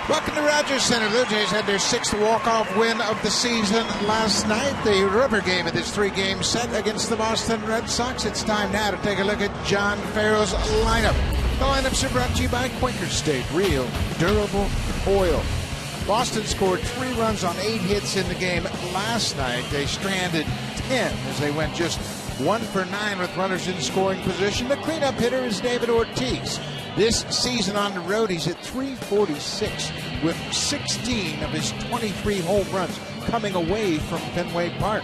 Welcome to Rogers Center. Blue Jays had their 6th walk-off win of the season last night. The rubber game of this 3-game set against the Boston Red Sox. It's time now to take a look at John Farrell's lineup. The lineups are brought to you by Quaker State Real Durable Oil. Boston scored 3 runs on 8 hits in the game last night. They stranded 10 as they went just 1 for 9 with runners in scoring position. The cleanup hitter is David Ortiz. This season on the road, he's at .346 with 16 of his 23 home runs coming away from Fenway Park.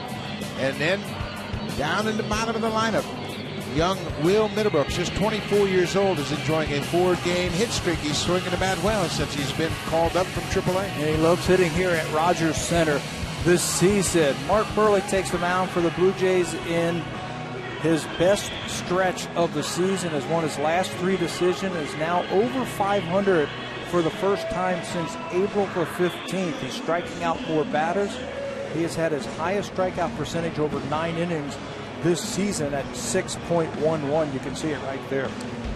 And then down in the bottom of the lineup, young Will Middlebrooks, just 24 years old, is enjoying a 4-game hit streak. He's swinging the bat well since he's been called up from AAA. And he loves hitting here at Rogers Center this season. Mark Buehrle takes the mound for the Blue Jays in his best stretch of the season. Has won his last 3 decisions, is now over 500 for the first time since April the 15th. He's striking out more batters. He has had his highest strikeout percentage over 9 innings this season at 6.11. You can see it right there.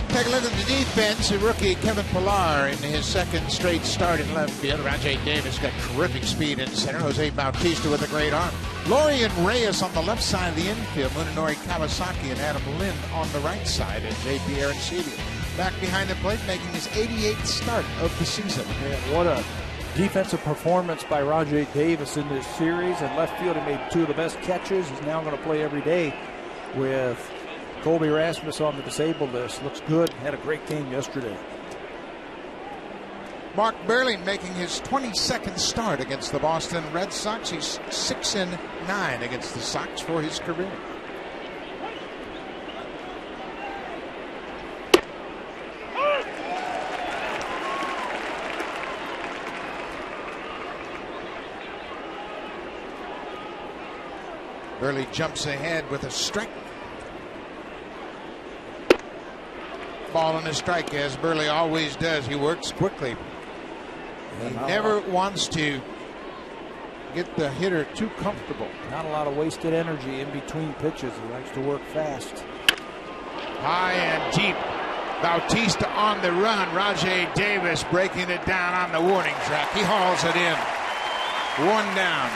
Take a look at the defense. A rookie, Kevin Pillar, in his 2nd straight start in left field. Rajay Davis got terrific speed in center. Jose Bautista with a great arm. Lorian Reyes on the left side of the infield. Munenori Kawasaki and Adam Lind on the right side. And J.P. Arancibia back behind the plate, making his 88th start of the season. And what a defensive performance by Rajay Davis in this series. In left field, he made 2 of the best catches. He's now going to play every day with Colby Rasmus on the disabled list. Looks good. Had a great game yesterday. Mark Buehrle making his 22nd start against the Boston Red Sox. He's 6-9 against the Sox for his career. Buehrle jumps ahead with a strike. Ball and a strike, as Buehrle always does. He works quickly. He never wants to get the hitter too comfortable. Not a lot of wasted energy in between pitches. He likes to work fast. High and deep. Bautista on the run. Rajay Davis breaking it down on the warning track. He hauls it in. 1 down.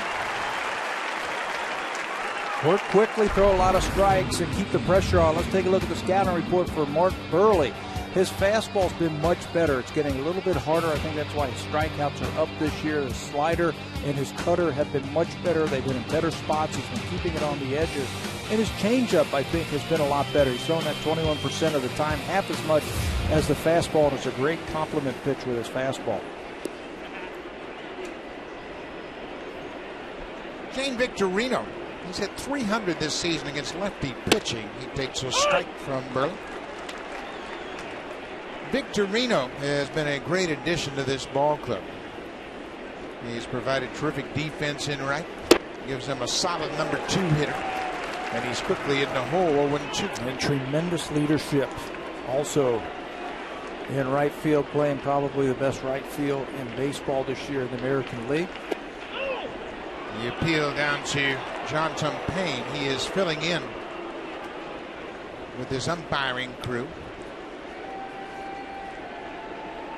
Work quickly, throw a lot of strikes, and keep the pressure on. Let's take a look at the scouting report for Mark Buehrle. His fastball's been much better. It's getting a little bit harder. I think that's why his strikeouts are up this year. The slider and his cutter have been much better. They've been in better spots. He's been keeping it on the edges. And his changeup, I think, has been a lot better. He's thrown that 21% of the time, half as much as the fastball. And it's a great complement pitch with his fastball. Shane Victorino. He's hit .300 this season against lefty pitching. He takes a strike from Buehrle. Victorino has been a great addition to this ball club. He's provided terrific defense in right. Gives them a solid number 2 hitter. And he's quickly in the hole 0-2. And tremendous leadership. Also in right field, playing probably the best right field in baseball this year in the American League. The appeal down to John Tumpane. He is filling in with his umpiring crew.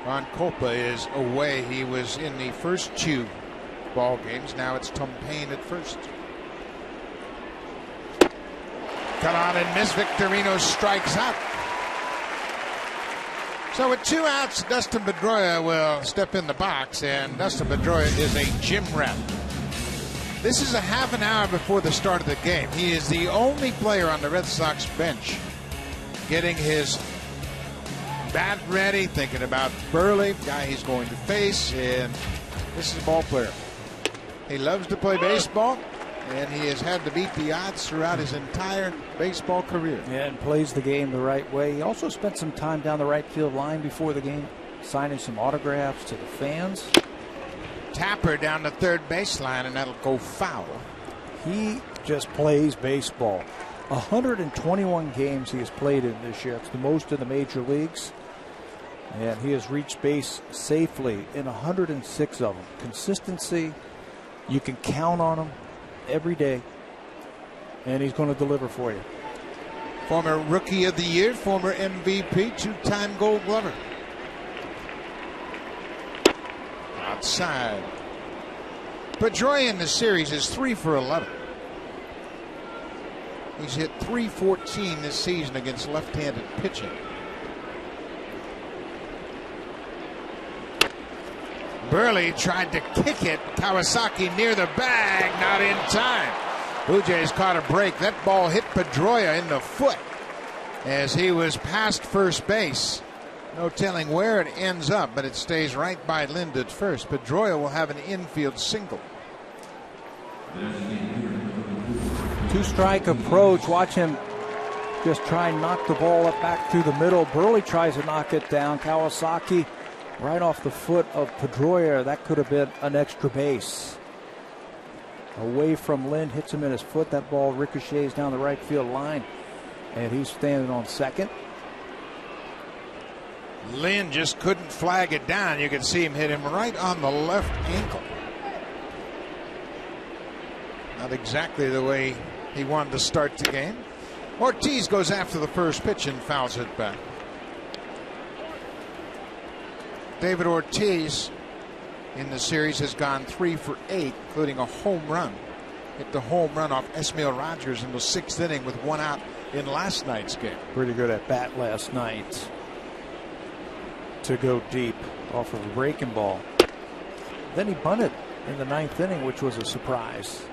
Ron Colpa is away. He was in the first 2 ball games. Now it's Tumpane at first. Cut on and miss. Victorino strikes out. So with 2 outs, Dustin Pedroia will step in the box, and Dustin Pedroia is a gym rat. This is a half an hour before the start of the game. He is the only player on the Red Sox bench getting his bat ready, thinking about Buehrle, guy he's going to face, and this is a ball player. He loves to play baseball, and he has had to beat the odds throughout his entire baseball career. Yeah, and plays the game the right way. He also spent some time down the right field line before the game, signing some autographs to the fans. Tapper down the third baseline, and that'll go foul. He just plays baseball. 121 games he has played in this year. It's the most in the major leagues. And he has reached base safely in 106 of them. Consistency, you can count on him every day, and he's going to deliver for you. Former Rookie of the Year, former MVP, 2-time Gold Glover. right side. Pedroia in the series is 3 for 11. He's hit .314 this season against left-handed pitching. Burley tried to kick it. Kawasaki near the bag, not in time. Blue Jays caught a break. That ball hit Pedroia in the foot as he was past first base. No telling where it ends up, but it stays right by Lind at first. Pedroia will have an infield single. Two-strike approach. Watch him just try and knock the ball up back through the middle. Burley tries to knock it down. Kawasaki right off the foot of Pedroia. That could have been an extra base. Away from Lind, hits him in his foot. That ball ricochets down the right field line, and he's standing on second. Lind just couldn't flag it down. You could see him hit him right on the left ankle. Not exactly the way he wanted to start the game. Ortiz goes after the first pitch and fouls it back. David Ortiz in the series has gone 3 for 8, including a home run. Hit the home run off Esmail Rogers in the 6th inning with 1 out in last night's game. Pretty good at bat last night to go deep off of a breaking ball. Then he bunted in the 9th inning, which was a surprise.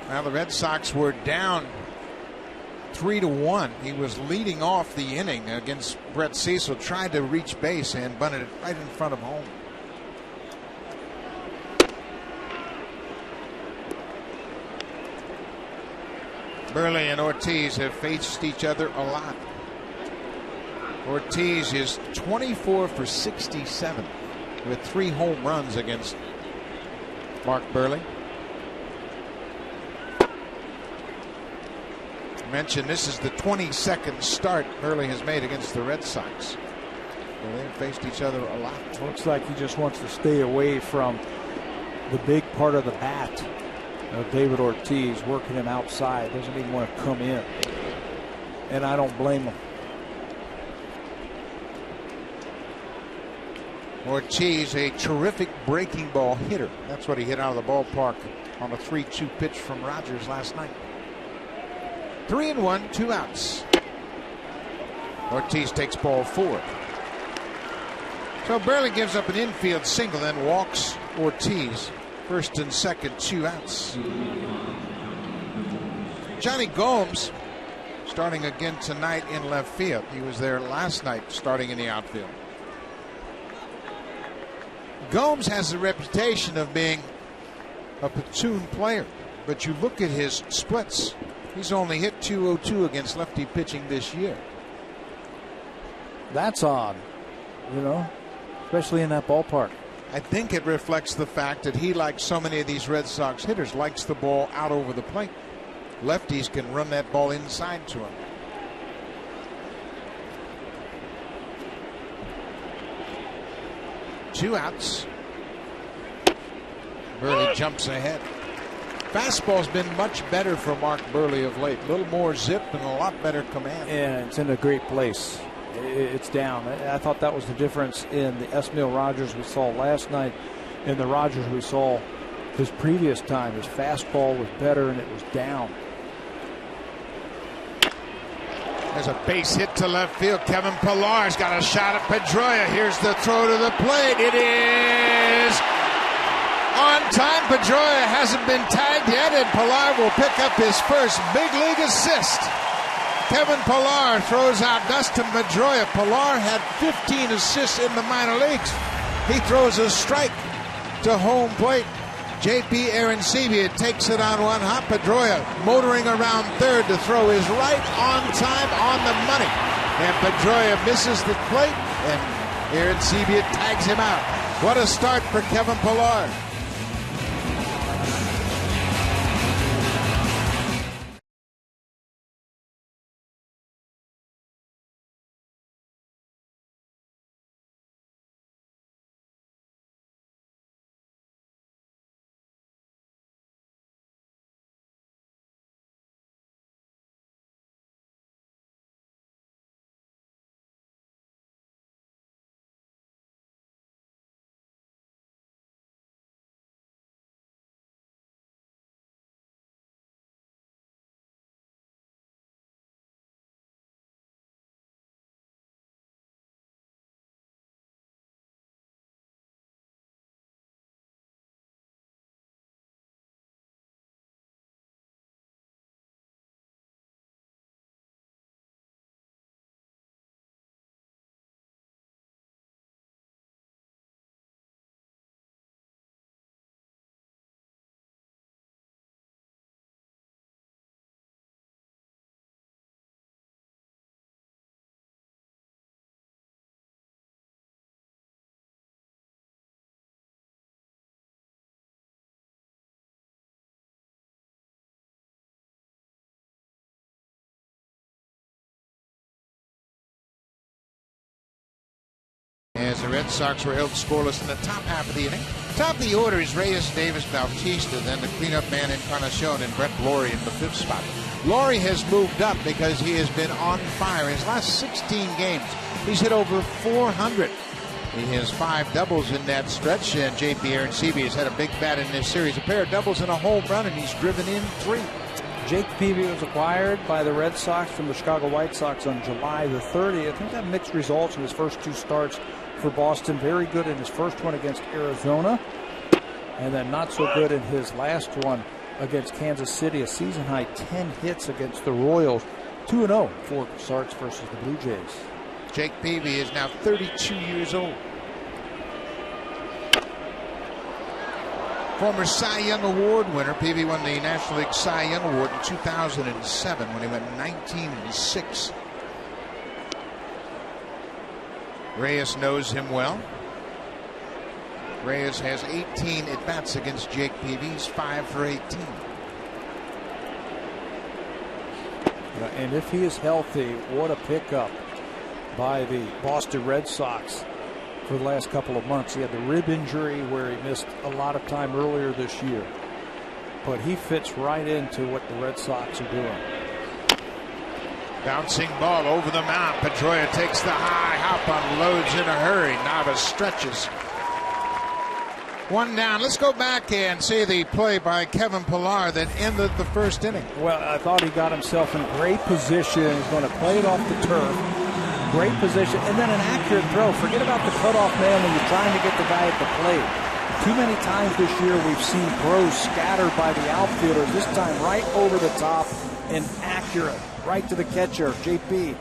Now the Red Sox were down 3-1. He was leading off the inning against Brett Cecil, tried to reach base and bunted it right in front of home. Burley and Ortiz have faced each other a lot. Ortiz is 24 for 67 with 3 home runs against Mark Burley. Mentioned this is the 22nd start Burley has made against the Red Sox. Well, they've faced each other a lot. Looks like he just wants to stay away from the big part of the bat of David Ortiz, working him outside. Doesn't even want to come in. And I don't blame him. Ortiz, a terrific breaking ball hitter. That's what he hit out of the ballpark on a 3-2 pitch from Rogers last night. 3-1, 2 outs. Ortiz takes ball 4. So Burley gives up an infield single, then walks Ortiz. First and second, 2 outs. Johnny Gomes starting again tonight in left field. He was there last night starting in the outfield. Gomes has the reputation of being a platoon player, but you look at his splits. He's only hit .202 against lefty pitching this year. That's odd, especially in that ballpark. I think it reflects the fact that he, like so many of these Red Sox hitters, likes the ball out over the plate. Lefties can run that ball inside to him. Two outs. Burley jumps ahead. Fastball's been much better for Mark Burley of late. A little more zip and a lot better command. Yeah, it's in a great place. It's down. I thought that was the difference in the Esmail Rogers we saw last night and the Rogers we saw his previous time. His fastball was better and it was down. There's a base hit to left field. Kevin Pillar's got a shot at Pedroia. Here's the throw to the plate. It is on time. Pedroia hasn't been tagged yet, and Pillar will pick up his first big league assist. Kevin Pillar throws out Dustin Pedroia. Pillar had 15 assists in the minor leagues. He throws a strike to home plate. J.P. Arancibia takes it on one hop. Pedroia motoring around third to throw is right on time, on the money. And Pedroia misses the plate, and Arancibia tags him out. What a start for Kevin Pillar. as the Red Sox were held scoreless in the top half of the inning. Top of the order is Reyes, Davis, Bautista, then the cleanup man Encarnacion and Brett Laurie in the 5th spot. Laurie has moved up because he has been on fire. His last 16 games, he's hit over 400. He has 5 doubles in that stretch, and JP Arencibia has had a big bat in this series. A pair of doubles and a home run, and he's driven in 3. Jake Peavy was acquired by the Red Sox from the Chicago White Sox on July the 30th. I think that mixed results in his first 2 starts for Boston. Very good in his first one against Arizona, and then not so good in his last one against Kansas City. A season-high 10 hits against the Royals. 2-0 4 starts versus the Blue Jays. Jake Peavy is now 32 years old. Former Cy Young Award winner, Peavy won the National League Cy Young Award in 2007 when he went 19-6. Reyes knows him well. Reyes has 18 at-bats against Jake Peavy. He's 5 for 18. And if he is healthy, what a pickup by the Boston Red Sox for the last couple of months. He had the rib injury where he missed a lot of time earlier this year. But he fits right into what the Red Sox are doing. Bouncing ball over the mound. Pedroia takes the high hop, unloads in a hurry. Navas stretches. 1 down. Let's go back and see the play by Kevin Pillar that ended the first inning. Well, I thought he got himself in great position. He's going to play it off the turf. Great position, and then an accurate throw. Forget about the cutoff man when you're trying to get the guy at the plate. Too many times this year we've seen throws scattered by the outfielders. This time right over the top and accurate, right to the catcher. JP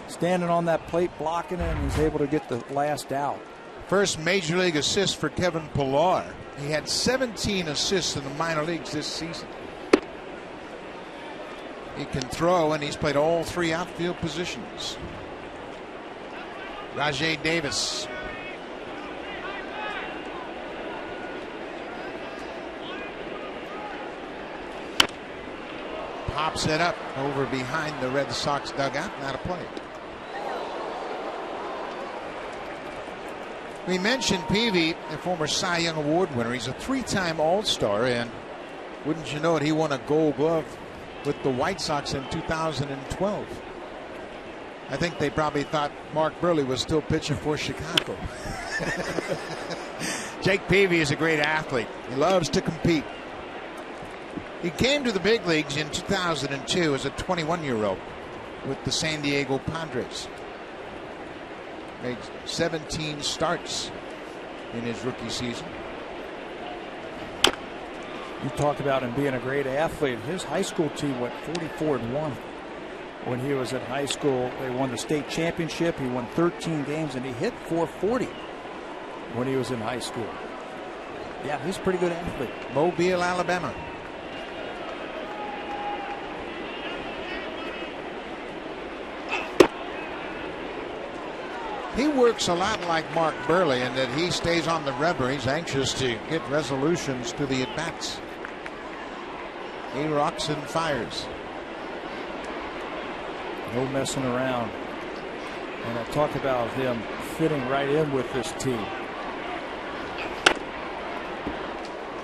standing on that plate, blocking it, and he's able to get the last out. First major league assist for Kevin Pillar. He had 17 assists in the minor leagues this season. He can throw, and he's played all 3 outfield positions. Rajai Davis. Pops it up over behind the Red Sox dugout. Not a play. We mentioned Peavy, the former Cy Young Award winner. He's a 3-time All-Star, and wouldn't you know it, he won a Gold Glove with the White Sox in 2012. I think they probably thought Mark Burley was still pitching for Chicago. Jake Peavy is a great athlete. He loves to compete. He came to the big leagues in 2002 as a 21-year-old with the San Diego Padres. Made 17 starts in his rookie season. You talk about him being a great athlete. His high school team went 44-1. When he was in high school, they won the state championship. He won 13 games, and he hit .440 when he was in high school. Yeah, he's a pretty good athlete. Mobile, Alabama. He works a lot like Mark Burley in that he stays on the rubber. He's anxious to get resolutions to the at-bats. He rocks and fires. No messing around. And I talk about him fitting right in with this team.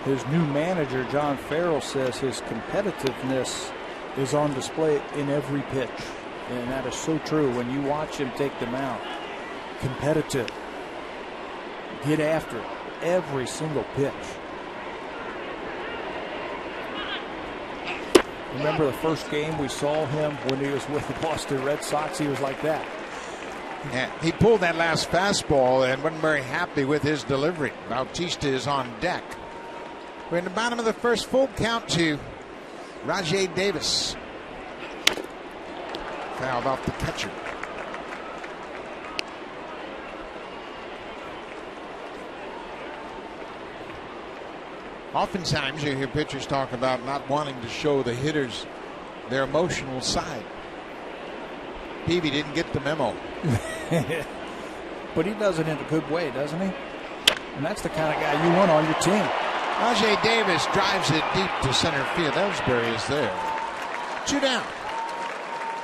His new manager, John Farrell, says his competitiveness is on display in every pitch. And that is so true when you watch him take the mound. Competitive. Get after it. Every single pitch. Remember the first game we saw him when he was with the Boston Red Sox? He was like that. Yeah, he pulled that last fastball and wasn't very happy with his delivery. Bautista is on deck. We're in the bottom of the first, full count to Rajai Davis. Fouled off the catcher. Oftentimes you hear pitchers talk about not wanting to show the hitters their emotional side. Peavy didn't get the memo. But he does it in a good way, doesn't he? And that's the kind of guy you want on your team. Rajai Davis drives it deep to center field. Ellsbury is there. 2 down.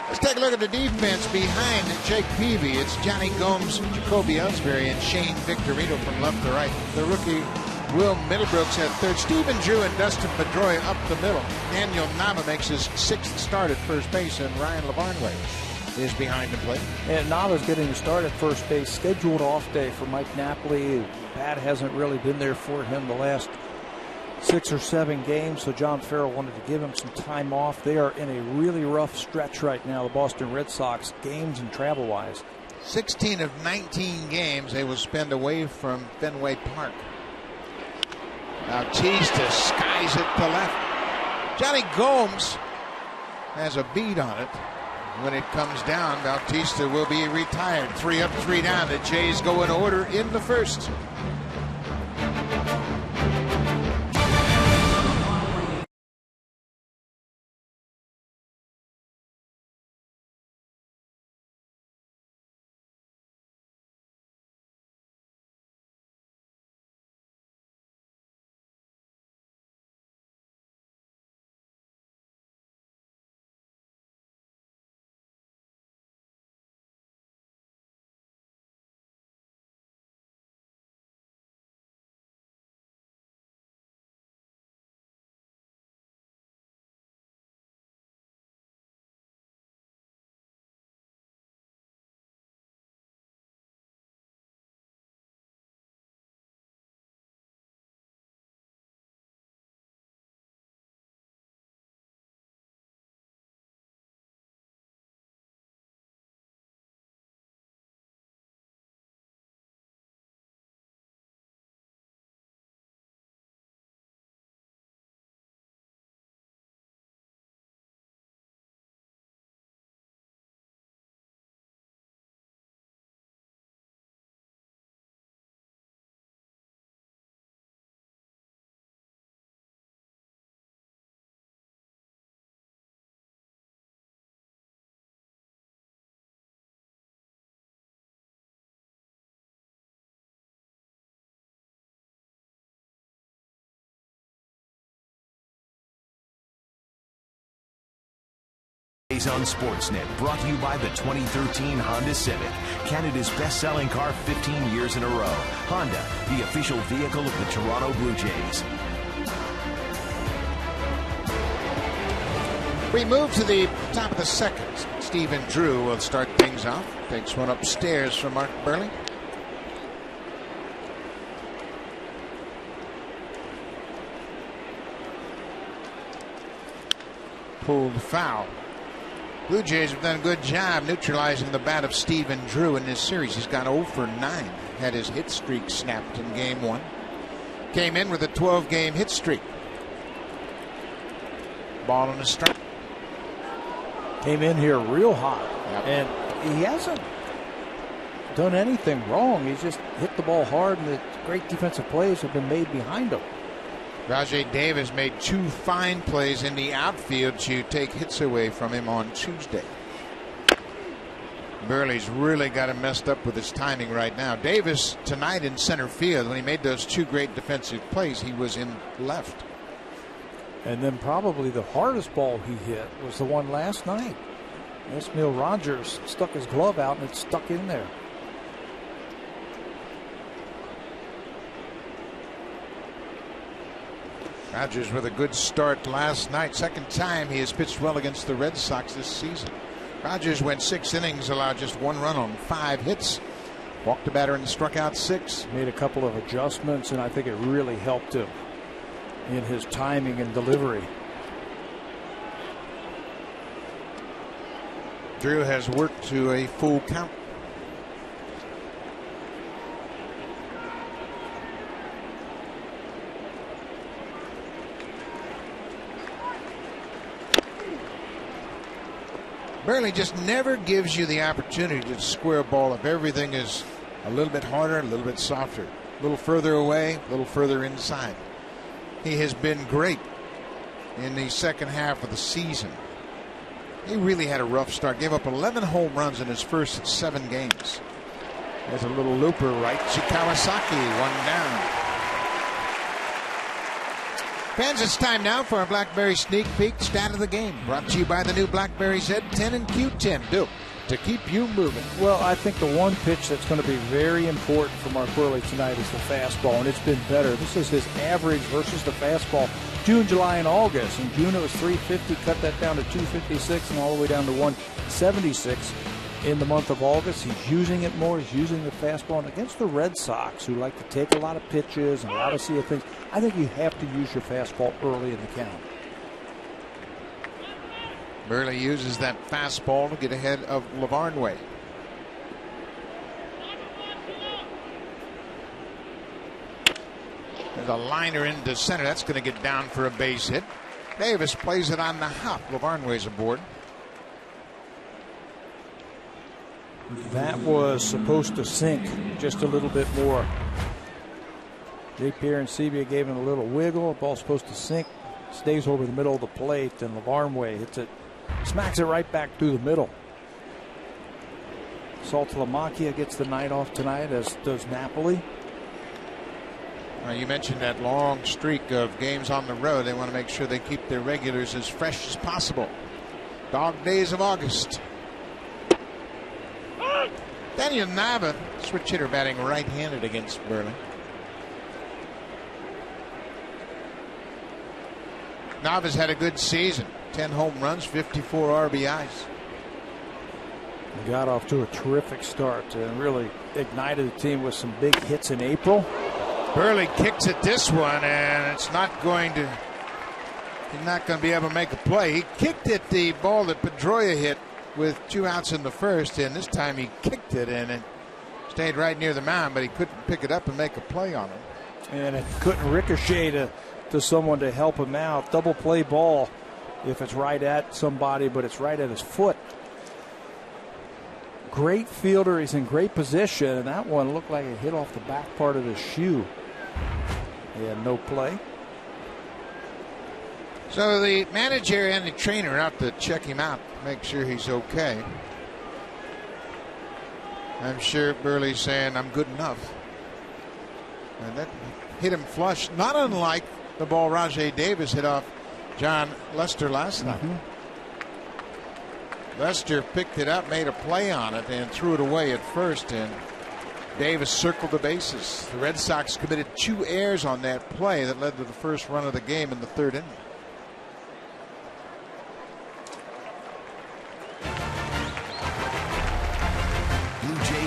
Let's take a look at the defense behind Jake Peavy. It's Johnny Gomes, Jacoby Ellsbury, and Shane Victorino from left to right. The rookie Will Middlebrooks at third. Stephen Drew and Dustin Pedroia up the middle. Daniel Nava makes his 6th start at first base, and Ryan LaVarnway is behind the plate. And Nava's getting a start at first base. Scheduled off day for Mike Napoli. Bat hasn't really been there for him the last 6 or 7 games, so John Farrell wanted to give him some time off. They are in a really rough stretch right now, the Boston Red Sox, games and travel-wise. 16 of 19 games they will spend away from Fenway Park. Bautista skies it to left. Johnny Gomes has a beat on it. When it comes down, Bautista will be retired. 3 up, 3 down. The Jays go in order in the first. On Sportsnet, brought to you by the 2013 Honda Civic, Canada's best-selling car 15 years in a row. Honda, the official vehicle of the Toronto Blue Jays. We move to the top of the second. Stephen Drew will start things off. Takes one upstairs from Mark Burley. Pulled foul. Blue Jays have done a good job neutralizing the bat of Stephen Drew in this series. He's gone 0 for 9. Had his hit streak snapped in game 1. Came in with a 12-game hit streak. Ball on the strike. Came in here real hot. Yep. And he hasn't done anything wrong. He's just hit the ball hard, and the great defensive plays have been made behind him. Rajay Davis made 2 fine plays in the outfield to take hits away from him on Tuesday. Burley's really got him messed up with his timing right now. Davis tonight in center field, when he made those 2 great defensive plays, he was in left. And then probably the hardest ball he hit was the one last night. Esmail Rogers stuck his glove out and it stuck in there. Rogers with a good start last night. Second time he has pitched well against the Red Sox this season. Rogers went 6 innings, allowed just 1 run on 5 hits. Walked a batter and struck out 6. Made a couple of adjustments, and I think it really helped him in his timing and delivery. Drew has worked to a full count. Burley just never gives you the opportunity to square a ball if everything is a little bit harder, a little bit softer, a little further away, a little further inside. He has been great in the second half of the season. He really had a rough start. Gave up 11 home runs in his first 7 games. There's a little looper right to Kawasaki, 1 down. Fans, it's time now for our BlackBerry Sneak Peek stat of the game. Brought to you by the new BlackBerry Z10 and Q10. Built to keep you moving. Well, I think the one pitch that's going to be very important for Mark Burley tonight is the fastball, and it's been better. This is his average versus the fastball. June, July, and August. In June, it was 350, cut that down to 256, and all the way down to 176. In the month of August, he's using it more. He's using the fastball. And against the Red Sox, who like to take a lot of pitches and a lot of see things, I think you have to use your fastball early in the count. Burley uses that fastball to get ahead of Lavarnway. There's a liner into center. That's going to get down for a base hit. Davis plays it on the hop. Lavarnway's aboard. That was supposed to sink just a little bit more. J. Pierre and Sebia gave him a little wiggle. The ball's supposed to sink. Stays over the middle of the plate, and Lavarnway hits it. Smacks it right back through the middle. Saltalamacchia gets the night off tonight, as does Napoli. You mentioned that long streak of games on the road. They want to make sure they keep their regulars as fresh as possible. Dog days of August. Daniel Nava, switch hitter, batting right-handed against Burley. Nava's had a good season. 10 home runs, 54 RBIs. He got off to a terrific start and really ignited the team with some big hits in April. Burley kicks at this one, and it's not going to. He's not going to be able to make a play. He kicked at the ball that Pedroia hit with 2 outs in the first, and this time he kicked it, and it stayed right near the mound, but he couldn't pick it up and make a play on it. And it couldn't ricochet to someone to help him out. Double play ball if it's right at somebody, but it's right at his foot. Great fielder. He's in great position, and that one looked like it hit off the back part of his shoe. He had no play. So the manager and the trainer are out to check him out, make sure he's okay. I'm sure Burley's saying, I'm good enough. And that hit him flush, not unlike the ball Rajai Davis hit off John Lester last night. Lester picked it up, made a play on it, and threw it away at first, and Davis circled the bases. The Red Sox committed 2 errors on that play that led to the first run of the game in the 3rd inning.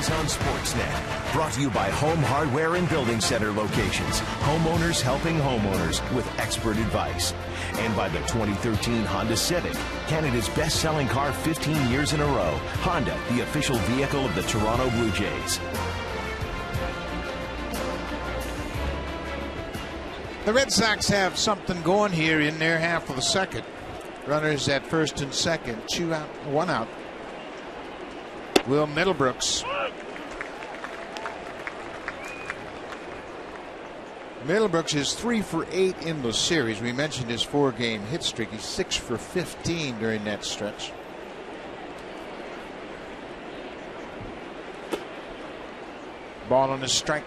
On Sportsnet, brought to you by Home Hardware and Building Center locations. Homeowners helping homeowners with expert advice. And by the 2013 Honda Civic, Canada's best-selling car 15 years in a row. Honda, the official vehicle of the Toronto Blue Jays. The Red Sox have something going here in their half of the second. Runners at first and second, 2 out, 1 out. Will Middlebrooks. Middlebrooks is 3 for 8 in the series. We mentioned his 4-game hit streak. He's 6 for 15 during that stretch. Ball on a strike.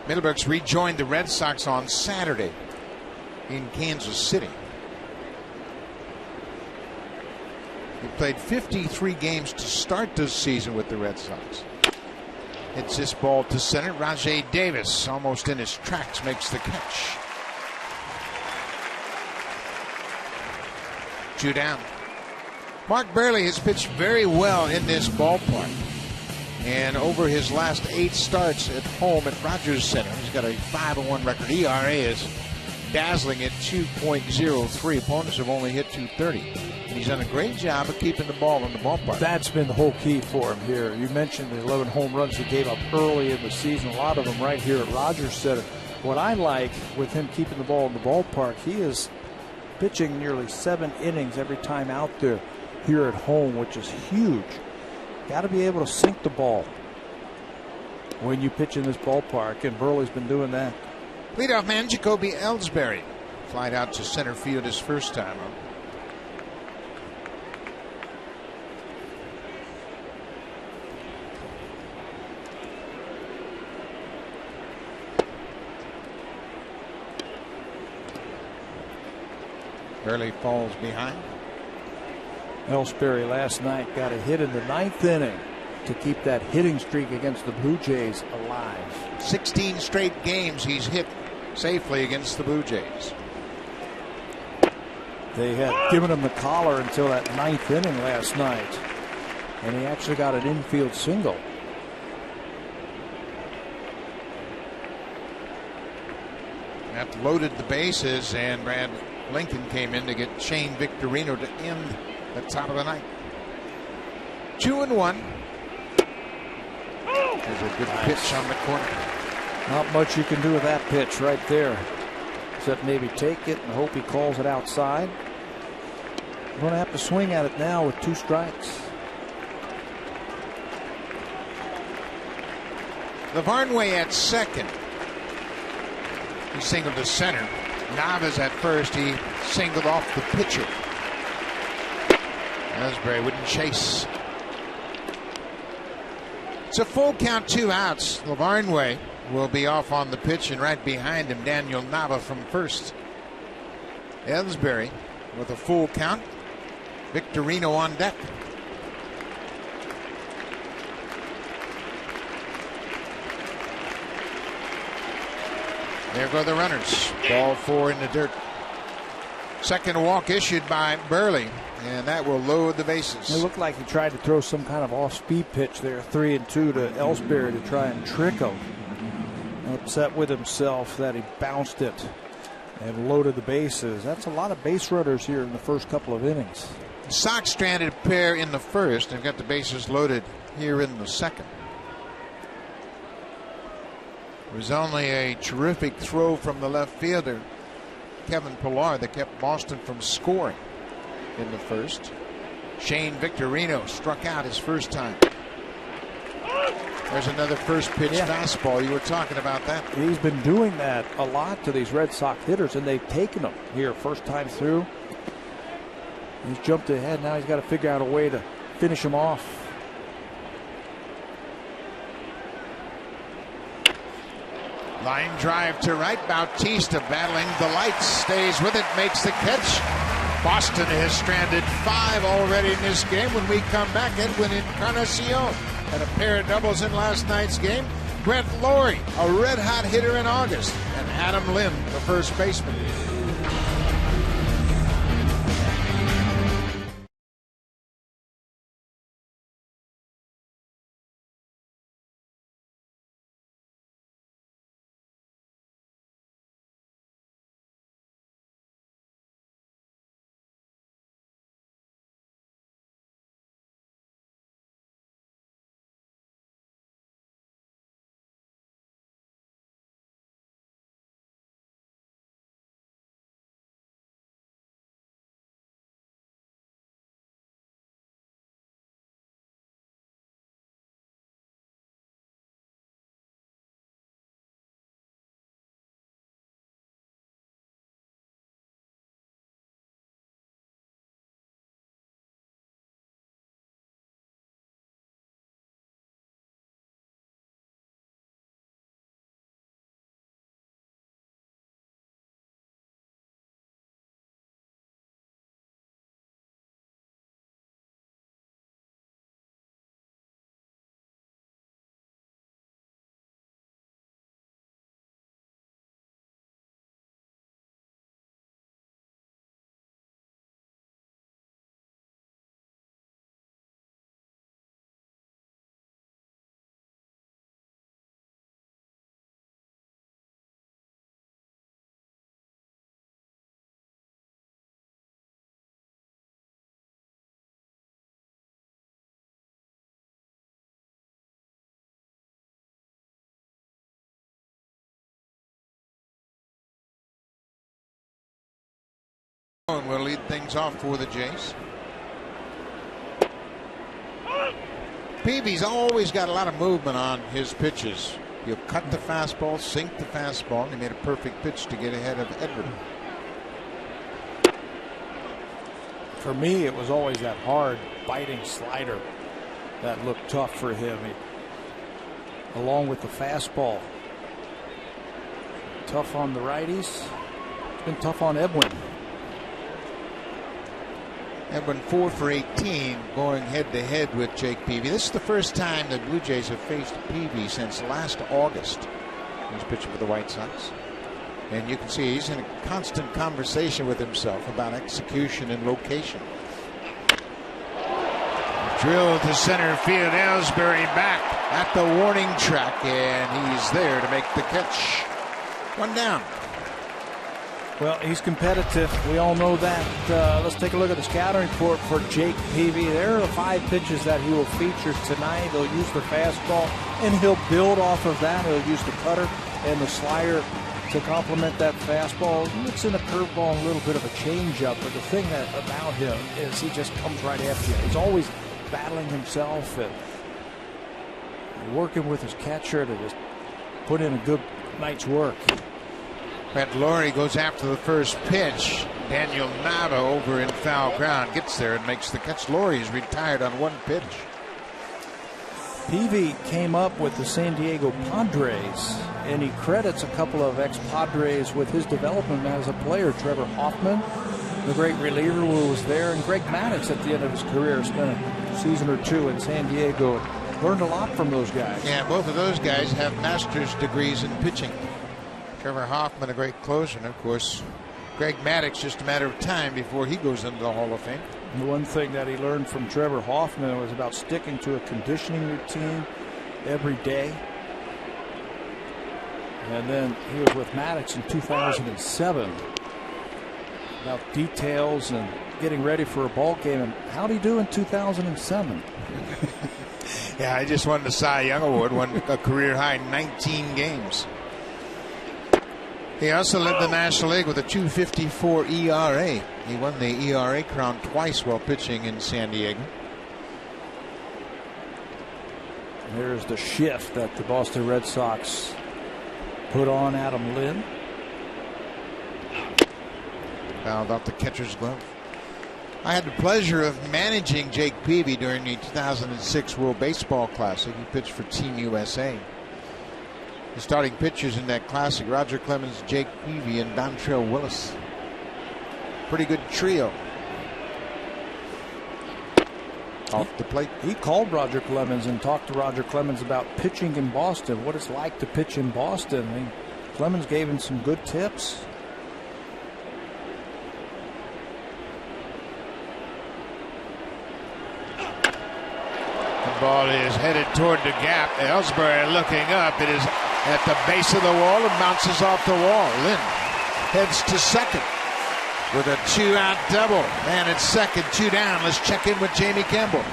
Middlebrooks rejoined the Red Sox on Saturday in Kansas City. He played 53 games to start this season with the Red Sox. Hits this ball to center. Rajai Davis, almost in his tracks, makes the catch. 2 down. Mark Burley has pitched very well in this ballpark. And over his last 8 starts at home at Rogers Center, he's got a 5-1 record. ERA is dazzling at 2.03. Opponents have only hit 230. And he's done a great job of keeping the ball in the ballpark. That's been the whole key for him here. You mentioned the 11 home runs he gave up early in the season, a lot of them right here at Rogers Center. What I like with him keeping the ball in the ballpark, he is pitching nearly 7 innings every time out there here at home, which is huge. Got to be able to sink the ball when you pitch in this ballpark, and Burley's been doing that. Leadoff man Jacoby Ellsbury flied out to center field his first time up. Burley falls behind. Ellsbury last night got a hit in the 9th inning to keep that hitting streak against the Blue Jays alive. 16 straight games he's hit safely against the Blue Jays. They had given him the collar until that 9th inning last night, and he actually got an infield single. That loaded the bases, and Brad Lincoln came in to get Shane Victorino to end the top of the ninth. 2-1. There's a good pitch on the corner. Not much you can do with that pitch right there, except maybe take it and hope he calls it outside. You're going to have to swing at it now with 2 strikes. Lavarnway at second. He singled to center. Navas at first. He singled off the pitcher. Ellsbury wouldn't chase. It's a full count, 2 outs. Lavarnway will be off on the pitch, and right behind him, Daniel Nava from first. Ellsbury with a full count. Victorino on deck. There go the runners. Ball 4 in the dirt. Second walk issued by Burley, and that will load the bases. It looked like he tried to throw some kind of off-speed pitch there, 3-2 to Ellsbury to try and trick him. Upset with himself that he bounced it and loaded the bases. That's a lot of base runners here in the first couple of innings. The Sox stranded a pair in the first and got the bases loaded here in the second. It was only a terrific throw from the left fielder, Kevin Pillar, that kept Boston from scoring in the first. Shane Victorino struck out his first time. There's another first pitch fastball. You were talking about that. He's been doing that a lot to these Red Sox hitters, and they've taken them here first time through. He's jumped ahead. Now he's got to figure out a way to finish him off. Line drive to right. Bautista battling the lights. Stays with it. Makes the catch. Boston has stranded 5 already in this game. When we come back, Edwin Encarnacion had a pair of doubles in last night's game. Brent Lowry, a red-hot hitter in August. And Adam Lind, the first baseman. Will lead things off for the Jays. Peavy's always got a lot of movement on his pitches. He'll cut the fastball, sink the fastball, and he made a perfect pitch to get ahead of Edward. For me, it was always that hard biting slider that looked tough for him, along with the fastball. Tough on the righties. It's been tough on Edwin. Have been 4 for 18 going head-to-head with Jake Peavy. This is the first time the Blue Jays have faced Peavy since last August. He's pitching for the White Sox. And you can see he's in a constant conversation with himself about execution and location. Drill to center field. Ellsbury back at the warning track, and he's there to make the catch. 1 down. Well, he's competitive. We all know that. Let's take a look at the scouting report for Jake Peavy. There are 5 pitches that he will feature tonight. He'll use the fastball, and he'll build off of that. He'll use the cutter and the slider to complement that fastball. He mix in a curveball and a little bit of a changeup, but the thing about him is he just comes right after you. He's always battling himself and working with his catcher to just put in a good night's work. Brett Laurie goes after the first pitch. Daniel Nava over in foul ground gets there and makes the catch. Laurie is retired on 1 pitch. Peavy came up with the San Diego Padres, and he credits a couple of ex-Padres with his development as a player. Trevor Hoffman, the great reliever who was there, and Greg Maddux at the end of his career spent a season or 2 in San Diego. Learned a lot from those guys. Yeah, both of those guys have master's degrees in pitching. Trevor Hoffman, a great closer, and of course, Greg Maddux, just a matter of time before he goes into the Hall of Fame. The one thing that he learned from Trevor Hoffman was about sticking to a conditioning routine every day. And then he was with Maddux in 2007 about details and getting ready for a ball game. And how did he do in 2007? Yeah, I just won the Cy Young Award, won a career high 19 games. He also led the National League with a 2.54 ERA. He won the ERA crown twice while pitching in San Diego. There's the shift that the Boston Red Sox put on Adam Lynn. Fouled off the catcher's glove. I had the pleasure of managing Jake Peavy during the 2006 World Baseball Classic. He pitched for Team USA. The starting pitchers in that classic: Roger Clemens, Jake Peavy, and Dontrell Willis. Pretty good trio. Off the plate. He called Roger Clemens and talked to Roger Clemens about pitching in Boston, what it's like to pitch in Boston. I mean, Clemens gave him some good tips. The ball is headed toward the gap. Ellsbury looking up. It is at the base of the wall and bounces off the wall. Lynn heads to second with a 2-out double. Man at second, 2 down. Let's check in with Jamie Campbell.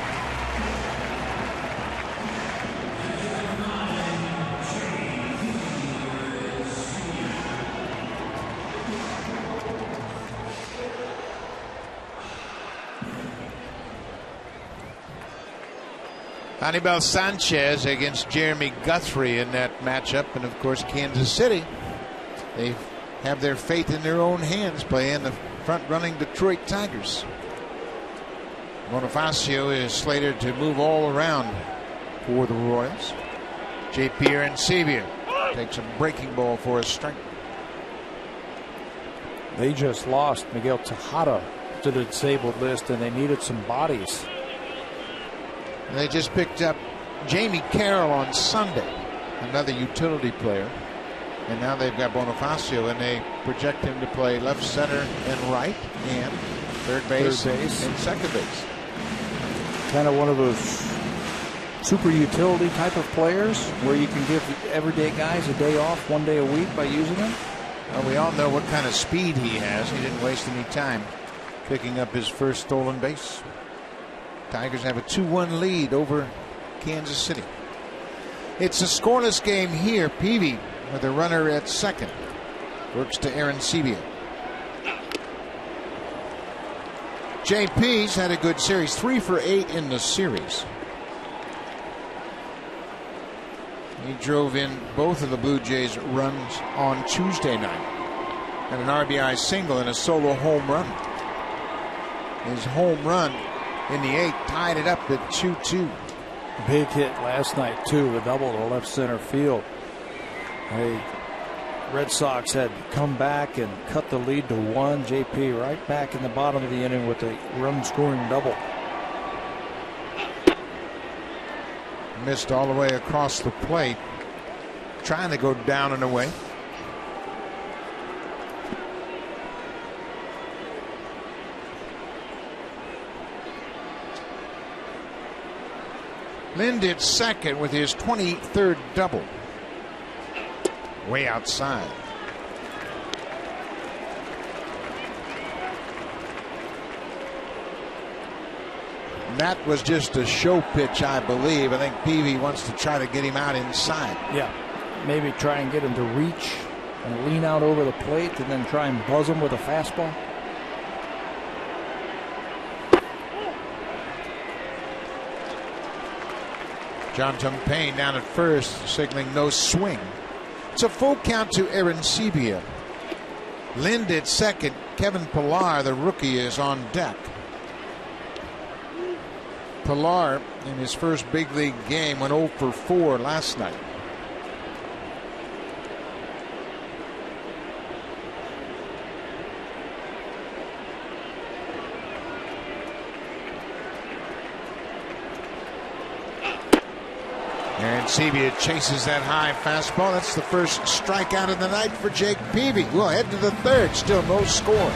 Anibal Sanchez against Jeremy Guthrie in that matchup. And of course, Kansas City, they have their fate in their own hands, playing the front-running Detroit Tigers. Bonifacio is slated to move all around for the Royals. J.P. Arancibia takes a breaking ball for a strike. They just lost Miguel Tejada to the disabled list, and they needed some bodies. They just picked up Jamie Carroll on Sunday, another utility player. And now they've got Bonifacio, and they project him to play left, center, and right, and third base. And second base. Kind of one of those super utility type of players where you can give everyday guys a day off 1 day a week by using them. Well, we all know what kind of speed he has. He didn't waste any time picking up his first stolen base. Tigers have a 2-1 lead over Kansas City. It's a scoreless game here. Peavy with a runner at second. Works to Arancibia. JP's had a good series. 3 for 8 in the series. He drove in both of the Blue Jays' runs on Tuesday night. And an RBI single and a solo home run. His home run in the 8th tied it up at 2-2. Big hit last night too, the double to left center field. Red Sox had come back and cut the lead to 1. JP right back in the bottom of the inning with a run-scoring double. Missed all the way across the plate, trying to go down and away. Lind at second with his 23rd double. Way outside. And that was just a show pitch, I believe. I think Peavy wants to try to get him out inside. Yeah, maybe try and get him to reach and lean out over the plate and then try and buzz him with a fastball. John Tumpane down at first, signaling no swing. It's a full count to Aaron Sebia. Lind at second. Kevin Pillar, the rookie, is on deck. Pillar, in his first big league game, went 0 for 4 last night. And Sebia chases that high fastball. That's the first strikeout of the night for Jake Peavy. We'll head to the third. Still no score.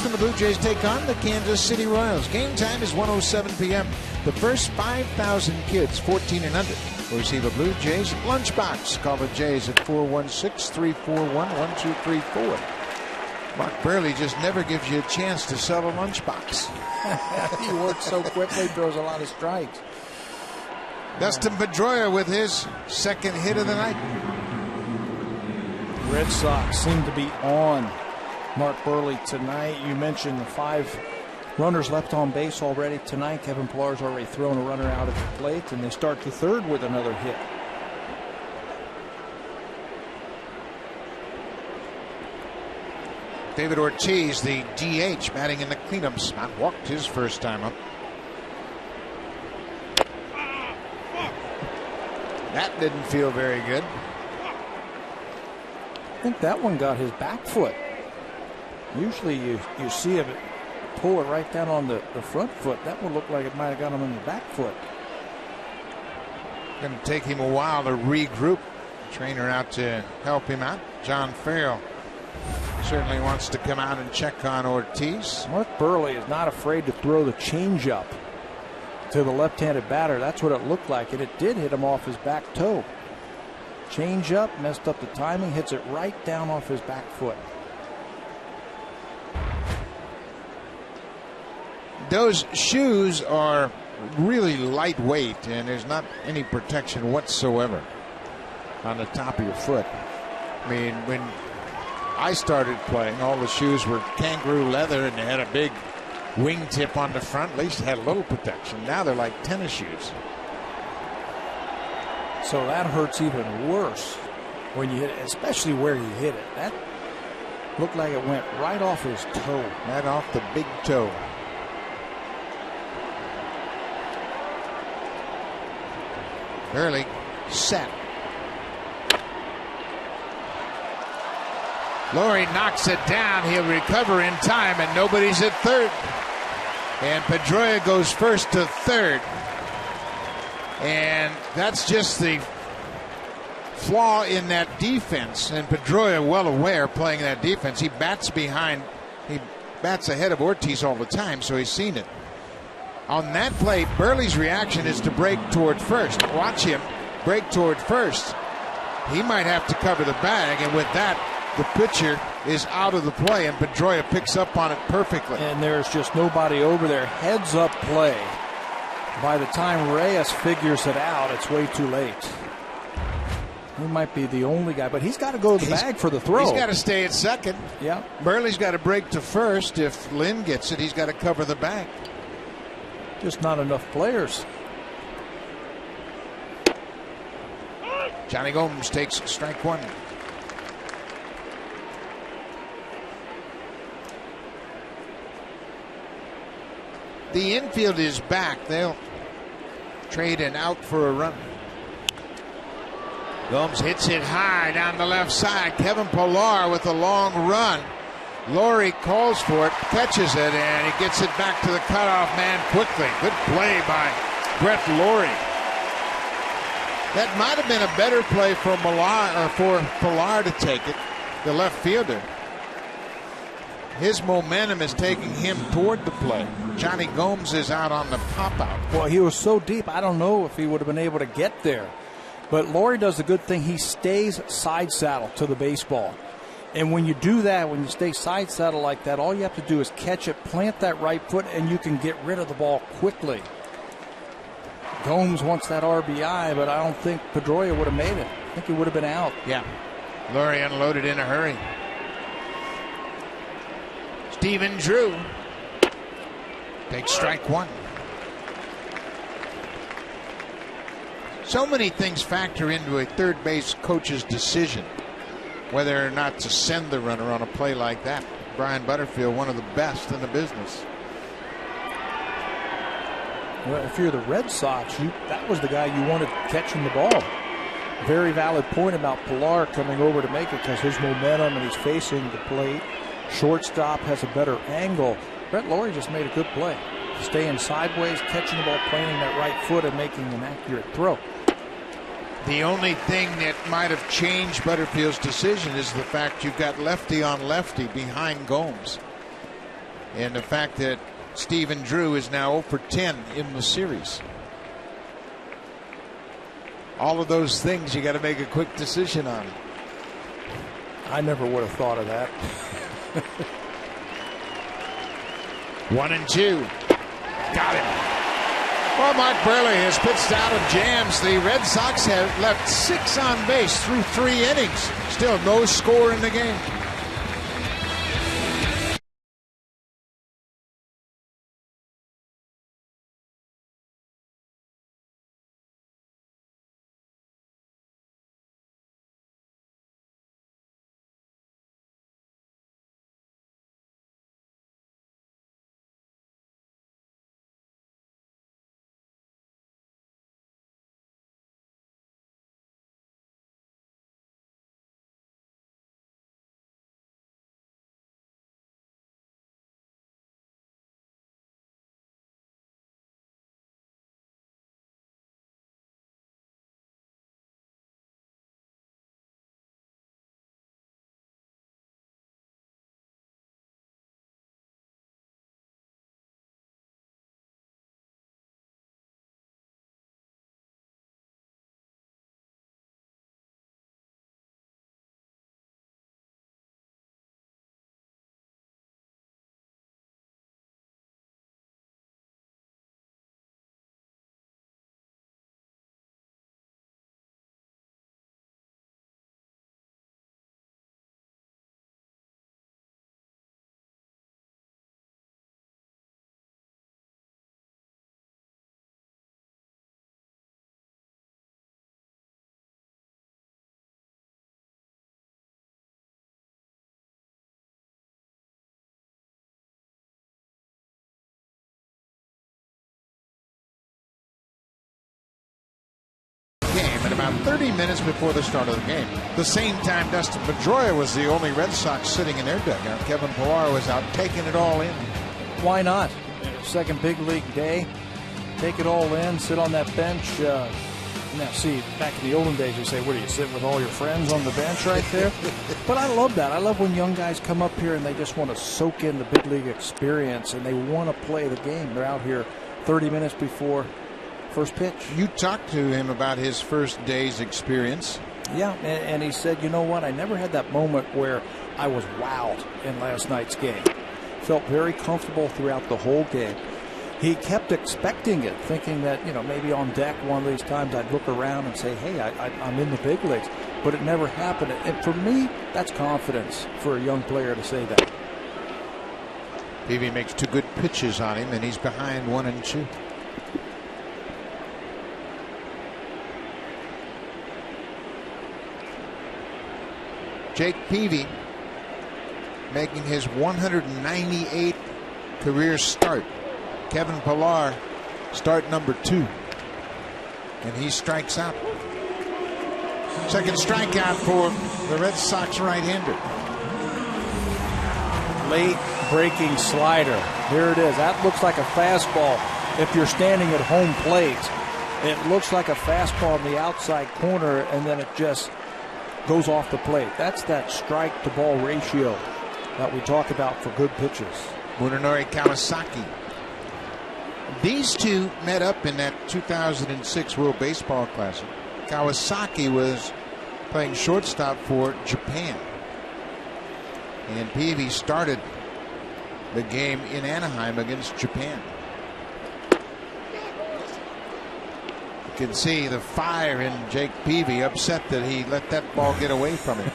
The Blue Jays take on the Kansas City Royals. Game time is 1:07 p.m. The first 5,000 kids 14 and under will receive a Blue Jays lunchbox. Call the Jays at 416-341-1234. Mark Burley just never gives you a chance to sell a lunchbox. He works so quickly, throws a lot of strikes. Dustin Pedroia with his second hit of the night. Red Sox seem to be on Mark Burley tonight. You mentioned the 5 runners left on base already tonight. Kevin Pillar's already thrown a runner out at the plate, and they start the third with another hit. David Ortiz, the DH, batting in the cleanup spot, walked his first time up. That didn't feel very good. I think that one got his back foot. Usually you see him pull it right down on the front foot. That one looked like it might have got him in the back foot. Going to take him a while to regroup. Trainer out to help him out. John Farrell certainly wants to come out and check on Ortiz. Mark Burley is not afraid to throw the changeup to the left-handed batter. That's what it looked like, and it did hit him off his back toe. Changeup, messed up the timing, hits it right down off his back foot. Those shoes are really lightweight, and there's not any protection whatsoever on the top of your foot. I mean, when I started playing, all the shoes were kangaroo leather, and they had a big wingtip on the front. At least had a little protection. Now they're like tennis shoes. So that hurts even worse when you hit it, especially where you hit it. That looked like it went right off his toe. Right off the big toe. Early set. Laurie knocks it down. He'll recover in time, and nobody's at third. And Pedroia goes first to third. And that's just the flaw in that defense. And Pedroia, well aware playing that defense. He bats behind. He bats ahead of Ortiz all the time, so he's seen it. On that play, Burley's reaction is to break toward first. Watch him break toward first. He might have to cover the bag, and with that, the pitcher is out of the play, and Pedroia picks up on it perfectly. And there's just nobody over there. Heads up play. By the time Reyes figures it out, it's way too late. He might be the only guy, but he's got to go to the bag for the throw. He's got to stay at second. Yeah. Burley's got to break to first. If Lynn gets it, he's got to cover the bag. Just not enough players. Johnny Gomes takes strike one. The infield is back. They'll trade an out for a run. Gomes hits it high down the left side. Kevin Pillar with a long run. Laurie calls for it, catches it, and he gets it back to the cutoff man quickly. Good play by Brett Laurie. That might have been a better play for Pillar to take it, the left fielder. His momentum is taking him toward the play. Johnny Gomes is out on the pop-out. Well, he was so deep, I don't know if he would have been able to get there. But Laurie does a good thing. He stays side saddle to the baseball. And when you do that, when you stay side saddle like that, all you have to do is catch it, plant that right foot, and you can get rid of the ball quickly. Gomes wants that RBI, but I don't think Pedroia would have made it. I think he would have been out. Yeah. Laurie unloaded in a hurry. Stephen Drew takes strike one. So many things factor into a third base coach's decision, whether or not to send the runner on a play like that. Brian Butterfield, one of the best in the business. Well, if you're the Red Sox, that was the guy you wanted catching the ball. Very valid point about Pillar coming over to make it because his momentum and he's facing the plate. Shortstop has a better angle. Brett Laurie just made a good play. Staying sideways, catching the ball, planting that right foot, and making an accurate throw. The only thing that might have changed Butterfield's decision is the fact you've got lefty on lefty behind Gomes. And the fact that Stephen Drew is now 0 for 10 in the series. All of those things you got to make a quick decision on. I never would have thought of that. 1-2. Got it. Well, Mark Burley has pitched out of jams. The Red Sox have left 6 on base through 3 innings. Still no score in the game. about 30 minutes before the start of the game. The same time Dustin Pedroia was the only Red Sox sitting in their dugout. Kevin Pillar was out taking it all in. Why not? Second big league day. Take it all in, sit on that bench. Now, see, back in the olden days, you say, what do you sit with all your friends on the bench right there? But I love that. I love when young guys come up here and they just want to soak in the big league experience and they want to play the game. They're out here 30 minutes before first pitch. You talked to him about his first day's experience. Yeah, and he said, you know what, I never had that moment where I was wowed in last night's game. Felt very comfortable throughout the whole game. He kept expecting it, thinking that, maybe on deck one of these times I'd look around and say, hey, I'm in the big leagues. But it never happened. And for me, that's confidence for a young player to say that. Peavy makes 2 good pitches on him, and he's behind 1-2. Jake Peavy making his 198th career start. Kevin Pillar, start number 2. And he strikes out. Second strikeout for the Red Sox right-hander. Late breaking slider. Here it is. That looks like a fastball if you're standing at home plate. It looks like a fastball in the outside corner, and then it just goes off the plate. That's that strike-to-ball ratio that we talk about for good pitches. Munenori Kawasaki. These two met up in that 2006 World Baseball Classic. Kawasaki was playing shortstop for Japan. And Peavy started the game in Anaheim against Japan. You can see the fire in Jake Peavy, upset that he let that ball get away from him.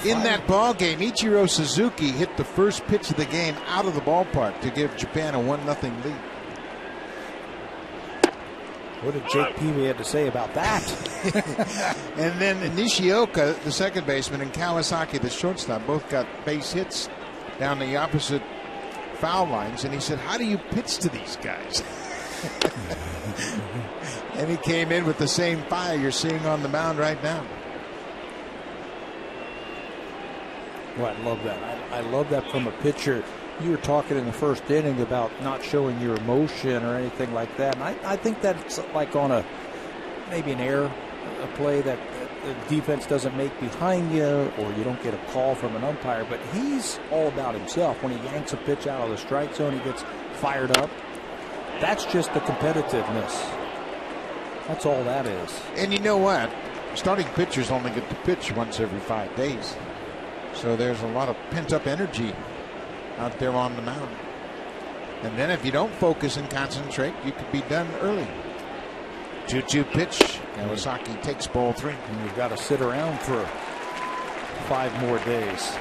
In that ball game, Ichiro Suzuki hit the first pitch of the game out of the ballpark to give Japan a 1-0 lead. What did Jake Peavy have to say about that? And then Nishioka, the second baseman, and Kawasaki, the shortstop, both got base hits down the opposite foul lines. And he said, how do you pitch to these guys? And he came in with the same fire you're seeing on the mound right now. Well, I love that. I love that from a pitcher. You were talking in the first inning about not showing your emotion or anything like that. And I think that's like on maybe an error, a play that the defense doesn't make behind you, or you don't get a call from an umpire. But he's all about himself. When he yanks a pitch out of the strike zone, he gets fired up. That's just the competitiveness. That's all that is. And you know what? Starting pitchers only get to pitch once every 5 days. So there's a lot of pent-up energy out there on the mound. And then if you don't focus and concentrate, you could be done early. 2-2 pitch. Kawasaki takes ball 3. And you've got to sit around for 5 more days.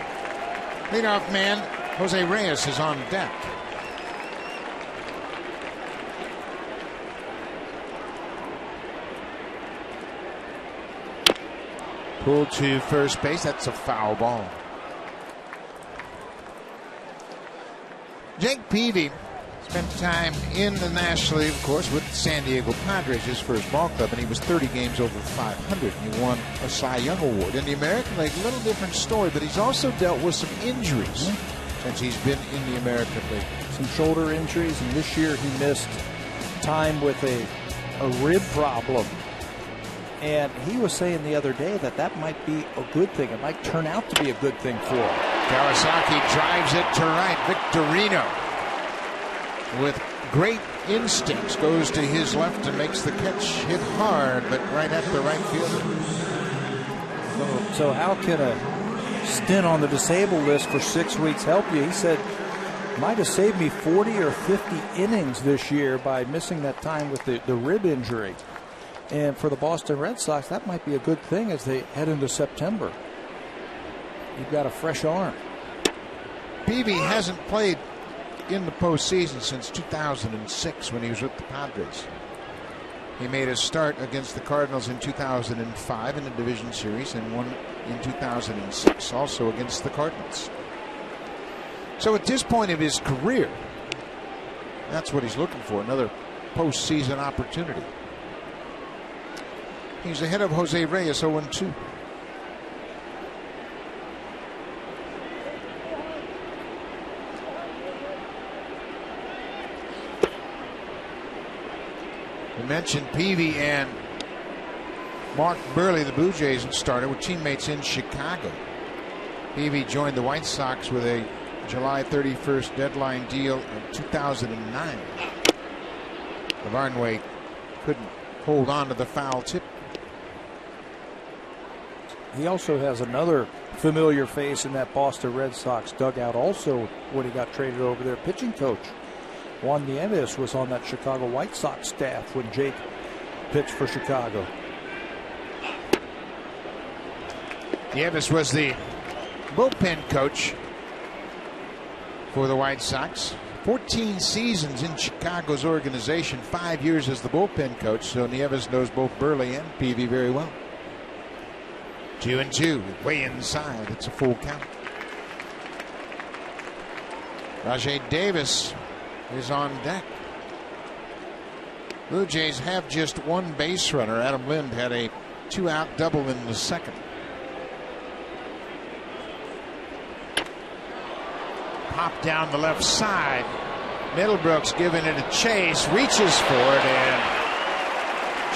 Leadoff man Jose Reyes is on deck. Pulled to first base. That's a foul ball. Jake Peavy spent time in the National League, of course, with the San Diego Padres, his first ball club, and he was 30 games over 500. And he won a Cy Young Award. In the American League, a little different story, but he's also dealt with some injuries since he's been in the American League. Some shoulder injuries, and this year he missed time with a rib problem. And he was saying the other day that might be a good thing. It might turn out to be a good thing for him. Kawasaki drives it to right. Victorino, with great instincts, goes to his left and makes the catch. Hit hard, but right at the right fielder. So how can a stint on the disabled list for 6 weeks help you? He said, might have saved me 40 or 50 innings this year by missing that time with the rib injury. And for the Boston Red Sox, that might be a good thing as they head into September. You've got a fresh arm. Peavy hasn't played in the postseason since 2006 when he was with the Padres. He made a start against the Cardinals in 2005 in the division series and won in 2006 also against the Cardinals. So at this point of his career, that's what he's looking for, another postseason opportunity. He's ahead of Jose Reyes, 0-2. We mentioned Peavy and Mark Burley, the Blue Jays starter, were teammates in Chicago. Peavy joined the White Sox with a July 31st deadline deal in 2009. Lavarnway couldn't hold on to the foul tip. He also has another familiar face in that Boston Red Sox dugout also when he got traded over there. Pitching coach Juan Nieves was on that Chicago White Sox staff when Jake pitched for Chicago. Nieves was the bullpen coach for the White Sox. 14 seasons in Chicago's organization, 5 years as the bullpen coach, so Nieves knows both Burley and Peavy very well. 2-2, way inside. It's a full count. Rajai Davis is on deck. Blue Jays have just one base runner. Adam Lind had a 2-out double in the second. Pop down the left side. Middlebrooks giving it a chase, reaches for it and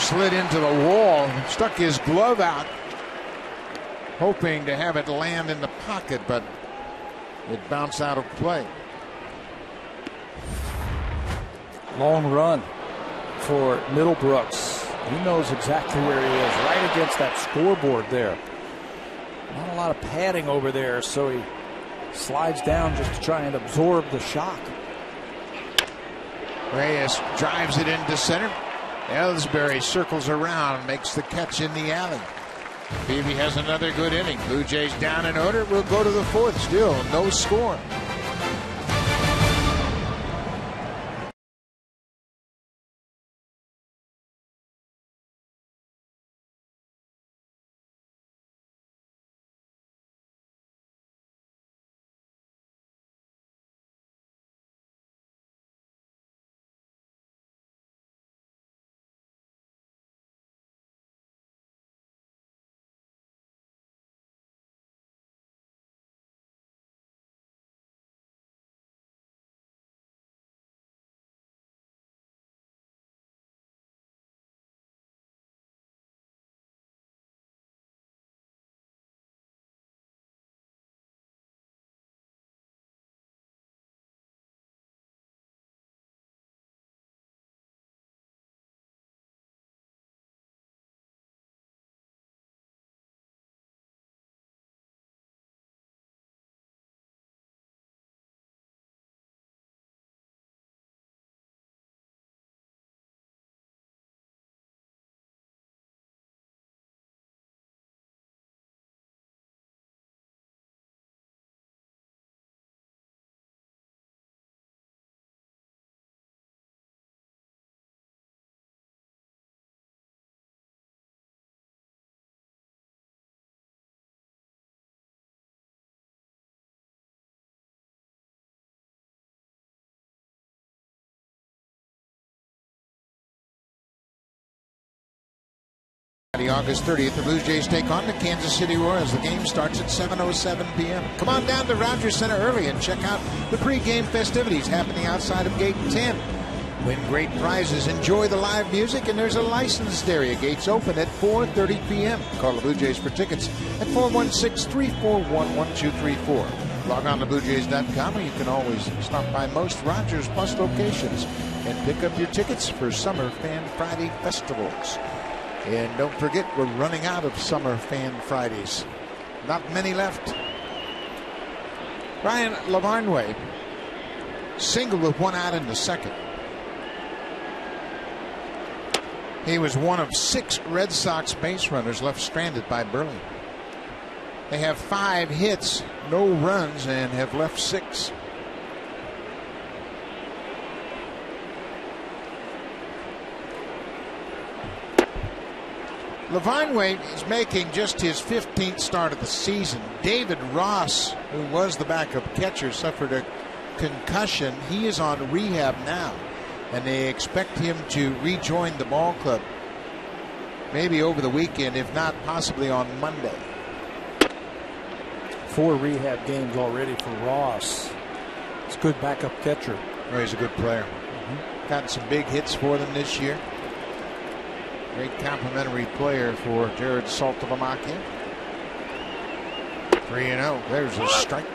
slid into the wall. Stuck his glove out, hoping to have it land in the pocket, but it bounced out of play. Long run for Middlebrooks. He knows exactly where he is, right against that scoreboard there. Not a lot of padding over there, so he slides down just to try and absorb the shock. Reyes drives it into center. Ellsbury circles around, makes the catch in the alley. Peavy has another good inning. Blue Jays down in order. We'll go to the fourth. Still no score. August 30th, the Blue Jays take on the Kansas City Royals. The game starts at 7:07 p.m. Come on down to Rogers Center early and check out the pregame festivities happening outside of Gate 10. Win great prizes, enjoy the live music, and there's a licensed area. Gates open at 4:30 p.m. Call the Blue Jays for tickets at 416-341-1234. Log on to BlueJays.com, or you can always stop by most Rogers Plus locations and pick up your tickets for Summer Fan Friday festivals. And don't forget, we're running out of Summer Fan Fridays. Not many left. Brian Lavarnway singled with one out in the second. He was one of 6 Red Sox base runners left stranded by Burley. They have 5 hits, no runs, and have left 6. Lavarnway is making just his 15th start of the season. David Ross, who was the backup catcher, suffered a concussion. He is on rehab now, and they expect him to rejoin the ball club maybe over the weekend, if not possibly on Monday. 4 rehab games already for Ross. It's a good backup catcher. Oh, he's a good player. Gotten some big hits for them this year. Great complimentary player for Jared Saltavamaki. 3-0. There's a strike.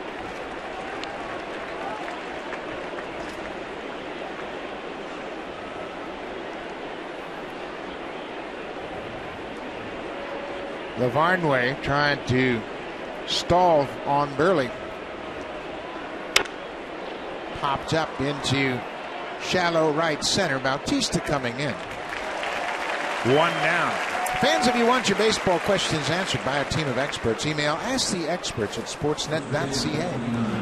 Lavarnway trying to stall on Burley. Popped up into shallow right center. Bautista coming in. 1 down. Fans, if you want your baseball questions answered by a team of experts, email asktheexperts@sportsnet.ca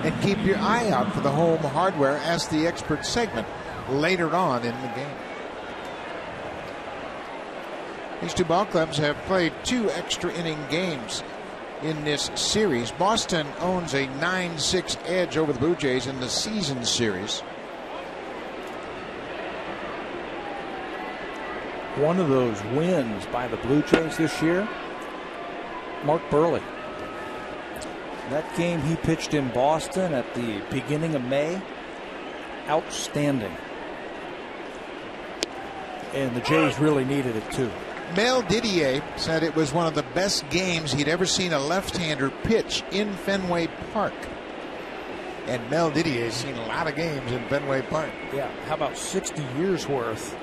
and keep your eye out for the Home Hardware Ask the Expert segment later on in the game. These two ball clubs have played 2 extra inning games in this series. Boston owns a 9-6 edge over the Blue Jays in the season series. One of those wins by the Blue Jays this year, Mark Burley. That game he pitched in Boston at the beginning of May, outstanding. And the Jays really needed it too. Mel Didier said it was one of the best games he'd ever seen a left-hander pitch in Fenway Park. And Mel Didier's seen a lot of games in Fenway Park. Yeah, how about 60 years worth?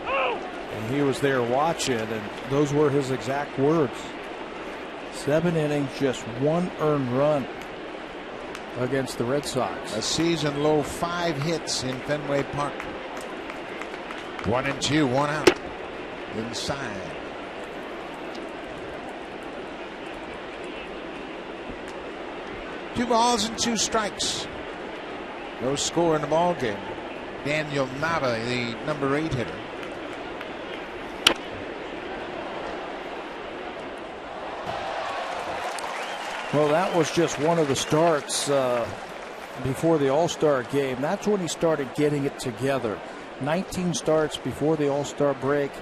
And he was there watching, and those were his exact words. 7 innings, just 1 earned run against the Red Sox. A season low 5 hits in Fenway Park. 1-2, 1 out. Inside. Two balls and 2 strikes. No score in the ball game. Daniel Nava, the number 8 hitter. Well, that was just one of the starts before the All-Star game. That's when he started getting it together. 19 starts before the All-Star break.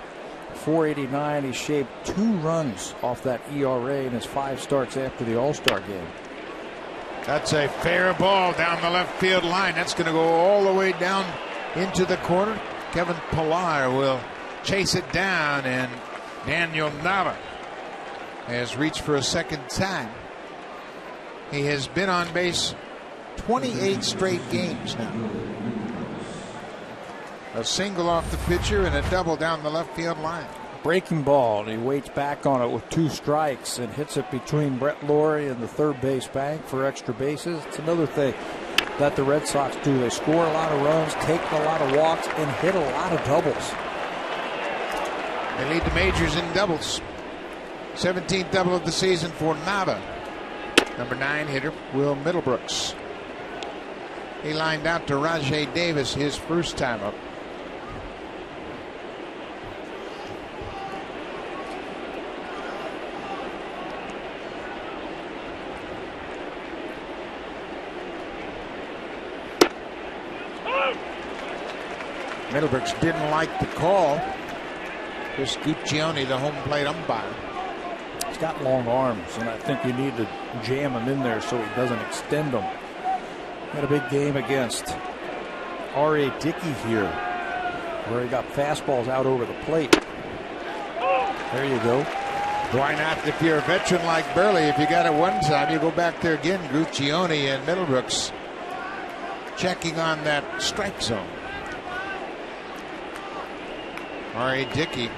489. He shaved 2 runs off that ERA in his 5 starts after the All-Star game. That's a fair ball down the left field line. That's going to go all the way down into the corner. Kevin Pillar will chase it down, and Daniel Nava has reached for a second time. He has been on base 28 straight games now. A single off the pitcher and a double down the left field line. Breaking ball, and he waits back on it with 2 strikes and hits it between Brett Lawrie and the third base bank for extra bases. It's another thing that the Red Sox do. They score a lot of runs, take a lot of walks, and hit a lot of doubles. They lead the majors in doubles. 17th double of the season for Nava. Number 9 hitter, Will Middlebrooks. He lined out to Rajay Davis his first time up. Middlebrooks didn't like the call. Chris Guccione, the home plate umpire. He's got long arms, and I think you need to jam him in there so he doesn't extend them. Had a big game against R.A. Dickey here, where he got fastballs out over the plate. There you go. Why not? If you're a veteran like Burley, if you got it one time, you go back there again. Guccione and Middlebrooks checking on that strike zone. R.A. Dickey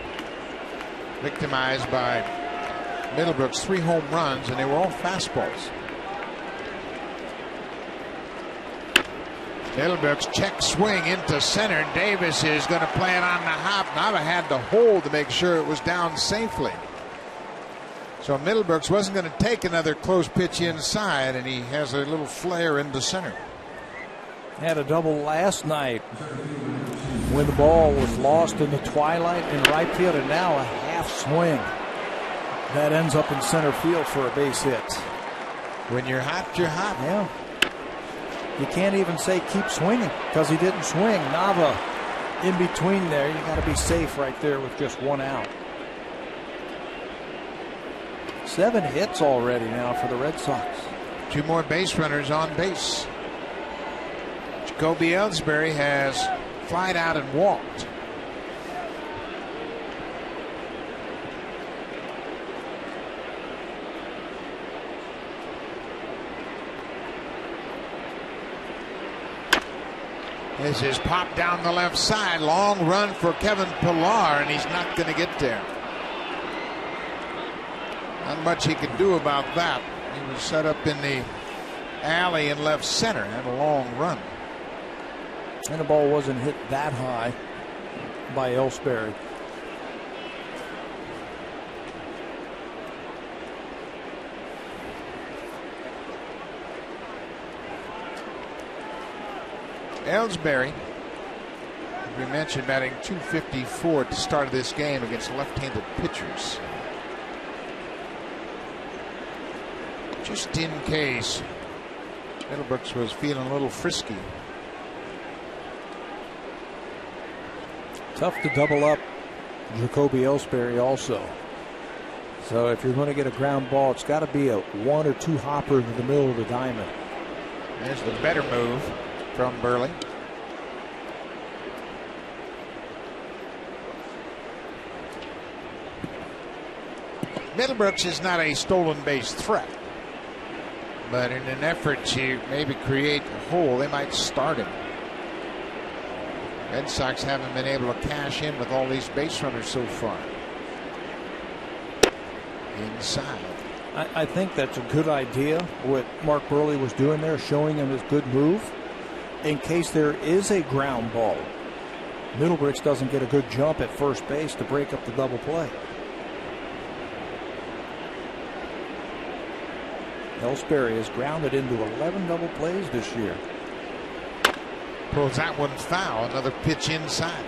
victimized by Middlebrooks, 3 home runs, and they were all fastballs. Middlebrooks check swing into center. Davis is going to play it on the hop. Nava had to hold to make sure it was down safely. So Middlebrooks wasn't going to take another close pitch inside, and he has a little flare into center. Had a double last night when the ball was lost in the twilight in right field, and now a half swing that ends up in center field for a base hit. When you're hot, you're hot. Yeah. You can't even say keep swinging because he didn't swing. Nava in between there. You got to be safe right there with just 1 out. 7 hits already now for the Red Sox. 2 more base runners on base. Jacoby Ellsbury has flied out and walked. This is popped down the left side. Long run for Kevin Pillar, and he's not going to get there. Not much he could do about that. He was set up in the alley in left center. Had a long run. And the ball wasn't hit that high by Ellsbury. Ellsbury, as we mentioned, batting .254 at the start of this game against left-handed pitchers. Just in case Middlebrooks was feeling a little frisky. Tough to double up Jacoby Ellsbury also. So if you're going to get a ground ball, it's got to be a 1 or 2 hopper in the middle of the diamond. There's the better move from Burley. Middlebrooks is not a stolen base threat, but in an effort to maybe create a hole, they might start him. Red Sox haven't been able to cash in with all these base runners so far. Inside. I think that's a good idea, what Mark Burley was doing there, showing him his good move. In case there is a ground ball, Middlebrooks doesn't get a good jump at first base to break up the double play. Ellsbury has grounded into 11 double plays this year. Pulls that one foul. Another pitch inside.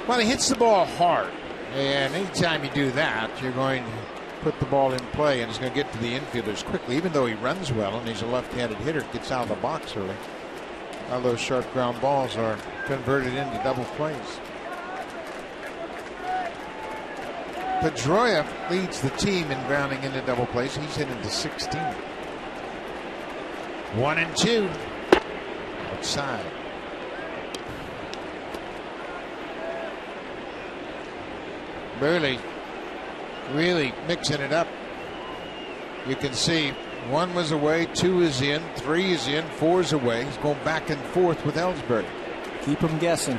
Well, he hits the ball hard, and anytime you do that, you're going to put the ball in play, and he's going to get to the infielders quickly. Even though he runs well and he's a left-handed hitter, gets out of the box early. All those sharp ground balls are converted into double plays. Pedroia leads the team in grounding into double plays. He's hit into 16. 1-2. Outside. Burley really mixing it up. You can see 1 was away, 2 is in, 3 is in, 4 is away. He's going back and forth with Ellsbury. Keep him guessing.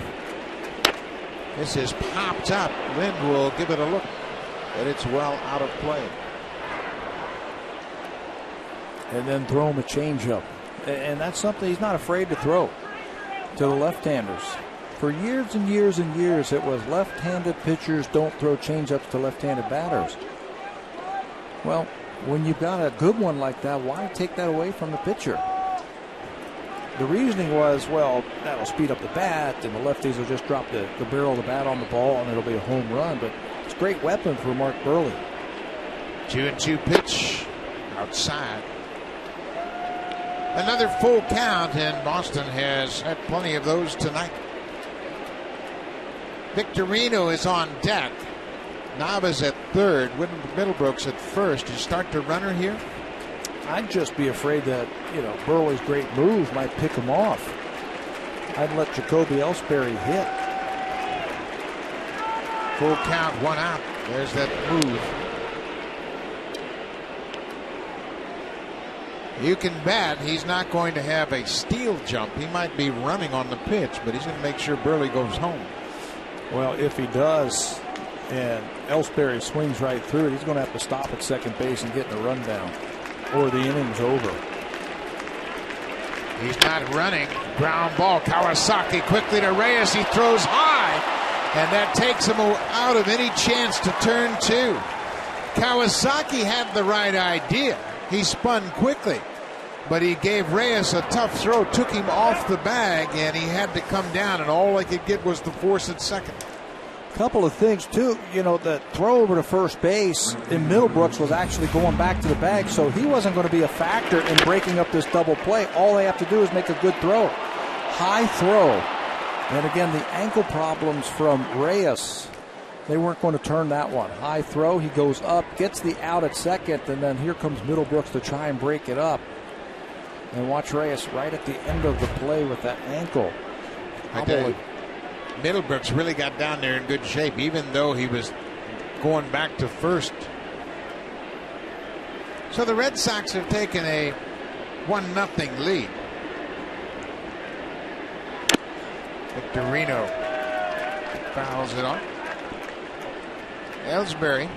This is popped up. Lind will give it a look, but it's well out of play. And then throw him a changeup. And that's something he's not afraid to throw to the left-handers. For years and years and years, it was left-handed pitchers don't throw changeups to left-handed batters. Well, when you've got a good one like that, why take that away from the pitcher? The reasoning was, well, that'll speed up the bat, and the lefties will just drop the barrel of the bat on the ball, and it'll be a home run. But it's a great weapon for Mark Burley. 2-2 pitch outside. Another full count, and Boston has had plenty of those tonight. Victorino is on deck. Nava's at third. Middlebrooks at first. You start the runner here? I'd just be afraid that, Burley's great move might pick him off. I'd let Jacoby Ellsbury hit. Full count, 1 out. There's that move. You can bet he's not going to have a steal jump. He might be running on the pitch, but he's going to make sure Burley goes home. Well, if he does, and Ellsbury swings right through it, he's going to have to stop at second base and get in a rundown, or the inning's over. He's not running. Ground ball. Kawasaki quickly to Reyes. He throws high, and that takes him out of any chance to turn 2. Kawasaki had the right idea. He spun quickly, but he gave Reyes a tough throw, took him off the bag, and he had to come down, and all I could get was the force at second. Couple of things, too. The throw over to first base in Middlebrooks was actually going back to the bag, so he wasn't going to be a factor in breaking up this double play. All they have to do is make a good throw. High throw. And again, the ankle problems from Reyes They weren't going to turn that one. High throw, he goes up, gets the out at second, and then here comes Middlebrooks to try and break it up. And watch Reyes right at the end of the play with that ankle. I tell you, Middlebrooks really got down there in good shape, even though he was going back to first. So the Red Sox have taken a 1-0 lead. Victorino fouls it off. Ellsbury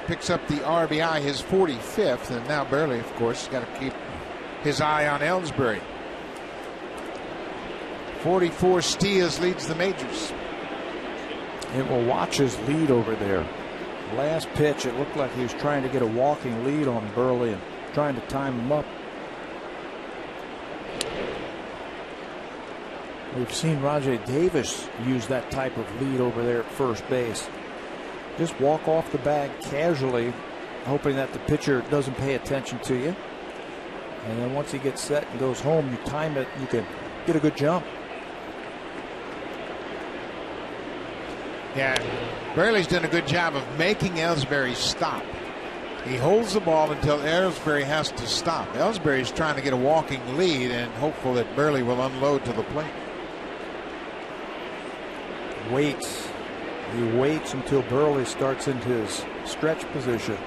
picks up the RBI, his 45th, and now Burley, of course, got to keep his eye on Ellsbury. 44 steals, leads the majors. It will watch his lead over there. Last pitch, it looked like he was trying to get a walking lead on Burley and trying to time him up. We've seen Rajay Davis use that type of lead over there at first base. Just walk off the bag casually, hoping that the pitcher doesn't pay attention to you. And then once he gets set and goes home, you time it, you can get a good jump. Yeah, Burley's done a good job of making Ellsbury stop. He holds the ball until Ellsbury has to stop. Ellsbury's trying to get a walking lead and hopeful that Burley will unload to the plate. Waits. He waits until Burley starts into his stretch position.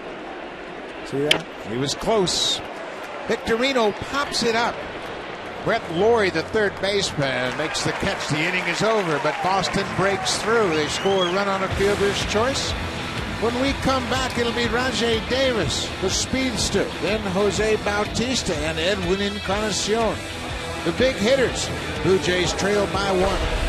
See that? He was close. Victorino pops it up. Brett Laurie, the third baseman, makes the catch. The inning is over, but Boston breaks through. They score a run on a fielder's choice. When we come back, it'll be Rajay Davis, the speedster, then Jose Bautista and Edwin Encarnacion. The big hitters. Blue Jays trail by 1.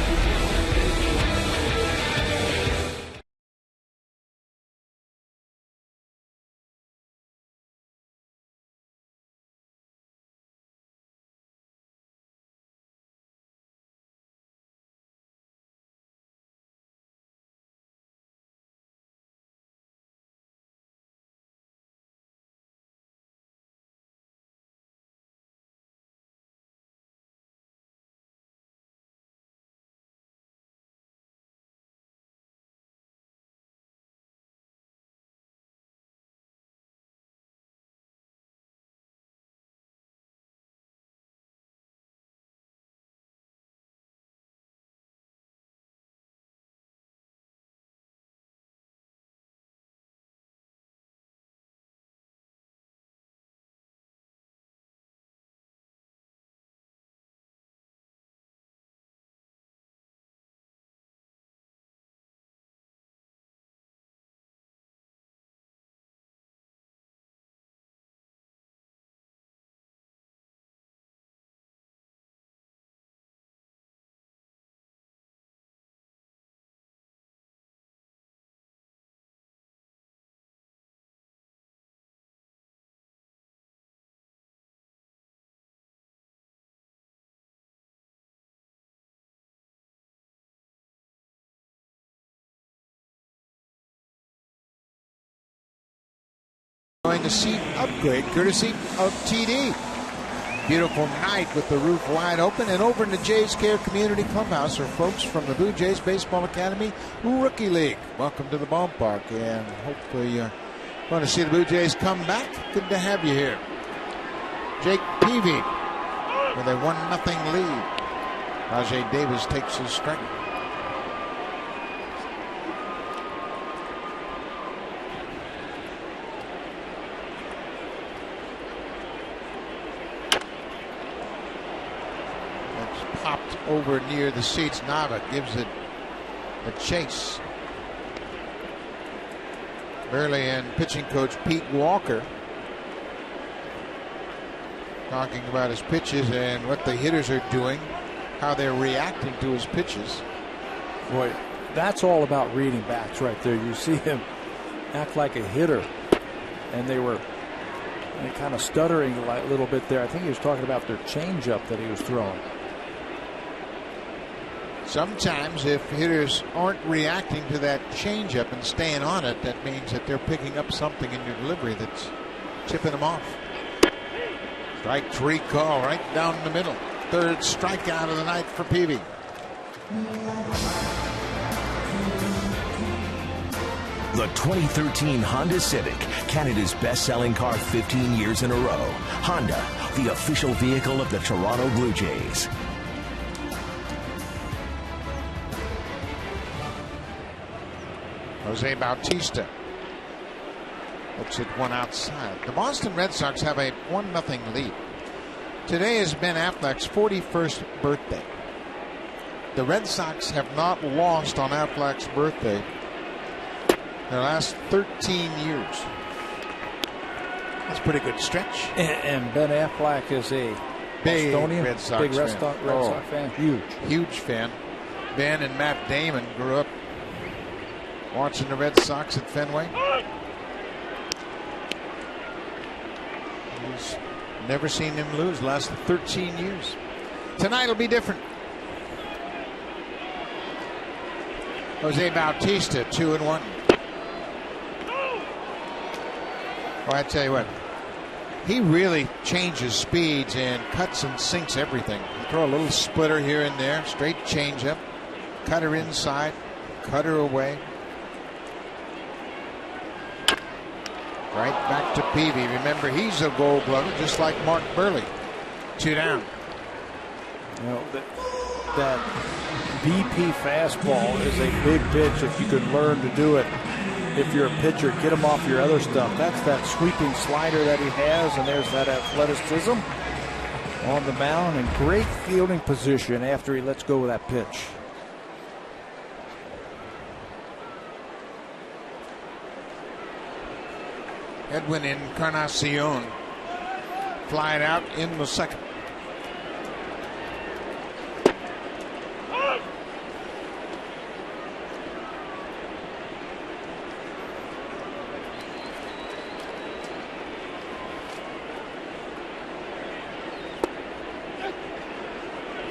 A seat upgrade courtesy of TD. Beautiful night with the roof wide open, and over in the Jays Care Community Clubhouse are folks from the Blue Jays Baseball Academy Rookie League. Welcome to the ballpark, and hopefully you're going to see the Blue Jays come back. Good to have you here. Jake Peavy with a 1-0 lead. Rajay Davis takes his strike. Popped over near the seats. Nava gives it a chase. Burley and pitching coach Pete Walker talking about his pitches and what the hitters are doing, how they're reacting to his pitches. Boy, that's all about reading bats right there. You see him act like a hitter, and they were kind of stuttering a little bit there. I think he was talking about their changeup that he was throwing. Sometimes if hitters aren't reacting to that changeup and staying on it, that means that they're picking up something in your delivery that's tipping them off. Strike 3 call right down the middle. Third strikeout of the night for Peavy. The 2013 Honda Civic, Canada's best-selling car 15 years in a row. Honda, the official vehicle of the Toronto Blue Jays. Jose Bautista looks at one outside. The Boston Red Sox have a 1-0 lead. Today is Ben Affleck's 41st birthday. The Red Sox have not lost on Affleck's birthday in the last 13 years. That's a pretty good stretch. And Ben Affleck is a big Bostonian, Red Sox big Red fan. Sox fan. Huge fan. Ben and Matt Damon grew up watching the Red Sox at Fenway. He's never seen them lose the last 13 years. Tonight will be different. Jose Bautista, 2-1. Well, I tell you what, he really changes speeds and cuts and sinks everything. You throw a little splitter here and there, straight changeup, cutter inside, cutter away. Right back to Peavy. Remember, he's a Gold Glover, just like Mark Burley. 2 down. You know, that BP fastball is a big pitch if you can learn to do it. If you're a pitcher, get him off your other stuff. That's that sweeping slider that he has, and there's that athleticism on the mound and great fielding position after he lets go of that pitch. Edwin Encarnacion flying out in the second.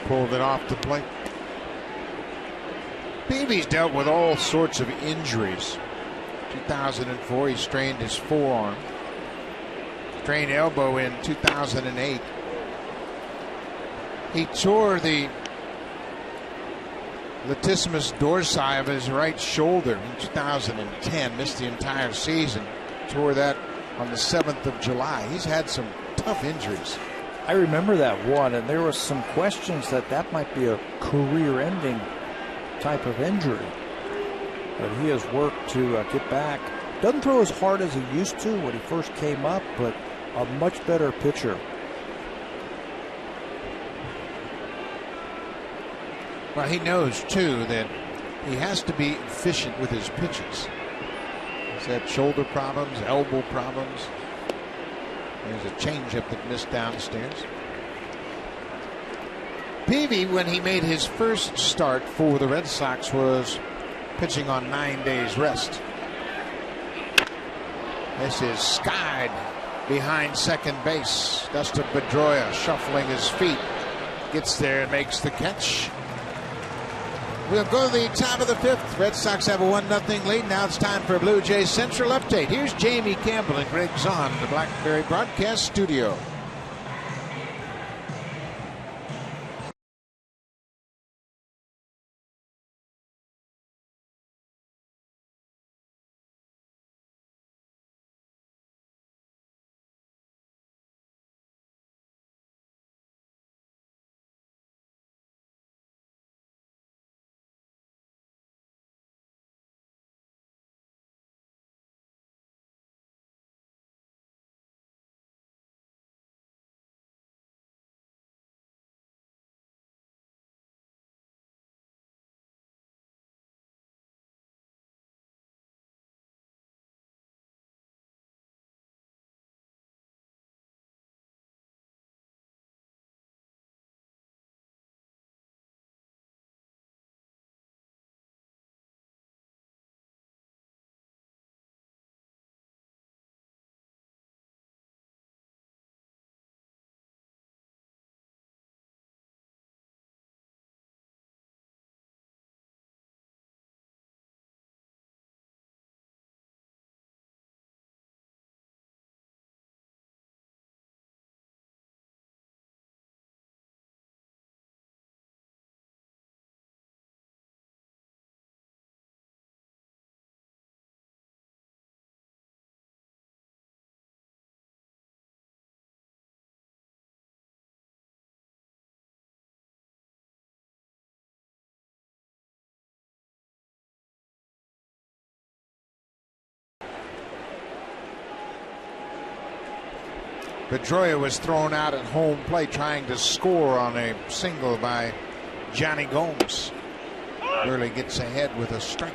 Pulled it off the plate. Peavy's dealt with all sorts of injuries. 2004, he strained his forearm. Strained elbow in 2008. He tore the latissimus dorsi of his right shoulder in 2010. Missed the entire season. Tore that on the 7th of July. He's had some tough injuries. I remember that one, and there was some questions that might be a career-ending type of injury. But he has worked to get back. Doesn't throw as hard as he used to when he first came up, but a much better pitcher. Well, he knows, too, that he has to be efficient with his pitches. He's had shoulder problems, elbow problems. There's a changeup that missed downstairs. Peavy, when he made his first start for the Red Sox, was pitching on 9 days rest. This is skied behind second base. Dustin Pedroia shuffling his feet. Gets there and makes the catch. We'll go to the top of the 5th. Red Sox have a 1-0 lead. Now it's time for a Blue Jays Central update. Here's Jamie Campbell and Greg Zahn in the Blackberry Broadcast Studio. Pedroia was thrown out at home plate trying to score on a single by Johnny Gomes. Burley gets ahead with a strike.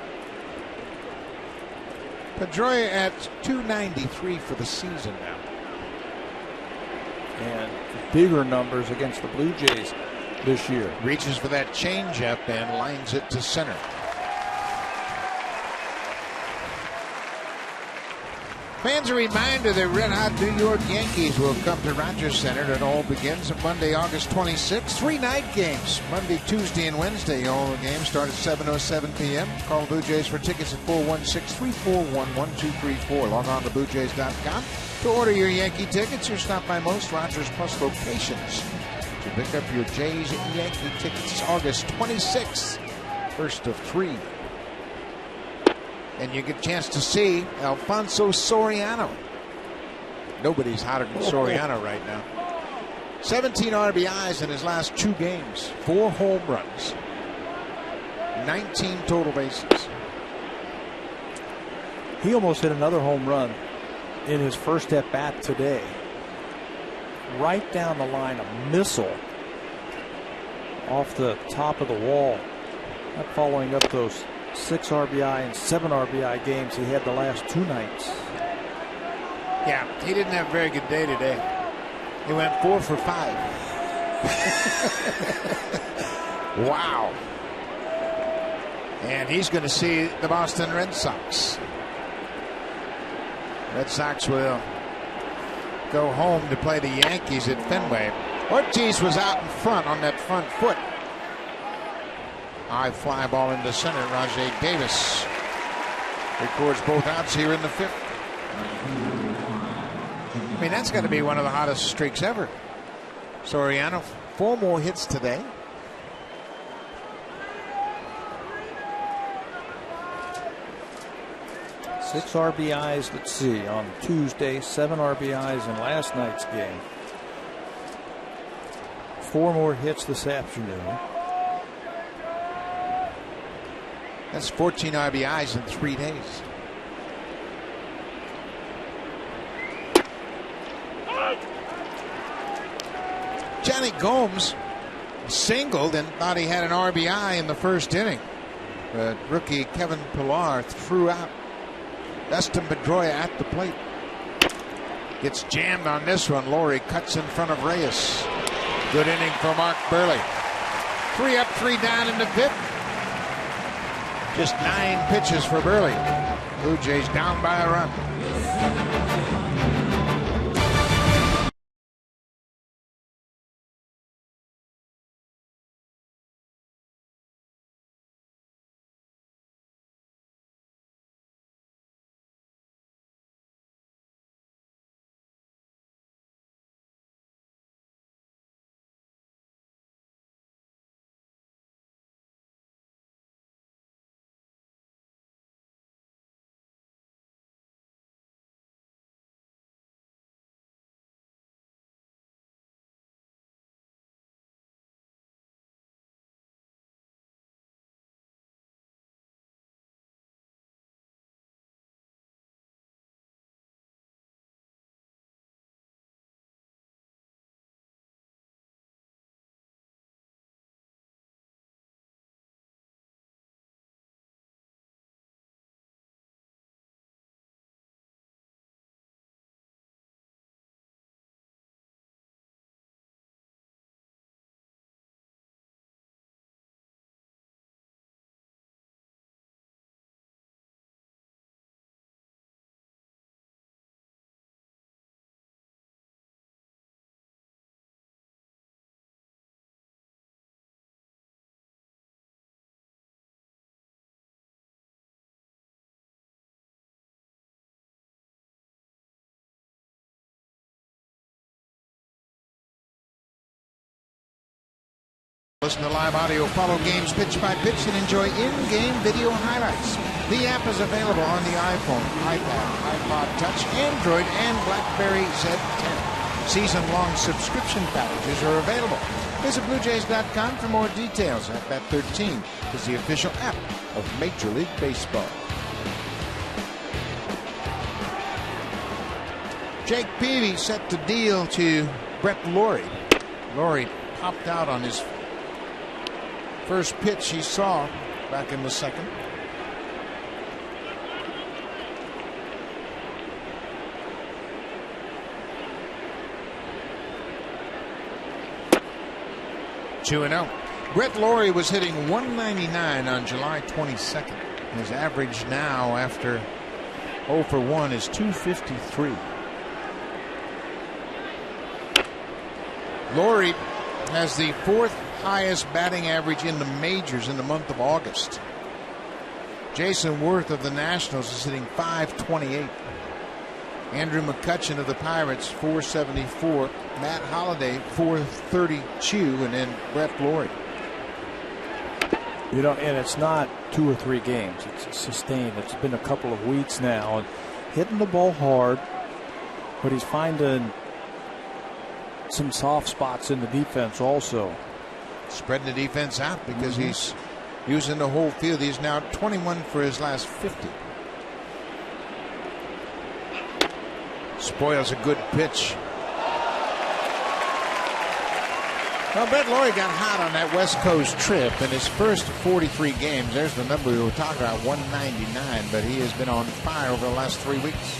Pedroia at .293 for the season now. And bigger numbers against the Blue Jays this year. Reaches for that changeup and lines it to center. Fans, a reminder the red-hot New York Yankees will come to Rogers Center. It all begins on Monday, August 26th. 3 night games, Monday, Tuesday, and Wednesday. All the games start at 7:07 p.m. Call Blue Jays for tickets at 416-341-1234. Log on to BlueJays.com to order your Yankee tickets or stop by most Rogers Plus locations to pick up your Jays Yankee tickets August 26th. First of 3. And you get a chance to see Alfonso Soriano. Nobody's hotter than Soriano right now. 17 RBIs in his last 2 games. 4 home runs. 19 total bases. He almost hit another home run in his first at bat today. Right down the line, a missile off the top of the wall. Not following up those 6 RBI and 7 RBI games he had the last 2 nights. Yeah, he didn't have a very good day today. He went 4 for 5. Wow. And he's going to see the Boston Red Sox. Red Sox will go home to play the Yankees at Fenway. Ortiz was out in front on that front foot. High fly ball into center. Rajay Davis records both outs here in the 5th. I mean, that's got to be one of the hottest streaks ever. Soriano, 4 more hits today. Six RBIs, let's see, on Tuesday, 7 RBIs in last night's game. 4 more hits this afternoon. That's 14 RBIs in 3 days. Johnny Gomes singled and thought he had an RBI in the first inning. But rookie Kevin Pillar threw out Dustin Pedroia at the plate. Gets jammed on this one. Laurie cuts in front of Reyes. Good inning for Mark Burley. 3 up, 3 down in the 5th. Just 9 pitches for Burley. Blue Jays down by a run. Listen to live audio, follow games pitch by pitch, and enjoy in-game video highlights. The app is available on the iPhone, iPad, iPod Touch, Android, and BlackBerry Z10. Season-long subscription packages are available. Visit BlueJays.com for more details. At Bat 13 is the official app of Major League Baseball. Jake Peavy set to deal to Brett Laurie. Laurie popped out on his first pitch he saw back in the second. Two and 0. Brett Laurie was hitting .199 on July 22nd. His average now after 0 for 1 is .253. Laurie has the 4th highest batting average in the majors in the month of August. Jason Worth of the Nationals is hitting .528. Andrew McCutchen of the Pirates .474. Matt Holliday .432, and then Brett Laurie. You know, and it's not 2 or 3 games. It's sustained. It's been a couple of weeks now, and hitting the ball hard, but he's finding some soft spots in the defense also. Spreading the defense out because he's using the whole field. He's now 21 for his last 50. Spoils a good pitch. Well, Brett Laurie got hot on that West Coast trip in his first 43 games. There's the number we were talking about, 199, but he has been on fire over the last 3 weeks.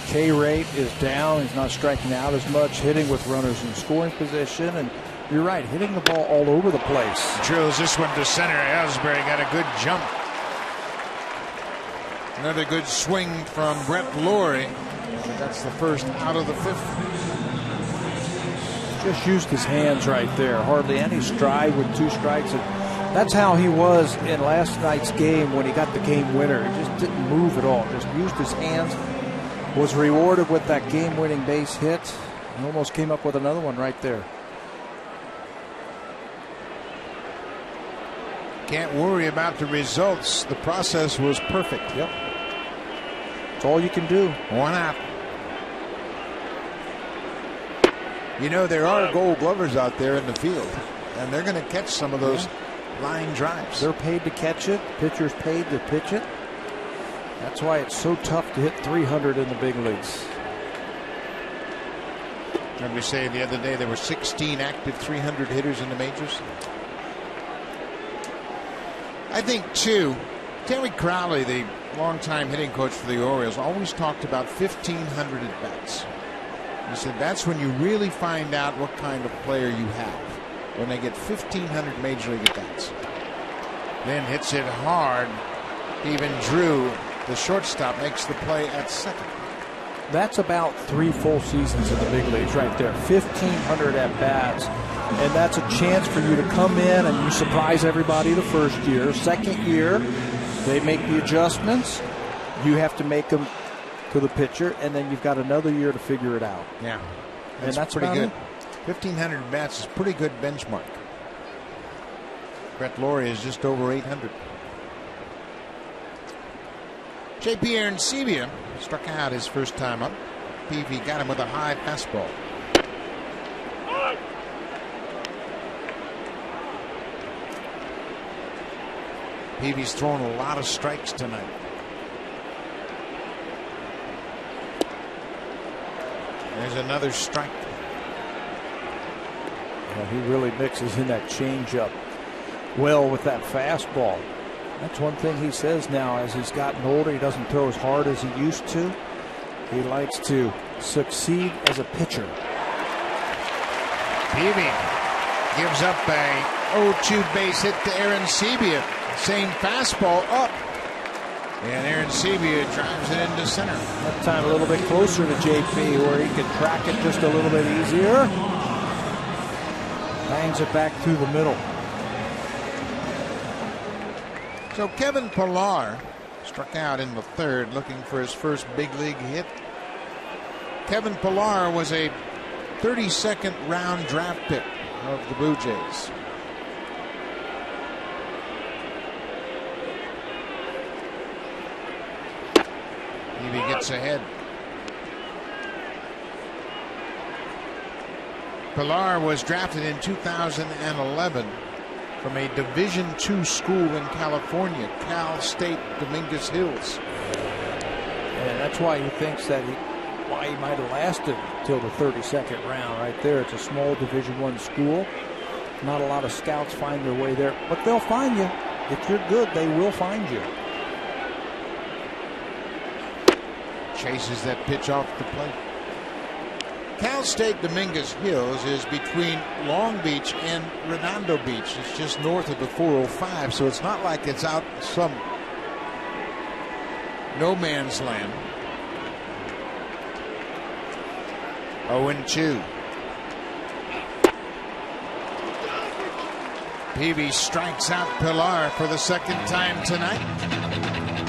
K rate is down. He's not striking out as much, hitting with runners in scoring position, and you're right, hitting the ball all over the place. Drills this one to center. Ellsbury got a good jump. Another good swing from Brett Laurie. That's the first out of the 5th. Just used his hands right there. Hardly any stride with 2 strikes. And that's how he was in last night's game when he got the game winner. He just didn't move at all. Just used his hands. Was rewarded with that game-winning base hit. He almost came up with another one right there. Can't worry about the results. The process was perfect. Yep. That's all you can do. 1 out. You know, there are Gold Glovers out there in the field, and they're going to catch some of those line drives. They're paid to catch it. Pitcher's paid to pitch it. That's why it's so tough to hit 300 in the big leagues. Did we say the other day there were 16 active 300 hitters in the majors? I think, too, Terry Crowley, the longtime hitting coach for the Orioles, always talked about 1,500 at-bats. He said that's when you really find out what kind of player you have, when they get 1,500 major league at-bats. Then hits it hard. Even Drew, the shortstop, makes the play at second. That's about 3 full seasons in the big leagues right there. 1,500 at-bats. And that's a chance for you to come in and you surprise everybody the first year. Second year, they make the adjustments. You have to make them to the pitcher, and then you've got another year to figure it out. Yeah. That's pretty good. It. 1,500 bats is pretty good benchmark. Brett Laurie is just over 800. J.P. Arencibia struck out his first time up. Peavy got him with a high fastball. Peavy's thrown a lot of strikes tonight. There's another strike. Well, he really mixes in that changeup well with that fastball. That's one thing he says now as he's gotten older. He doesn't throw as hard as he used to. He likes to succeed as a pitcher. Peavy gives up a 0-2 base hit to Arencibia. Same fastball up. And Arencibia drives it into center. That time a little bit closer to JP where he can track it just a little bit easier. Bangs it back through the middle. So Kevin Pillar struck out in the third looking for his first big league hit. Kevin Pillar was a 32nd round draft pick of the Blue Jays. He gets ahead. Pillar was drafted in 2011 from a Division II school in California, Cal State Dominguez Hills. And that's why he thinks that why he might have lasted till the 32nd round right there. It's a small Division I school. Not a lot of scouts find their way there, but they'll find you. If you're good, they will find you. Chases that pitch off the plate. Cal State Dominguez Hills is between Long Beach and Redondo Beach. It's just north of the 405, so it's not like it's out some no man's land. 0-2. Peavy strikes out Pilar for the second time tonight.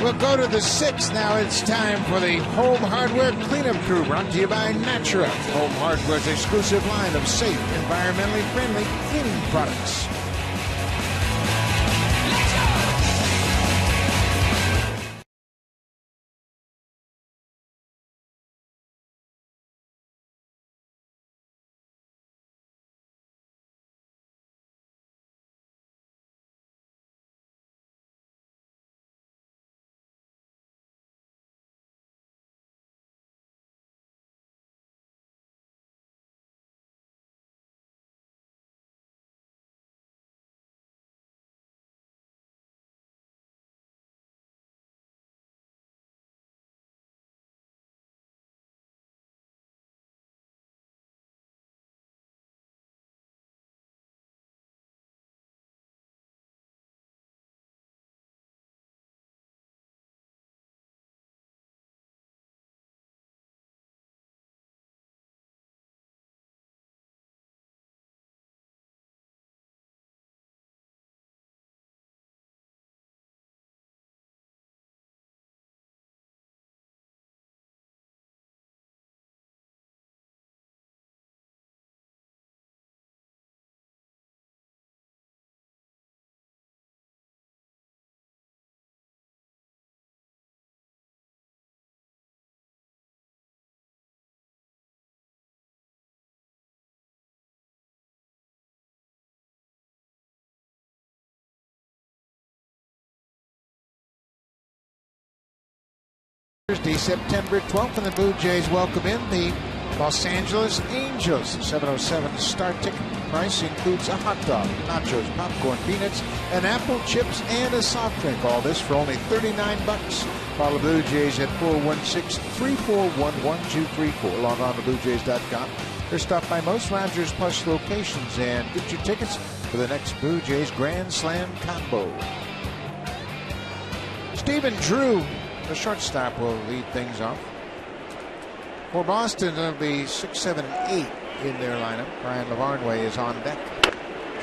We'll go to the 6th now. It's time for the Home Hardware Cleanup Crew, brought to you by Natura. Home Hardware's exclusive line of safe, environmentally friendly cleaning products. Thursday, September 12th, and the Blue Jays welcome in the Los Angeles Angels. 7:07 start ticket price includes a hot dog, nachos, popcorn, peanuts, an apple, chips, and a soft drink. All this for only $39. Follow Blue Jays at 416-341-1234. Log on to BlueJays.com or stop by most Rogers Plus locations and get your tickets for the next Blue Jays Grand Slam combo. Stephen Drew, the shortstop, will lead things off. For Boston, it'll be 6, 7, and 8 in their lineup. Brian Lavarnway is on deck.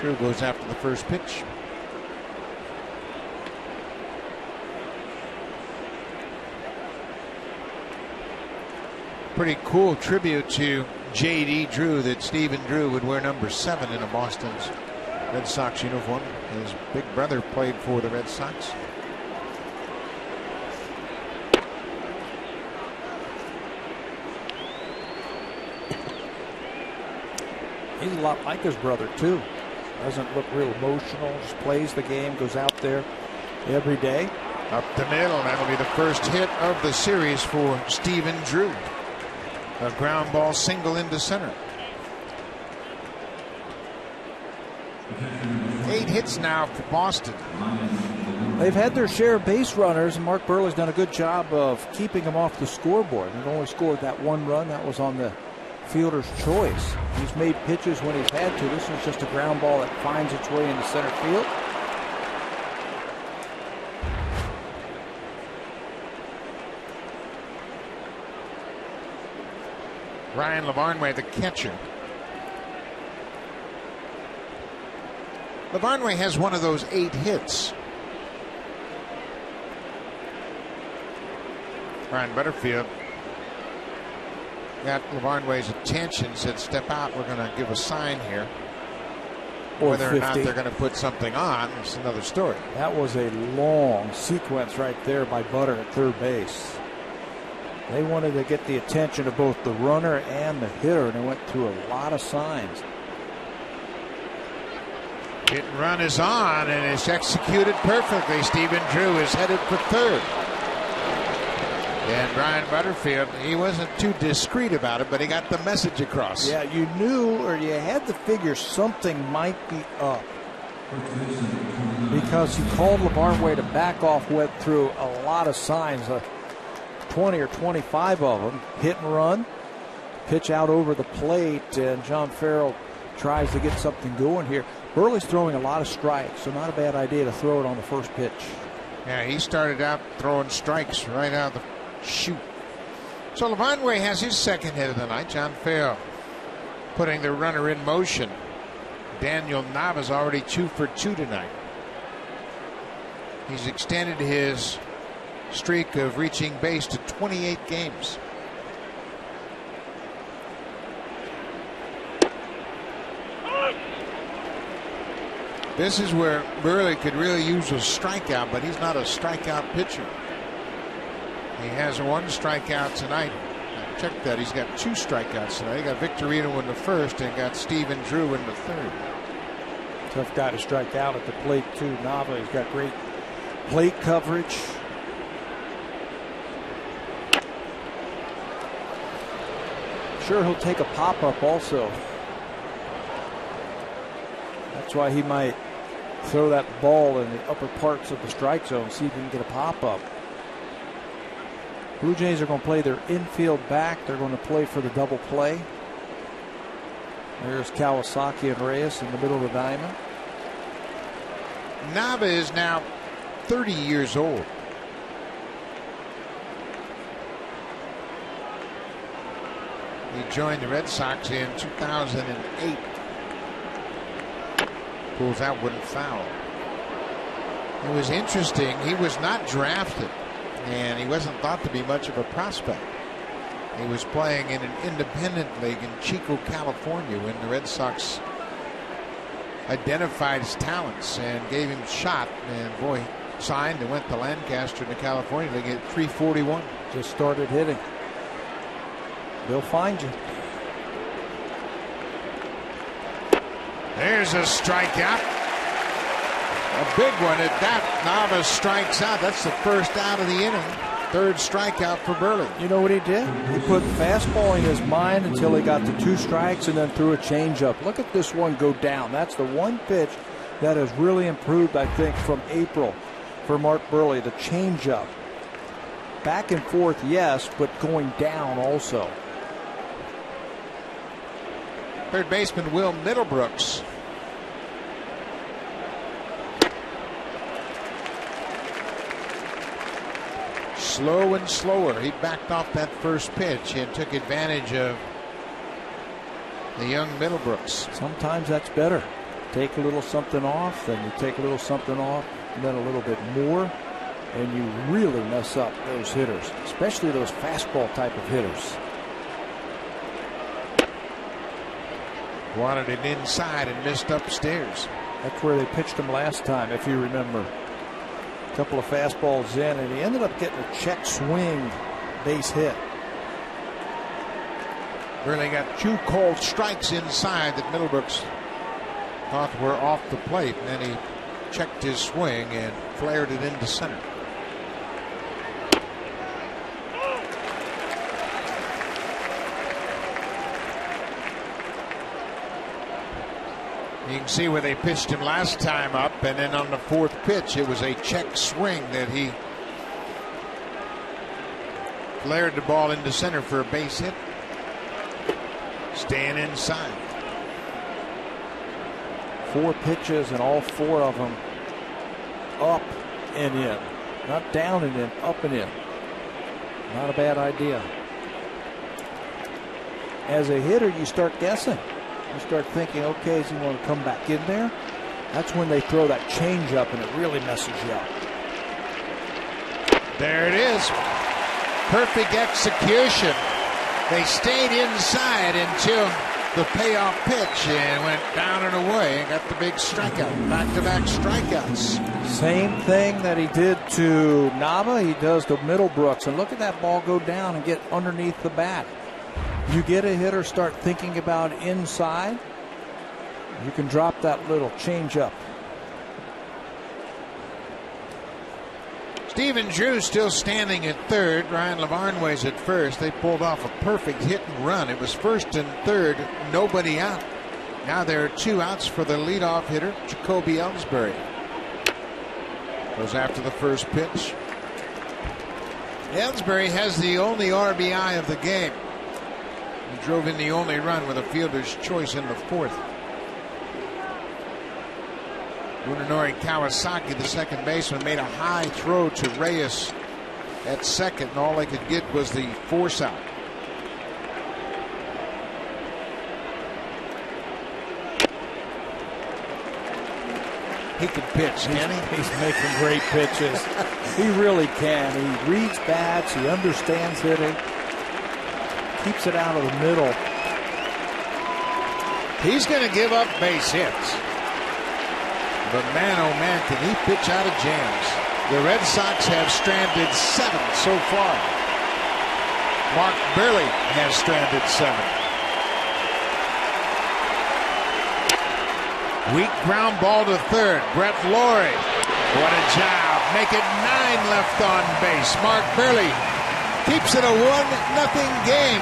Drew goes after the first pitch. Pretty cool tribute to J.D. Drew that Stephen Drew would wear number 7 in a Boston's Red Sox uniform. His big brother played for the Red Sox. He's a lot like his brother, too. Doesn't look real emotional, just plays the game, goes out there every day. Up the middle, that'll be the first hit of the series for Stephen Drew. A ground ball single into center. 8 hits now for Boston. They've had their share of base runners, and Mark Burley's done a good job of keeping them off the scoreboard. They've only scored that one run. That was on the fielder's choice. He's made pitches when he's had to. This is just a ground ball that finds its way into center field. Ryan Lavarnway, the catcher. Lavarnway has one of those 8 hits. Ryan Butterfield got Lavarnway's attention, said, "Step out, we're going to give a sign here." Whether or not they're going to put something on is another story. That was a long sequence right there by Butter at third base. They wanted to get the attention of both the runner and the hitter, and they went through a lot of signs. Hit and run is on, and it's executed perfectly. Stephen Drew is headed for third. And Brian Butterfield, he wasn't too discreet about it, but he got the message across. Yeah, you knew, or you had to figure something might be up, because he called LeBarnway to back off, went through a lot of signs, 20 or 25 of them. Hit and run, pitch out over the plate, and John Farrell tries to get something going here. Burley's throwing a lot of strikes, so not a bad idea to throw it on the first pitch. Yeah, he started out throwing strikes right out of the chute. So LeBarnway has his second hit of the night. John Farrell putting the runner in motion. Daniel Nava's already 2 for 2 tonight. He's extended his streak of reaching base to 28 games. This is where Burley could really use a strikeout, but he's not a strikeout pitcher. He has 1 strikeout tonight. I checked that. He's got 2 strikeouts tonight. He got Victorino in the first and got Stephen Drew in the third. Tough guy to strike out at the plate, too. Nava, he's got great plate coverage. Sure, he'll take a pop-up also. That's why he might throw that ball in the upper parts of the strike zone, see if he can get a pop-up. Blue Jays are going to play their infield back. They're going to play for the double play. There's Kawasaki and Reyes in the middle of the diamond. Nava is now 30 years old. He joined the Red Sox in 2008. Pulls out, wouldn't foul. It was interesting. He was not drafted, and he wasn't thought to be much of a prospect. He was playing in an independent league in Chico, California, when the Red Sox identified his talents and gave him a shot. And boy, signed and went to Lancaster in the California League at 341. Just started hitting. They'll find you. There's a strikeout. A big one at that. Nava strikes out. That's the first out of the inning. Third strikeout for Burley. You know what he did? He put fastball in his mind until he got to 2 strikes and then threw a changeup. Look at this one go down. That's the one pitch that has really improved, I think, from April for Mark Burley. The changeup. Back and forth, yes, but going down also. Third baseman Will Middlebrooks. Slow and slower. He backed off that first pitch and took advantage of the young Middlebrooks. Sometimes that's better. Take a little something off, then you take a little something off, and then a little bit more, and you really mess up those hitters, especially those fastball type of hitters. Wanted it inside and missed upstairs. That's where they pitched him last time, if you remember. A couple of fastballs in, and he ended up getting a check swing base hit. Really got 2 called strikes inside that Middlebrooks thought were off the plate, and then he checked his swing and flared it into center. You can see where they pitched him last time up, and then on the 4th pitch, it was a check swing that he flared the ball into center for a base hit. Staying inside. 4 pitches, and all 4 of them up and in. Not down and in, up and in. Not a bad idea. As a hitter, you start guessing. You start thinking, okay, is he going to come back in there? That's when they throw that change up and it really messes you up. There it is. Perfect execution. They stayed inside until the payoff pitch and went down and away and got the big strikeout. Back-to-back strikeouts. Same thing that he did to Nava, he does to Middlebrooks. And look at that ball go down and get underneath the bat. You get a hitter start thinking about inside, you can drop that little change up. Stephen Drew still standing at third. Ryan Lavarnway's at first. They pulled off a perfect hit and run. It was first and third, nobody out. Now there are 2 outs for the leadoff hitter, Jacoby Ellsbury. Goes after the first pitch. Ellsbury has the only RBI of the game. He drove in the only run with a fielder's choice in the 4th. Munenori Kawasaki, the second baseman, made a high throw to Reyes at second, and all they could get was the force out. He can pitch, can he? He's making great pitches. He really can. He reads bats. He understands hitting. Keeps it out of the middle. He's going to give up base hits. But man, oh man, can he pitch out of jams. The Red Sox have stranded 7 so far. Mark Burley has stranded 7. Weak ground ball to third. Brett Laurie. What a job. Make it 9 left on base. Mark Burley keeps it a 1-0 game.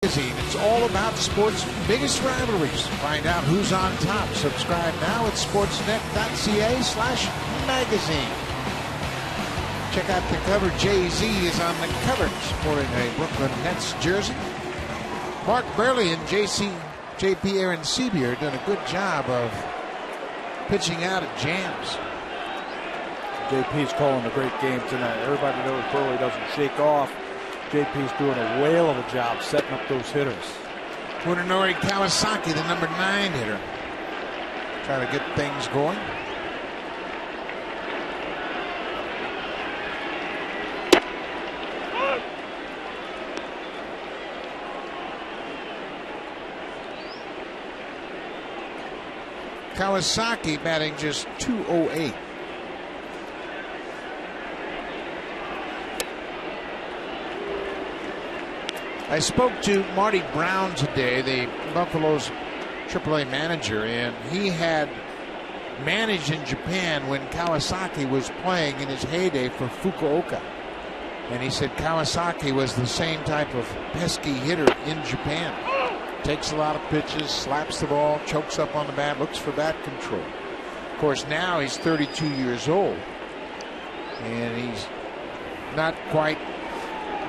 It's all about sports' biggest rivalries. Find out who's on top. Subscribe now at sportsnet.ca/magazine. Check out the cover. Jay-Z is on the cover sporting a Brooklyn Nets jersey. Mark Burley and JP Aaron Seabier have done a good job of pitching out of jams. JP's calling a great game tonight. Everybody knows Burley doesn't shake off. JP's doing a whale of a job setting up those hitters. Munenori Kawasaki, the number 9 hitter, trying to get things going. Kawasaki batting just .208. I spoke to Marty Brown today, the Buffalo's AAA manager, and he had managed in Japan when Kawasaki was playing in his heyday for Fukuoka. And he said Kawasaki was the same type of pesky hitter in Japan. Takes a lot of pitches, slaps the ball, chokes up on the bat, looks for bat control. Of course, now he's 32 years old, and he's not quite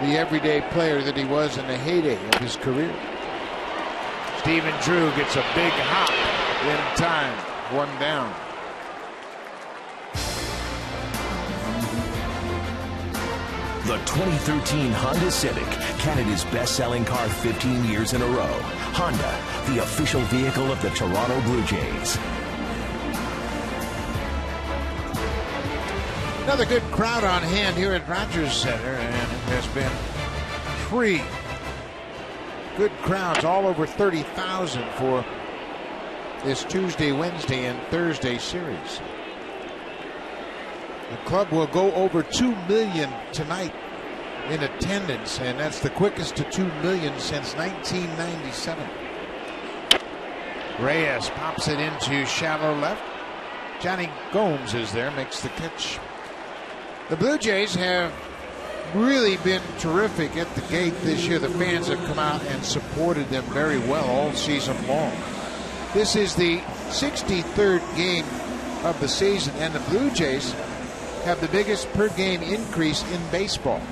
the everyday player that he was in the heyday of his career. Stephen Drew gets a big hop in time. 1 down. The 2013 Honda Civic, Canada's best-selling car 15 years in a row. Honda, the official vehicle of the Toronto Blue Jays. Another good crowd on hand here at Rogers Center, and it has been 3 good crowds, all over 30,000 for this Tuesday, Wednesday, and Thursday series. The club will go over 2 million tonight in attendance, and that's the quickest to 2 million since 1997. Reyes pops it into shallow left. Johnny Gomes is there, makes the catch. The Blue Jays have really been terrific at the gate this year. The fans have come out and supported them very well all season long. This is the 63rd game of the season, and the Blue Jays have the biggest per game increase in baseball.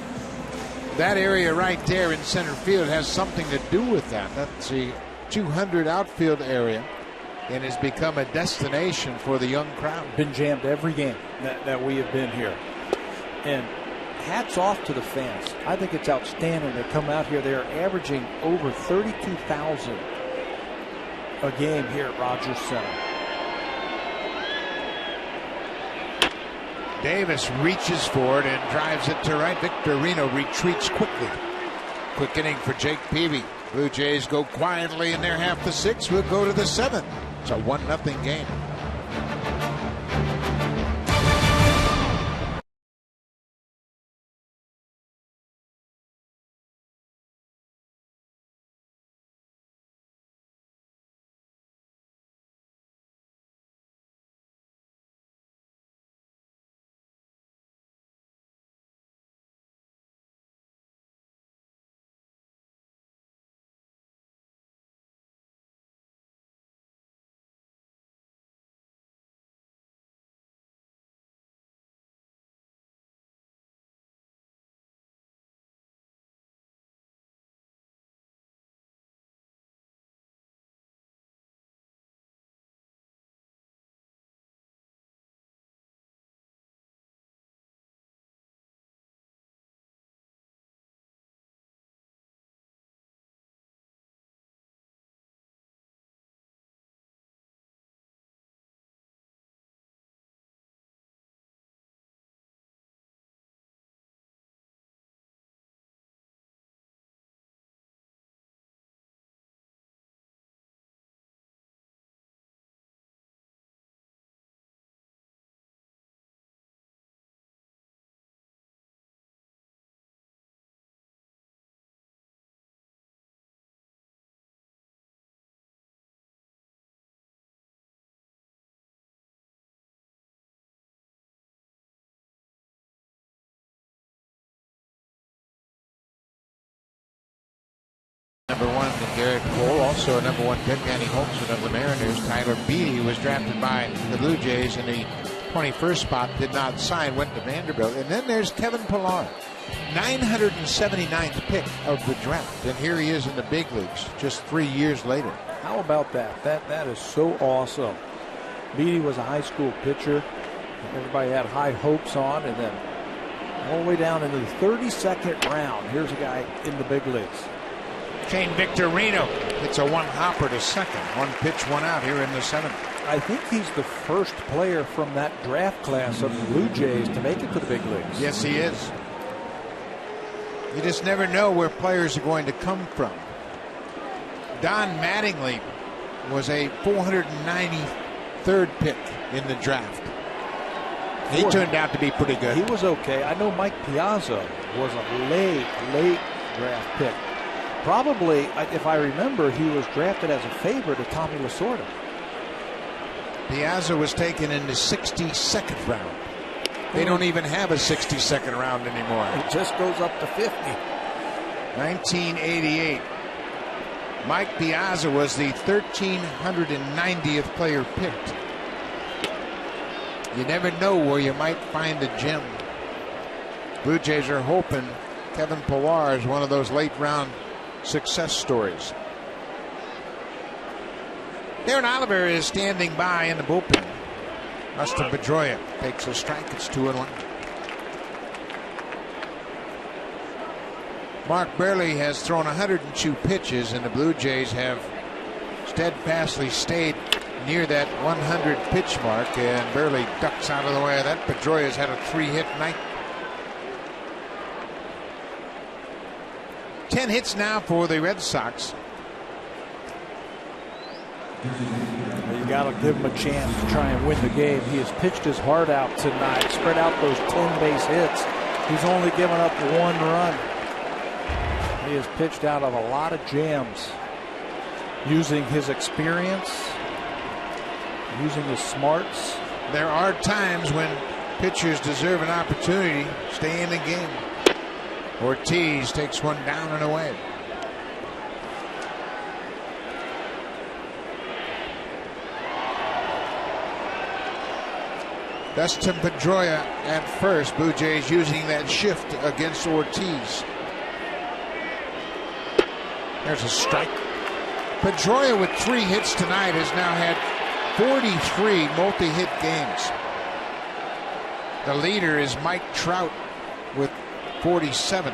That area right there in center field has something to do with that. That's the 200 outfield area, and has become a destination for the young crowd. Been jammed every game that we have been here. And hats off to the fans. I think it's outstanding to come out here. They're averaging over 32,000 a game here at Rogers Center. Davis reaches forward and drives it to right. Victorino retreats quickly. Quick inning for Jake Peavy. Blue Jays go quietly in their half the 6th. We'll go to the 7th. It's a 1-0 game. Number 1, Garrett Cole, also a number 1 pick. Danny Holmson of the Mariners. Tyler Beatty was drafted by the Blue Jays in the 21st spot, did not sign, went to Vanderbilt. And then there's Kevin Pillar, 979th pick of the draft. And here he is in the big leagues just 3 years later. How about that? That is so awesome. Beatty was a high school pitcher. Everybody had high hopes on, and then all the way down into the 32nd round, here's a guy in the big leagues. Shane Victorino hits a 1-hopper to second. 1 pitch, 1 out here in the 7th. I think he's the first player from that draft class of the Blue Jays to make it to the big leagues. Yes, he is. You just never know where players are going to come from. Don Mattingly was a 493rd pick in the draft. He turned out to be pretty good. He was okay. I know Mike Piazza was a late draft pick. Probably, if I remember, he was drafted as a favorite of Tommy Lasorda. Piazza was taken in the 62nd round. They don't even have a 62nd round anymore. It just goes up to 50. 1988. Mike Piazza was the 1,390th player picked. You never know where you might find a gem. Blue Jays are hoping Kevin Pillar is one of those late round success stories. Darren Oliver is standing by in the bullpen. Rustin Pedroia takes a strike. It's 2-1. Mark Burley has thrown 102 pitches, and the Blue Jays have steadfastly stayed near that 100 pitch mark, and Burley ducks out of the way of that. Pedroia's had a 3-hit night. 10 hits now for the Red Sox. You got to give him a chance to try and win the game. He has pitched his heart out tonight, spread out those 10 base hits. He's only given up 1 run. He has pitched out of a lot of jams, using his experience, using his smarts. There are times when pitchers deserve an opportunity to stay in the game. Ortiz takes one down and away. Dustin Pedroia at first. Blue Jays using that shift against Ortiz. There's a strike. Pedroia with 3 hits tonight has now had 43 multi-hit games. The leader is Mike Trout with 47.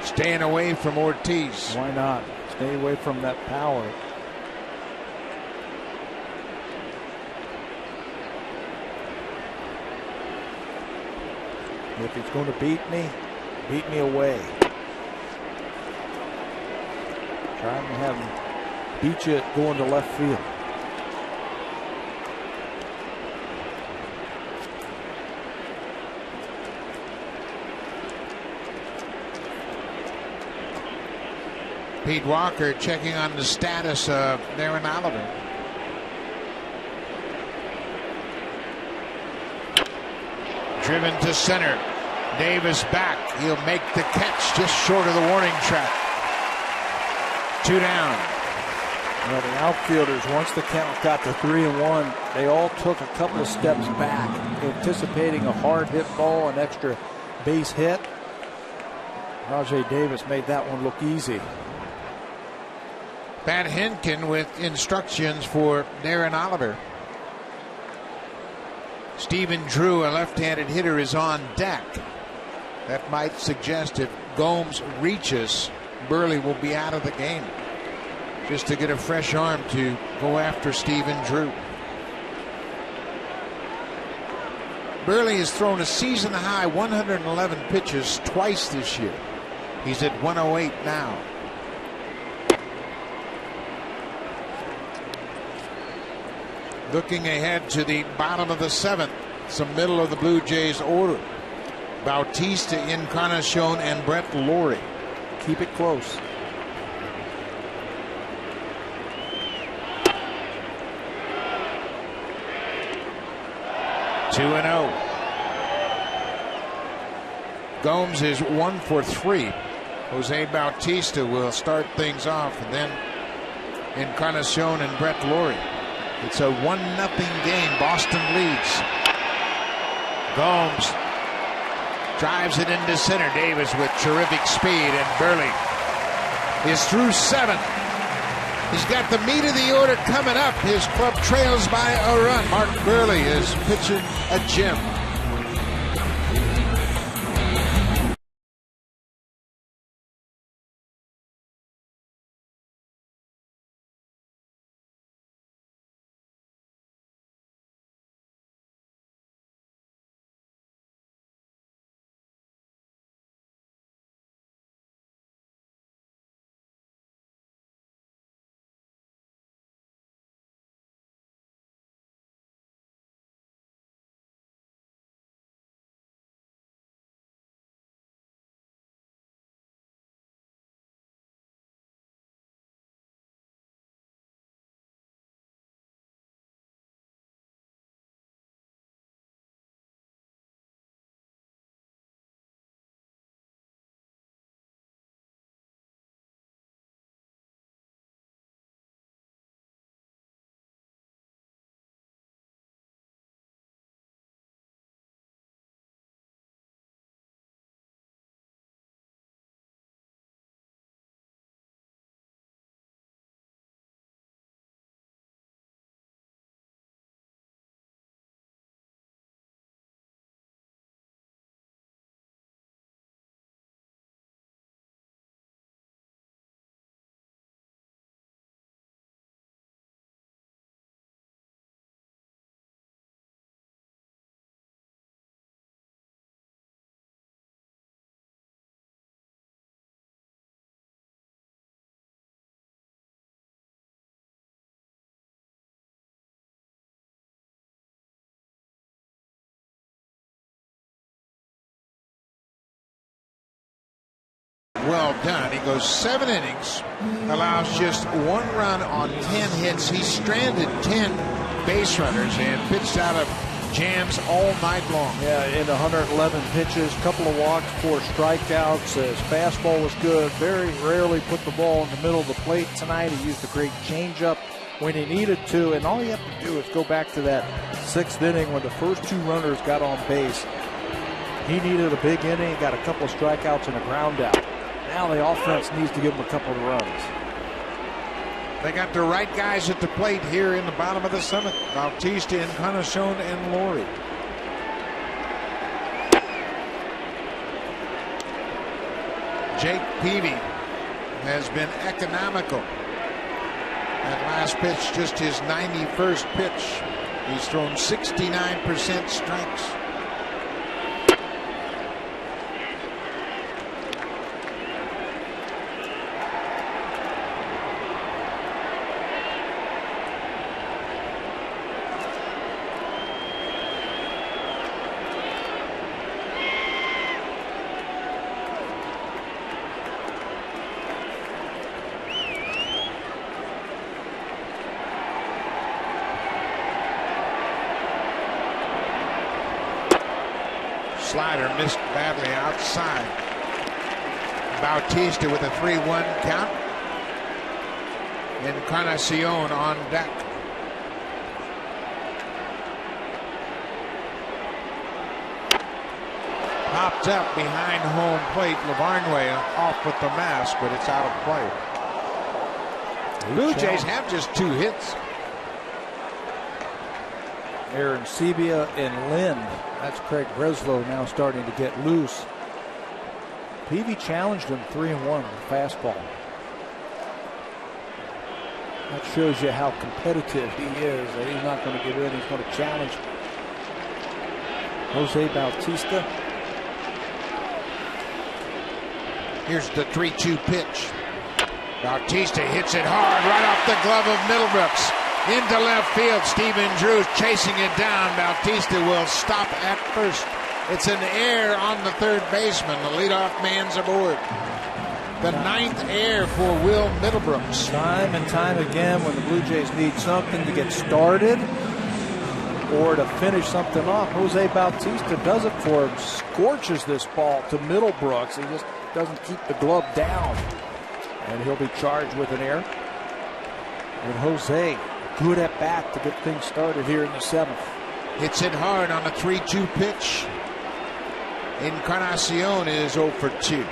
Staying away from Ortiz. Why not? Stay away from that power. If he's going to beat me away. Try and have him beat you going to left field. Pete Walker checking on the status of Darren Oliver. Driven to center. Davis back. He'll make the catch just short of the warning track. 2 down. Well, the outfielders, once the count got to 3-1, they all took a couple of steps back, anticipating a hard hit ball, an extra base hit. Rajai Davis made that one look easy. Pat Henkin with instructions for Darren Oliver. Stephen Drew, a left-handed hitter, is on deck. That might suggest if Gomes reaches, Burley will be out of the game. Just to get a fresh arm to go after Stephen Drew. Burley has thrown a season-high 111 pitches twice this year. He's at 108 now. Looking ahead to the bottom of the 7th, some middle of the Blue Jays order. Bautista, Encarnacion, and Brett Lawrie. Keep it close. Two and 0. Gomes is 1 for 3. Jose Bautista will start things off, and then Encarnacion and Brett Lawrie. It's a 1-0 game. Boston leads. Gomes drives it into center. Davis with terrific speed, and Burley is through 7. He's got the meat of the order coming up. His club trails by a run. Mark Burley is pitching a gem. well done. He goes 7 innings, allows just 1 run on 10 hits. He stranded 10 base runners and pitched out of jams all night long. Yeah, in 111 pitches, couple of walks, 4 strikeouts. His fastball was good. Very rarely put the ball in the middle of the plate tonight. He used a great changeup when he needed to, and all you have to do is go back to that 6th inning when the first 2 runners got on base. He needed a big inning, got a couple of strikeouts and a ground out. Now the offense needs to give him a couple of runs. They got the right guys at the plate here in the bottom of the 7th. Bautista, Encarnacion, and Laurie. Jake Peavy has been economical. That last pitch, just his 91st pitch. He's thrown 69% strikes. Slider missed badly outside. Bautista with a 3-1 count. Encarnacion on deck. Popped up behind home plate. Lavarnway off with the mask, but it's out of play. Blue Jays have just 2 hits. Aaron Sebia and Lind. That's Craig Breslow now starting to get loose. Peavy challenged him 3-1 with fastball. That shows you how competitive he is. That he's not going to give in. He's going to challenge Jose Bautista. Here's the 3-2 pitch. Bautista hits it hard right off the glove of Middlebrooks. Into left field, Stephen Drew chasing it down. Bautista will stop at first. It's an error on the 3rd baseman. The leadoff man's aboard. The 9th error for Will Middlebrooks. Time and time again, when the Blue Jays need something to get started or to finish something off, Jose Bautista does it for him. Scorches this ball to Middlebrooks. He just doesn't keep the glove down. And he'll be charged with an error. And Jose, good at bat to get things started here in the 7th. Hits it hard on a 3-2 pitch. Encarnacion is 0 for 2.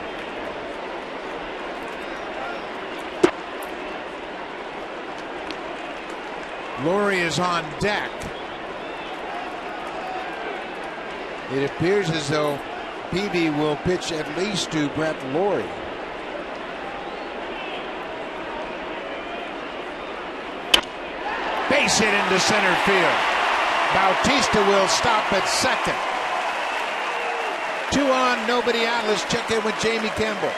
Laurie is on deck. It appears as though Peavy will pitch at least to Brett Laurie. Base hit into center field. Bautista will stop at 2nd. 2 on, nobody out. Let's check in with Jamie Campbell.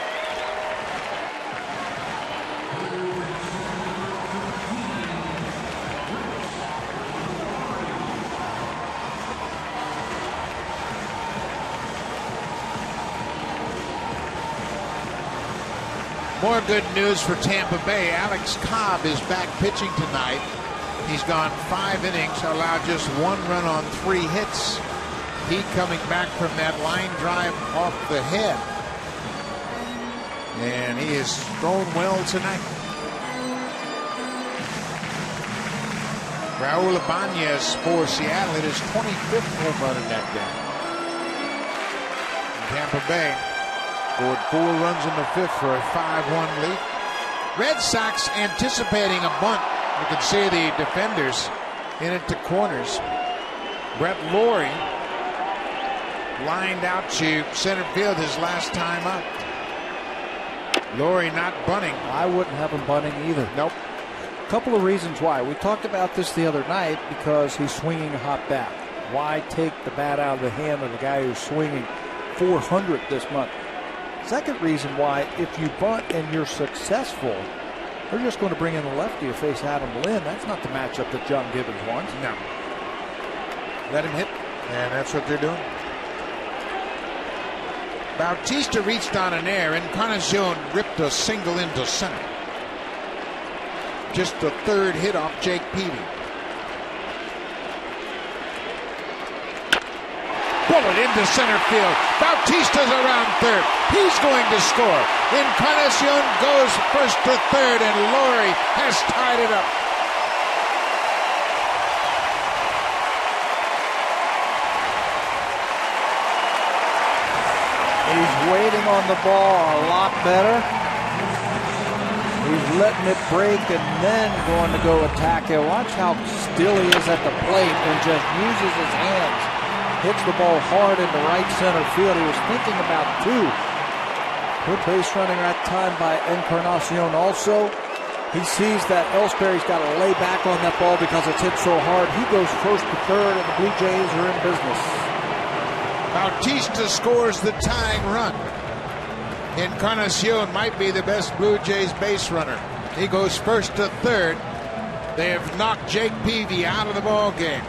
More good news for Tampa Bay. Alex Cobb is back pitching tonight. He's gone 5 innings, allowed just 1 run on 3 hits. He coming back from that line drive off the head. And he has thrown well tonight. Raul Ibanez for Seattle. It is 25th home run in that game. Tampa Bay scored 4 runs in the 5th for a 5-1 lead. Red Sox anticipating a bunt. You can see the defenders in it to corners. Brett Laurie lined out to center field his last time up. Laurie not bunting. I wouldn't have him bunting either. Nope. A couple of reasons why. We talked about this the other night because he's swinging a hot bat. Why take the bat out of the hand of the guy who's swinging 400 this month? Second reason why, if you bunt and you're successful, they're just going to bring in the lefty to face Adam Lind. That's not the matchup that John Gibbons wants. No. Let him hit, and that's what they're doing. Bautista reached on an air. Encarnacion ripped a single into center. Just the third hit off Jake Peavy. Bullet into center field. Bautista's around third. He's going to score. Encarnacion goes first to third, and Laurie has tied it up. He's waiting on the ball a lot better. He's letting it break and then going to go attack it. Watch how still he is at the plate and just uses his hands. Hits the ball hard into right center field. He was thinking about two. Good base running that time by Encarnacion also. He sees that Ellsbury's got to lay back on that ball because it's hit so hard. He goes first to third, and the Blue Jays are in business. Bautista scores the tying run. Encarnacion might be the best Blue Jays base runner. He goes first to third. They have knocked Jake Peavy out of the ball game.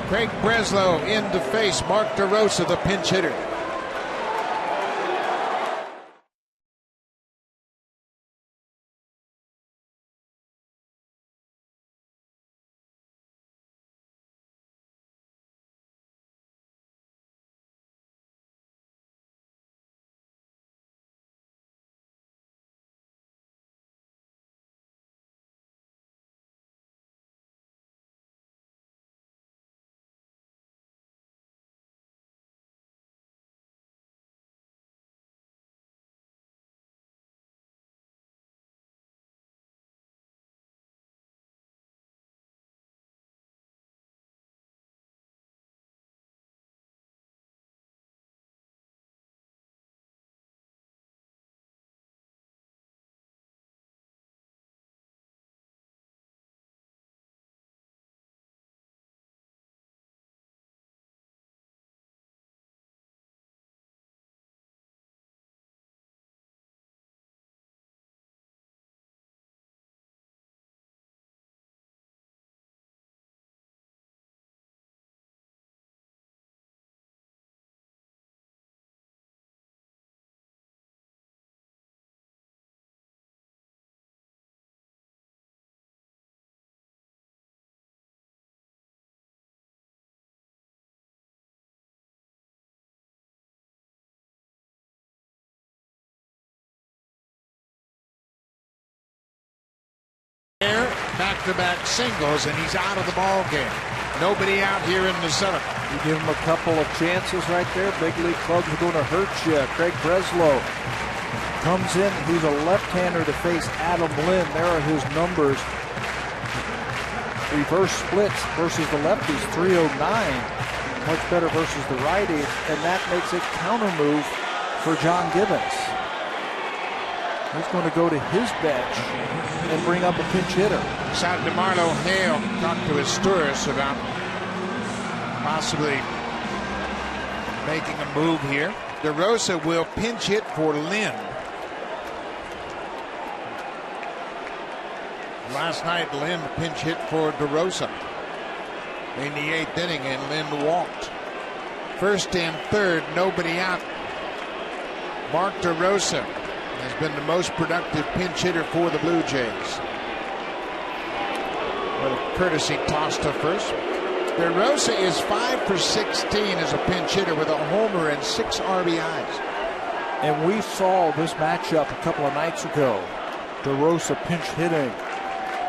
Craig Breslow in to face Mark DeRosa, the pinch hitter. Back-to-back singles, and he's out of the ball game. Nobody out here in the seventh. You give him a couple of chances right there. Big league clubs are going to hurt you. Craig Breslow comes in. He's a left-hander to face Adam Lynn. There are his numbers. Reverse splits versus the lefties, 309. Much better versus the righty, and that makes it counter move for John Gibbons. He's going to go to his bench and bring up a pinch hitter. Sat DeMarlo Hale talked to Asturias about possibly making a move here. DeRosa will pinch hit for Lynn. Last night, Lynn pinch hit for DeRosa in the 8th inning, and Lynn walked. First and third, nobody out. Mark DeRosa has been the most productive pinch hitter for the Blue Jays. With a courtesy toss to first. DeRosa is 5 for 16 as a pinch hitter with a homer and 6 RBIs. And we saw this matchup a couple of nights ago. DeRosa pinch hitting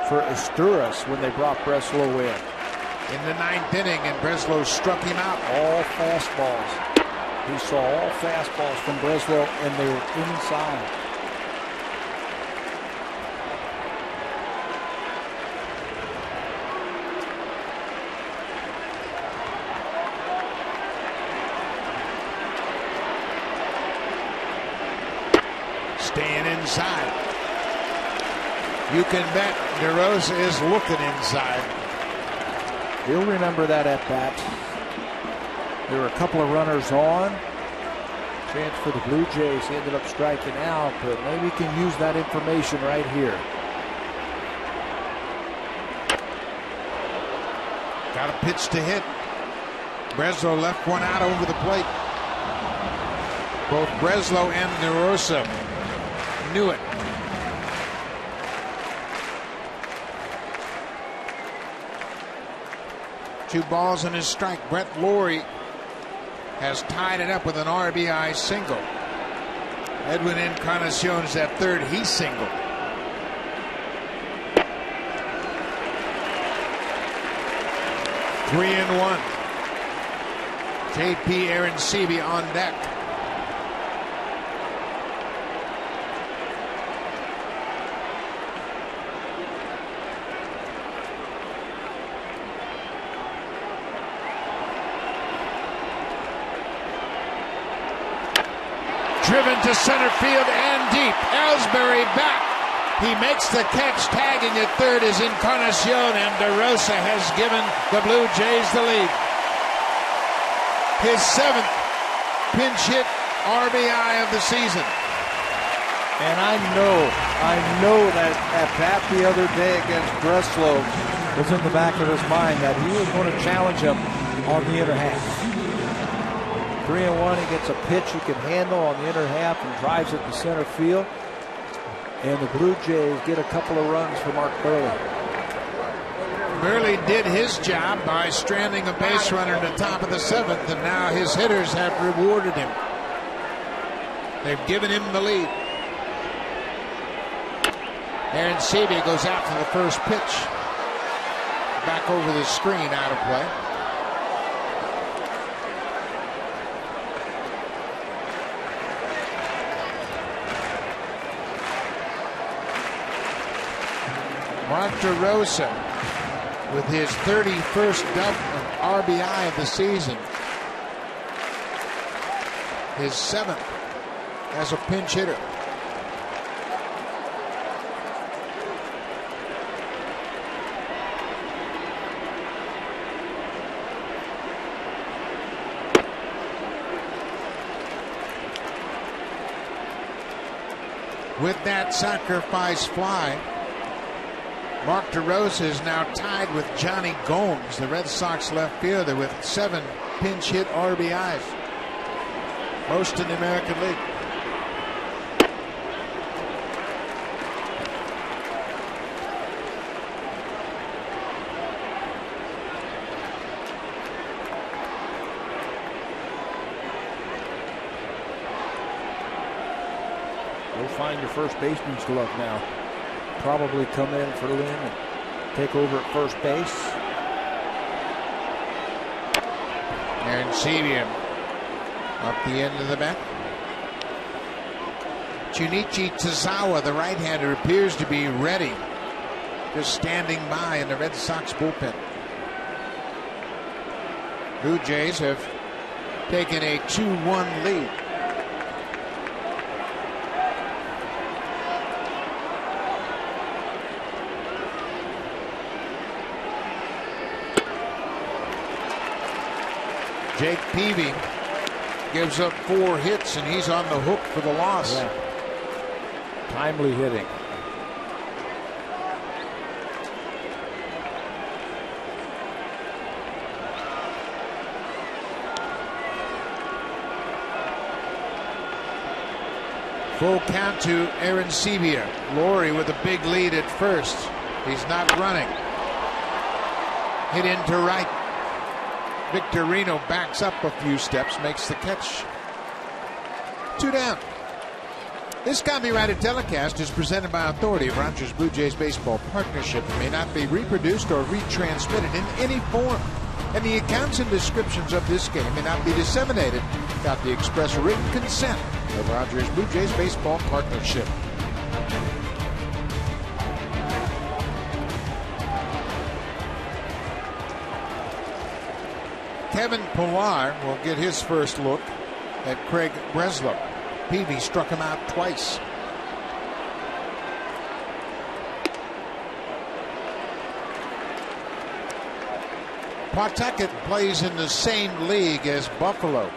for Asturias when they brought Breslow in the 9th inning, and Breslow struck him out. All fastballs. He saw all fastballs from Breslow, and they were inside. Staying inside. You can bet DeRosa is looking inside. He'll remember that at bat. There were a couple of runners on. Chance for the Blue Jays. He ended up striking out, but maybe he can use that information right here. Got a pitch to hit. Breslow left one out over the plate. Both Breslow and DeRosa knew it. Two balls and a strike. Brett Lawrie has tied it up with an RBI single. Edwin Encarnacion's that third. He singled. Three and one. JP Arencibi on deck. Driven to center field and deep. Ellsbury back. He makes the catch. Tagging at third is Encarnacion, and DeRosa has given the Blue Jays the lead. His 7th pinch hit RBI of the season. And I know that at bat the other day against Breslow was in the back of his mind that he was going to challenge him on the inner half. 3-1, he gets a pitch he can handle on the inner half and drives it to center field. And the Blue Jays get a couple of runs for Mark Buehrle. Buehrle did his job by stranding a base runner in the top of the 7th, and now his hitters have rewarded him. They've given him the lead. Arencibi goes out for the first pitch. Back over the screen, out of play. Mark DeRosa with his 31st RBI of the season. His 7th as a pinch hitter. With that sacrifice fly, Mark DeRosa is now tied with Johnny Gomes, the Red Sox left fielder, with 7 pinch hit RBIs. Most in the American League. Go find your first baseman's glove now. Probably come in for Lynn and take over at first base. Arencibi up the end of the bat. Junichi Tozawa, the right-hander, appears to be ready. Just standing by in the Red Sox bullpen. Blue Jays have taken a 2-1 lead. Jake Peavy gives up 4 hits, and he's on the hook for the loss. Yeah. Timely hitting. Full count to Arencibi. Lawrie with a big lead at first. He's not running. Hit into right. Victorino backs up a few steps, makes the catch. 2 down. This copyrighted telecast is presented by authority of Rogers Blue Jays Baseball Partnership and may not be reproduced or retransmitted in any form. And the accounts and descriptions of this game may not be disseminated without the express written consent of Rogers Blue Jays Baseball Partnership. Kevin Pillar will get his first look at Craig Breslow. Peavy struck him out twice. Pawtucket plays in the same league as Buffalo,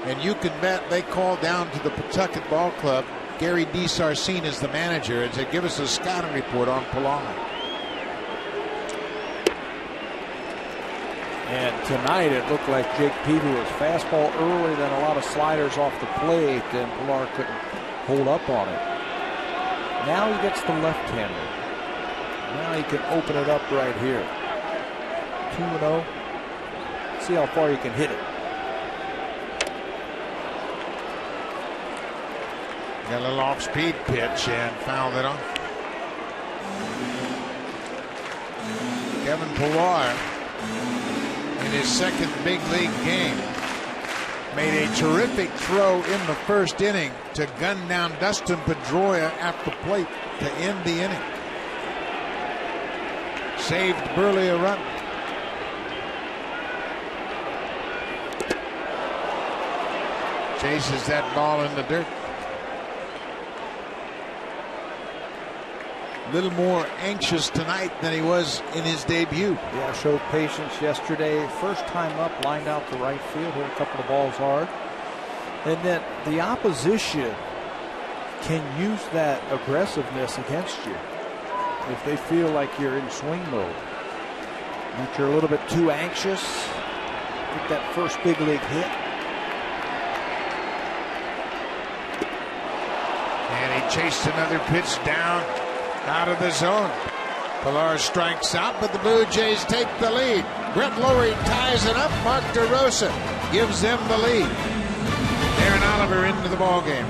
and you can bet they call down to the Pawtucket Ball Club. Gary DeSarcine is the manager, and to give us a scouting report on Pillar. And tonight it looked like Jake Peavy was fastball early, then a lot of sliders off the plate, and Pilar couldn't hold up on it. Now he gets the left-hander. Now he can open it up right here. 2-0. See how far he can hit it. Got a little off-speed pitch and fouled it off. Kevin Pilar, in his second big league game, made a terrific throw in the first inning to gun down Dustin Pedroia at the plate to end the inning. Saved Burley a run. Chases that ball in the dirt. A little more anxious tonight than he was in his debut. Yeah, showed patience yesterday. First time up, lined out to right field, hit a couple of balls hard. And then the opposition can use that aggressiveness against you if they feel like you're in swing mode. If you're a little bit too anxious, get that first big league hit. And he chased another pitch down out of the zone. Pilar strikes out, but the Blue Jays take the lead. Brett Lowry ties it up. Mark DeRosa gives them the lead. Aaron Oliver into the ball game.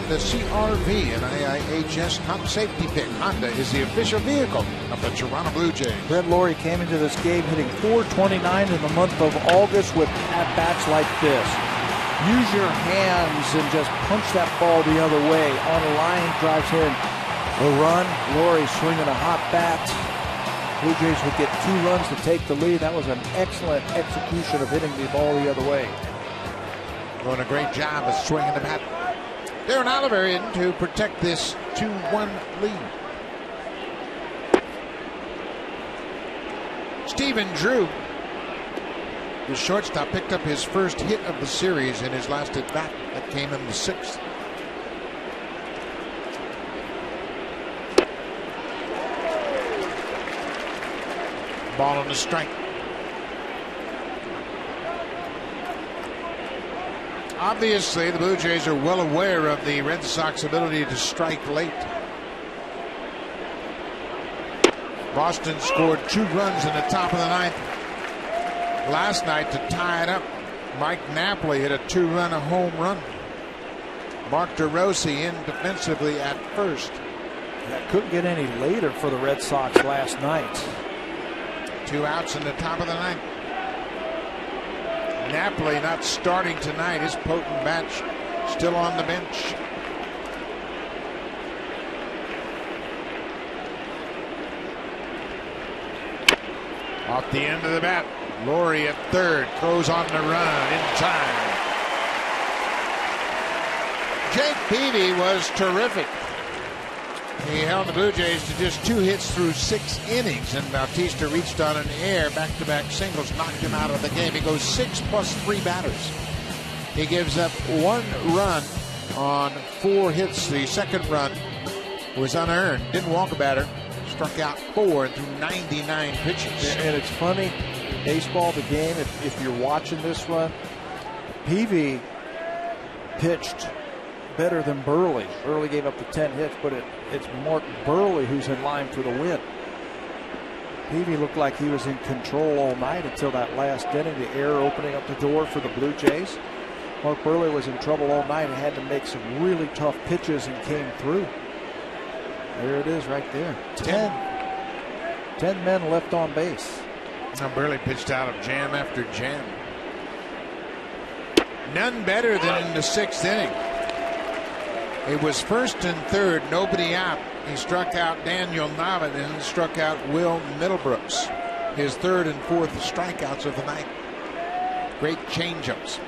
The CRV, an AIHS top safety pick. Honda is the official vehicle of the Toronto Blue Jays. Brett Lowry came into this game hitting .429 in the month of August with at-bats like this. Use your hands and just punch that ball the other way. On a line, drives in a run. Lowry swinging a hot bat. Blue Jays would get 2 runs to take the lead. That was an excellent execution of hitting the ball the other way. Doing a great job of swinging the bat. Aaron Oliver in to protect this 2-1 lead. Stephen Drew, the shortstop, picked up his first hit of the series in his last at bat. That came in the 6th. Ball on the strike. Obviously, the Blue Jays are well aware of the Red Sox ability to strike late. Boston scored 2 runs in the top of the 9th last night to tie it up. Mike Napoli hit a 2-run home run. Mark DeRosa in defensively at first. That couldn't get any later for the Red Sox last night. 2 outs in the top of the 9th. Napoli not starting tonight. His potent bat still on the bench. Off the end of the bat. Lowry at third. Throws on the run in time. Jake Peavy was terrific. He held the Blue Jays to just 2 hits through 6 innings, and Bautista reached on an air, back-to-back singles, knocked him out of the game. He goes 6 plus 3 batters. He gives up 1 run on 4 hits. The second run was unearned. Didn't walk a batter. Struck out 4 through 99 pitches. And it's funny, baseball, the game, if you're watching this run, Peavy pitched better than Burley. Burley gave up the 10 hits, but it's Mark Burley who's in line for the win. Peavy looked like he was in control all night until that last inning, the error opening up the door for the Blue Jays. Mark Burley was in trouble all night and had to make some really tough pitches and came through. There it is right there. 10 men left on base. Now Burley pitched out of jam after jam. None better than in the 6th inning. It was 1st and 3rd, nobody out. He struck out Daniel Nava and struck out Will Middlebrooks. His 3rd and 4th strikeouts of the night. Great changeups.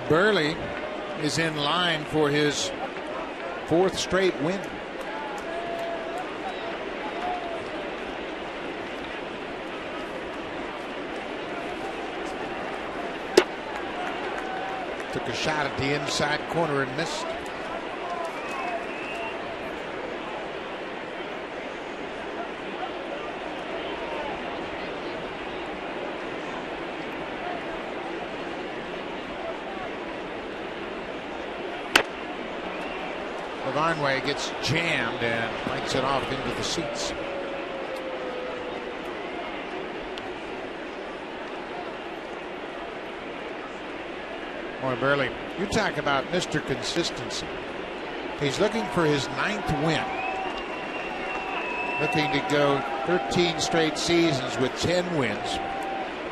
Burley is in line for his 4th straight win. Took a shot at the inside corner and missed. Lavarnway gets jammed and lights it off into the seats. Boy, Burley, you talk about Mr. Consistency. He's looking for his 9th win. Looking to go 13 straight seasons with 10 wins,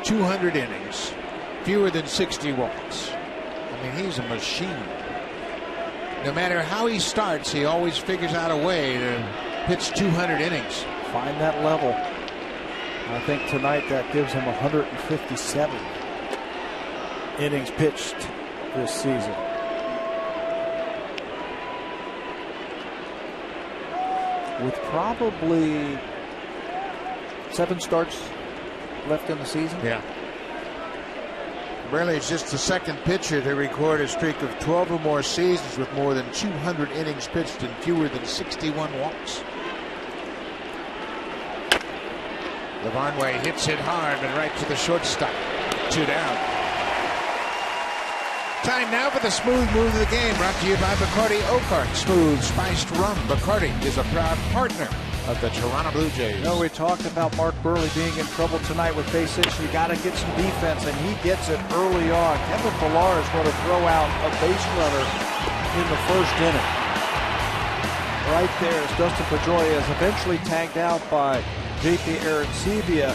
200 innings, fewer than 60 walks. I mean, he's a machine. No matter how he starts, he always figures out a way to pitch 200 innings. Find that level. I think tonight that gives him 157 innings pitched this season. With probably 7 starts left in the season. Yeah. Burley is just the 2nd pitcher to record a streak of 12 or more seasons with more than 200 innings pitched and fewer than 61 walks. Lavarnway hits it hard and right to the shortstop. 2 down. Time now for the smooth move of the game, brought to you by Bacardi Oakart Smooth Spiced Rum. Bacardi is a proud partner of the Toronto Blue Jays. You know, we talked about Mark Burley being in trouble tonight with base hits. You got to get some defense, and he gets it early on. Kevin Pillar is going to throw out a base runner in the 1st inning. Right there as Dustin Pedroia is eventually tagged out by JP Arancibia.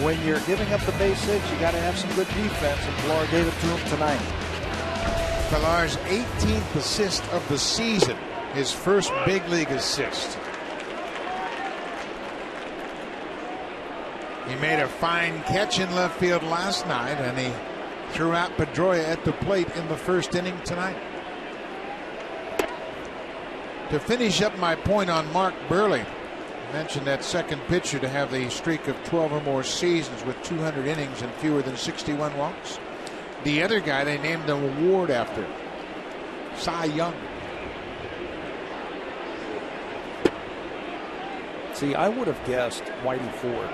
When you're giving up the base hits, you got to have some good defense, and Pillar gave it to him tonight. Pillar's 18th assist of the season, his first big league assist. He made a fine catch in left field last night, and he threw out Pedroia at the plate in the 1st inning tonight. To finish up my point on Mark Burley, I mentioned that 2nd pitcher to have the streak of 12 or more seasons with 200 innings and fewer than 61 walks. The other guy they named an award after, Cy Young. See, I would have guessed Whitey Ford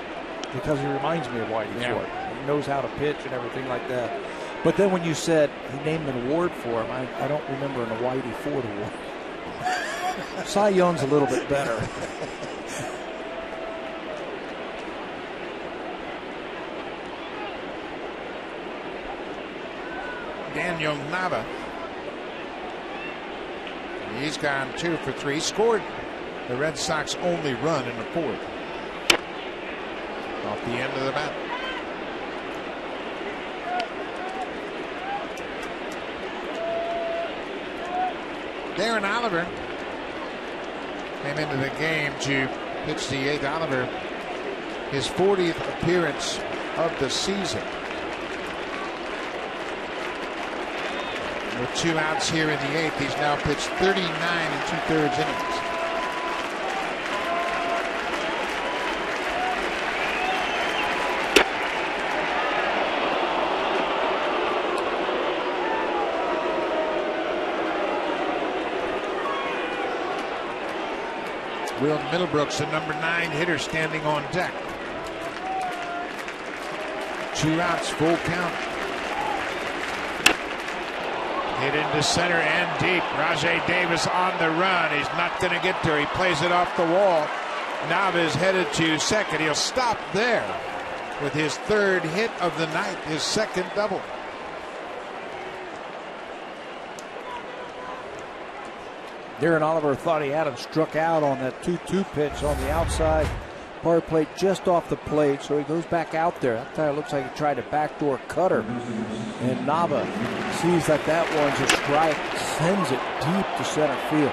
because he reminds me of Whitey Ford. He knows how to pitch and everything like that. But then when you said he named an award for him, I don't remember a Whitey Ford award. Cy Young's a little bit better. Daniel Nava. He's gone 2 for 3. Scored the Red Sox only run in the 4th. Off the end of the bat. Darren Oliver came into the game to pitch the 8th. Oliver, his 40th appearance of the season. With 2 outs here in the 8th, he's now pitched 39 2/3 innings. Will Middlebrooks, the number 9 hitter, standing on deck. 2 outs, full count. Hit into center and deep. Rajai Davis on the run. He's not going to get there. He plays it off the wall. Nava is headed to second. He'll stop there with his 3rd hit of the night, his 2nd double. Darren Oliver thought he had him struck out on that 2-2 pitch on the outside part of the plate, just off the plate, so he goes back out there. That time it looks like he tried a backdoor cutter, and Nava sees that one's a strike, sends it deep to center field.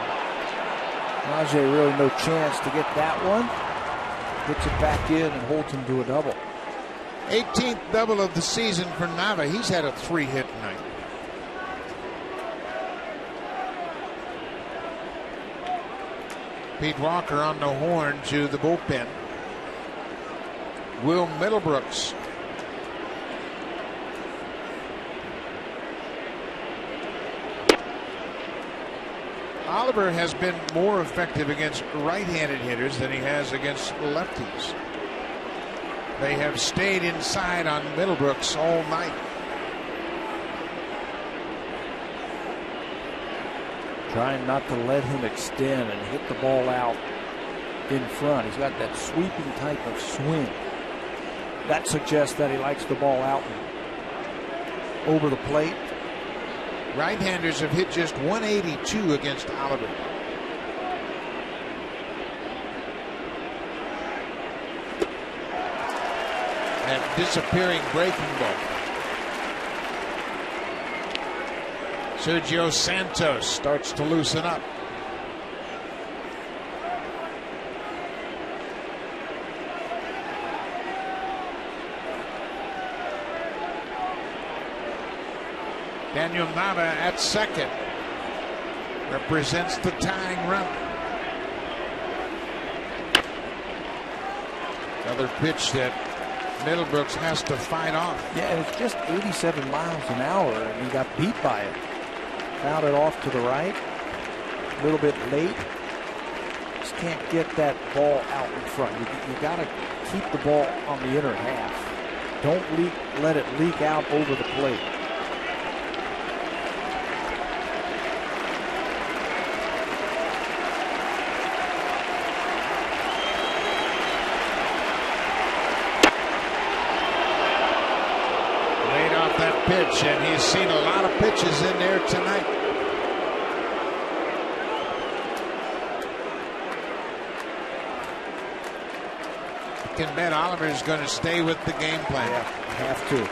Rajai really no chance to get that one. Gets it back in and holds him to a double. 18th double of the season for Nava. He's had a 3-hit night. Pete Walker on the horn to the bullpen. Will Middlebrooks. Oliver has been more effective against right-handed hitters than he has against lefties. They have stayed inside on Middlebrooks all night. Trying not to let him extend and hit the ball out in front. He's got that sweeping type of swing. That suggests that he likes the ball out and over the plate. Right-handers have hit just 182 against Oliver. That disappearing breaking ball. Sergio Santos starts to loosen up. Daniel Nava at second represents the tying run. Another pitch that Middlebrooks has to fight off. Yeah, and it's just 87 miles an hour, and he got beat by it. Fouled it off to the right, a little bit late. Just can't get that ball out in front. You got to keep the ball on the inner half. Don't let it leak out over the plate. Pitch, and he's seen a lot of pitches in there tonight. You can bet Oliver's going to stay with the game plan. Yeah, have to.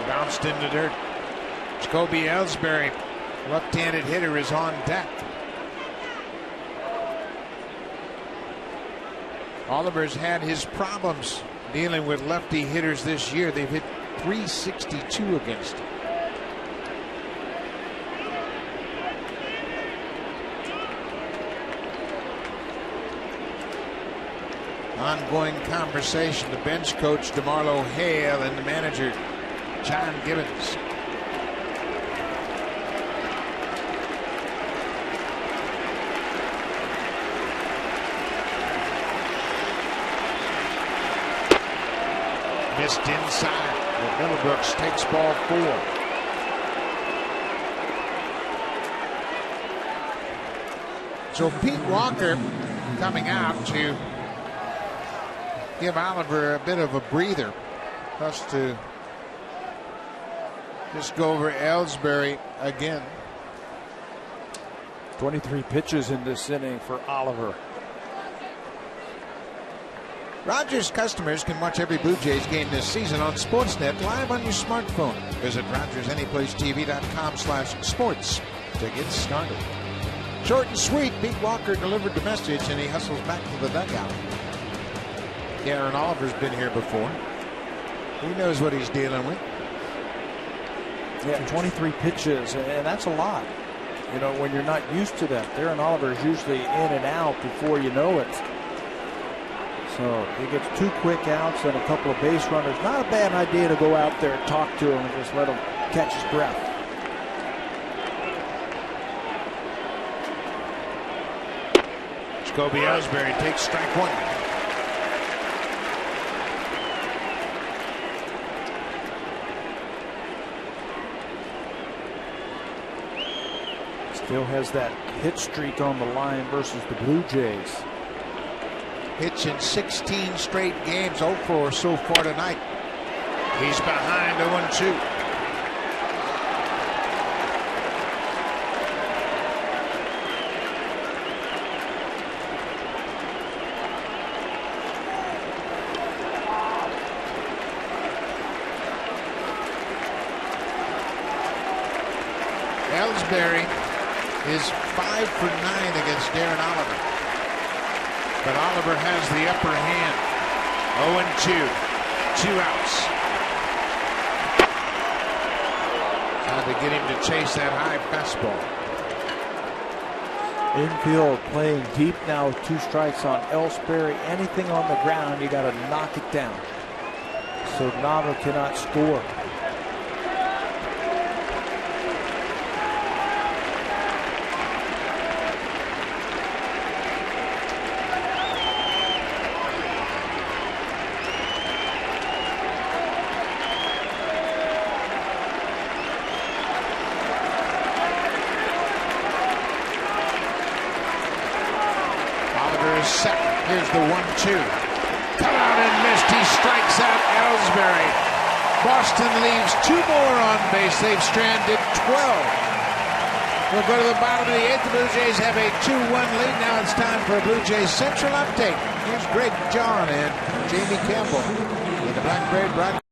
Bounced in the dirt. Jacoby Ellsbury, left-handed hitter, is on deck. Oliver's had his problems dealing with lefty hitters this year. They've hit 362 against him. Ongoing conversation. The bench coach, DeMarlo Hale, and the manager, John Gibbons. Missed inside. Middlebrooks takes ball 4. So Pete Walker coming out to give Oliver a bit of a breather. Plus to just go over Ellsbury again. 23 pitches in this inning for Oliver. Rogers customers can watch every Blue Jays game this season on Sportsnet live on your smartphone. Visit RogersAnyplaceTV.com/sports to get started. Short and sweet. Pete Walker delivered the message, and he hustles back to the dugout. Darren Oliver's been here before. He knows what he's dealing with. Yeah, 23 pitches, and that's a lot. You know, when you're not used to that. Darren Oliver is usually in and out before you know it. So he gets 2 quick outs and a couple of base runners. Not a bad idea to go out there and talk to him and just let him catch his breath. Jacoby Ellsbury takes strike 1. Still has that hit streak on the line versus the Blue Jays. Hits in 16 straight games, 0-4 so far tonight. He's behind 0-2. Ellsbury is 5 for 9 against Darren Oliver. But Oliver has the upper hand. 0-2. 2 outs. Trying to get him to chase that high fastball. Infield playing deep now with 2 strikes on Ellsbury. Anything on the ground, you got to knock it down. So Nava cannot score. Second. Here's the 1-2. Cut out and missed. He strikes out Ellsbury. Boston leaves 2 more on base. They've stranded 12. We'll go to the bottom of the 8th. The Blue Jays have a 2-1 lead. Now it's time for a Blue Jays Central update. Here's Greg John and Jamie Campbell in the Blackberry broadcast.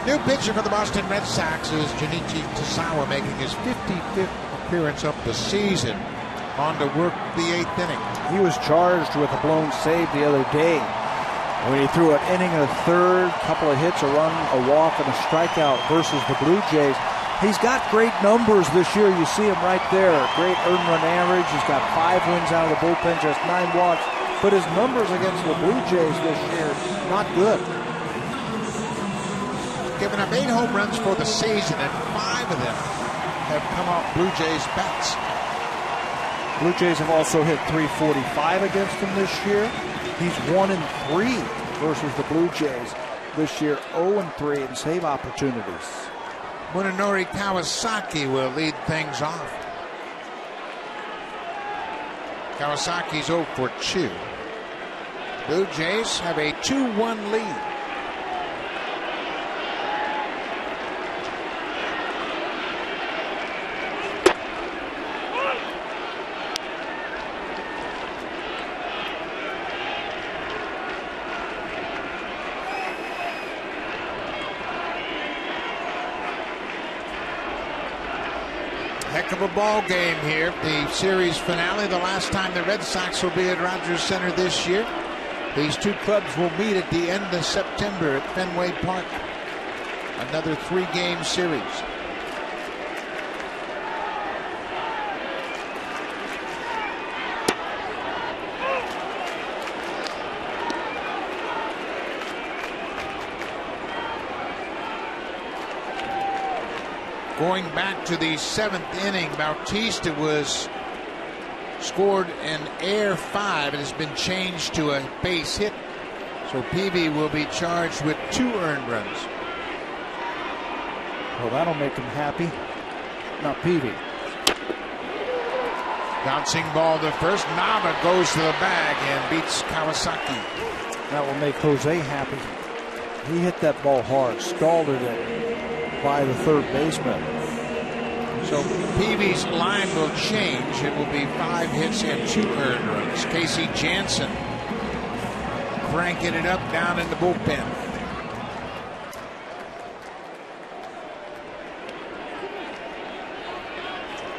New pitcher for the Boston Red Sox is Junichi Tasawa, making his 55th appearance of the season. On to work the 8th inning. He was charged with a blown save the other day when he threw an inning and a third, couple of hits, a run, a walk, and a strikeout versus the Blue Jays. He's got great numbers this year. You see him right there. Great earned run average. He's got 5 wins out of the bullpen, just 9 walks. But his numbers against the Blue Jays this year, not good. Given up 8 home runs for the season, and 5 of them have come off Blue Jays bats. Blue Jays have also hit .345 against him this year. He's 1-3 versus the Blue Jays this year, 0-3 in save opportunities. Munenori Kawasaki will lead things off. Kawasaki's 0 for 2. Blue Jays have a 2-1 lead. Heck of a ball game here. The series finale, the last time the Red Sox will be at Rogers Center this year. These two clubs will meet at the end of September at Fenway Park. Another 3-game series. Going back to the 7th inning, Bautista was scored an air 5. It has been changed to a base hit. So Peavy will be charged with 2 earned runs. Well, that'll make him happy. Not Peavy. Bouncing ball to first. Nava goes to the bag and beats Kawasaki. That will make Jose happy. He hit that ball hard, scalded it by the third baseman. So Peavy's line will change. It will be 5 hits and 2 earned runs. Casey Jansen cranking it up down in the bullpen.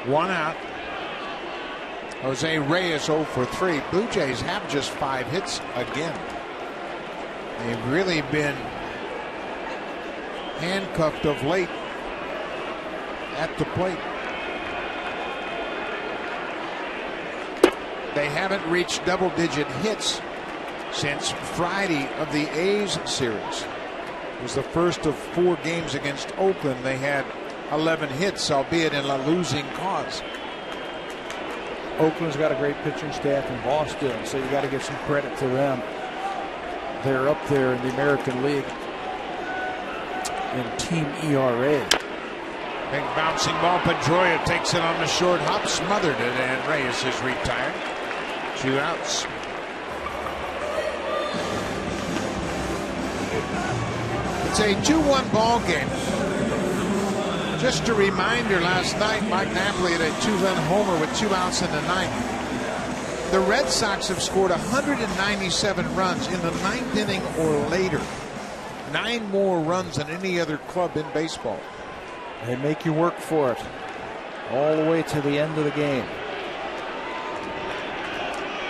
One out. Jose Reyes 0 for 3. Blue Jays have just 5 hits again. They've really been handcuffed of late at the plate. They haven't reached double-digit hits since Friday of the A's series. It was the first of 4 games against Oakland. They had 11 hits, albeit in a losing cause. Oakland's got a great pitching staff in Boston, so you got to give some credit to them. They're up there in the American League in team ERA. Big bouncing ball. Pedroia takes it on the short hop, smothered it, and Reyes is retired. 2 outs. It's a 2-1 ball game. Just a reminder, last night Mike Napoli had a 2-run homer with 2 outs in the 9th. The Red Sox have scored 197 runs in the 9th inning or later. 9 more runs than any other club in baseball. They make you work for it all the way to the end of the game.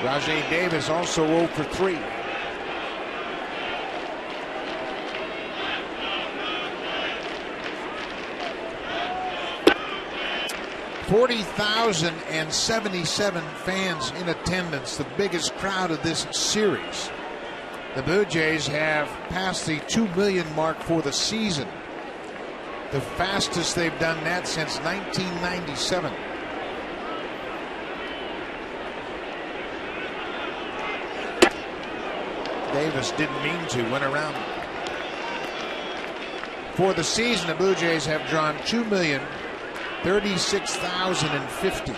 Rajay Davis also 0 for 3. $40,077 fans in attendance, the biggest crowd of this series. The Blue Jays have passed the 2 million mark for the season. The fastest they've done that since 1997. Davis didn't mean to, went around. For the season, the Blue Jays have drawn 2,036,050.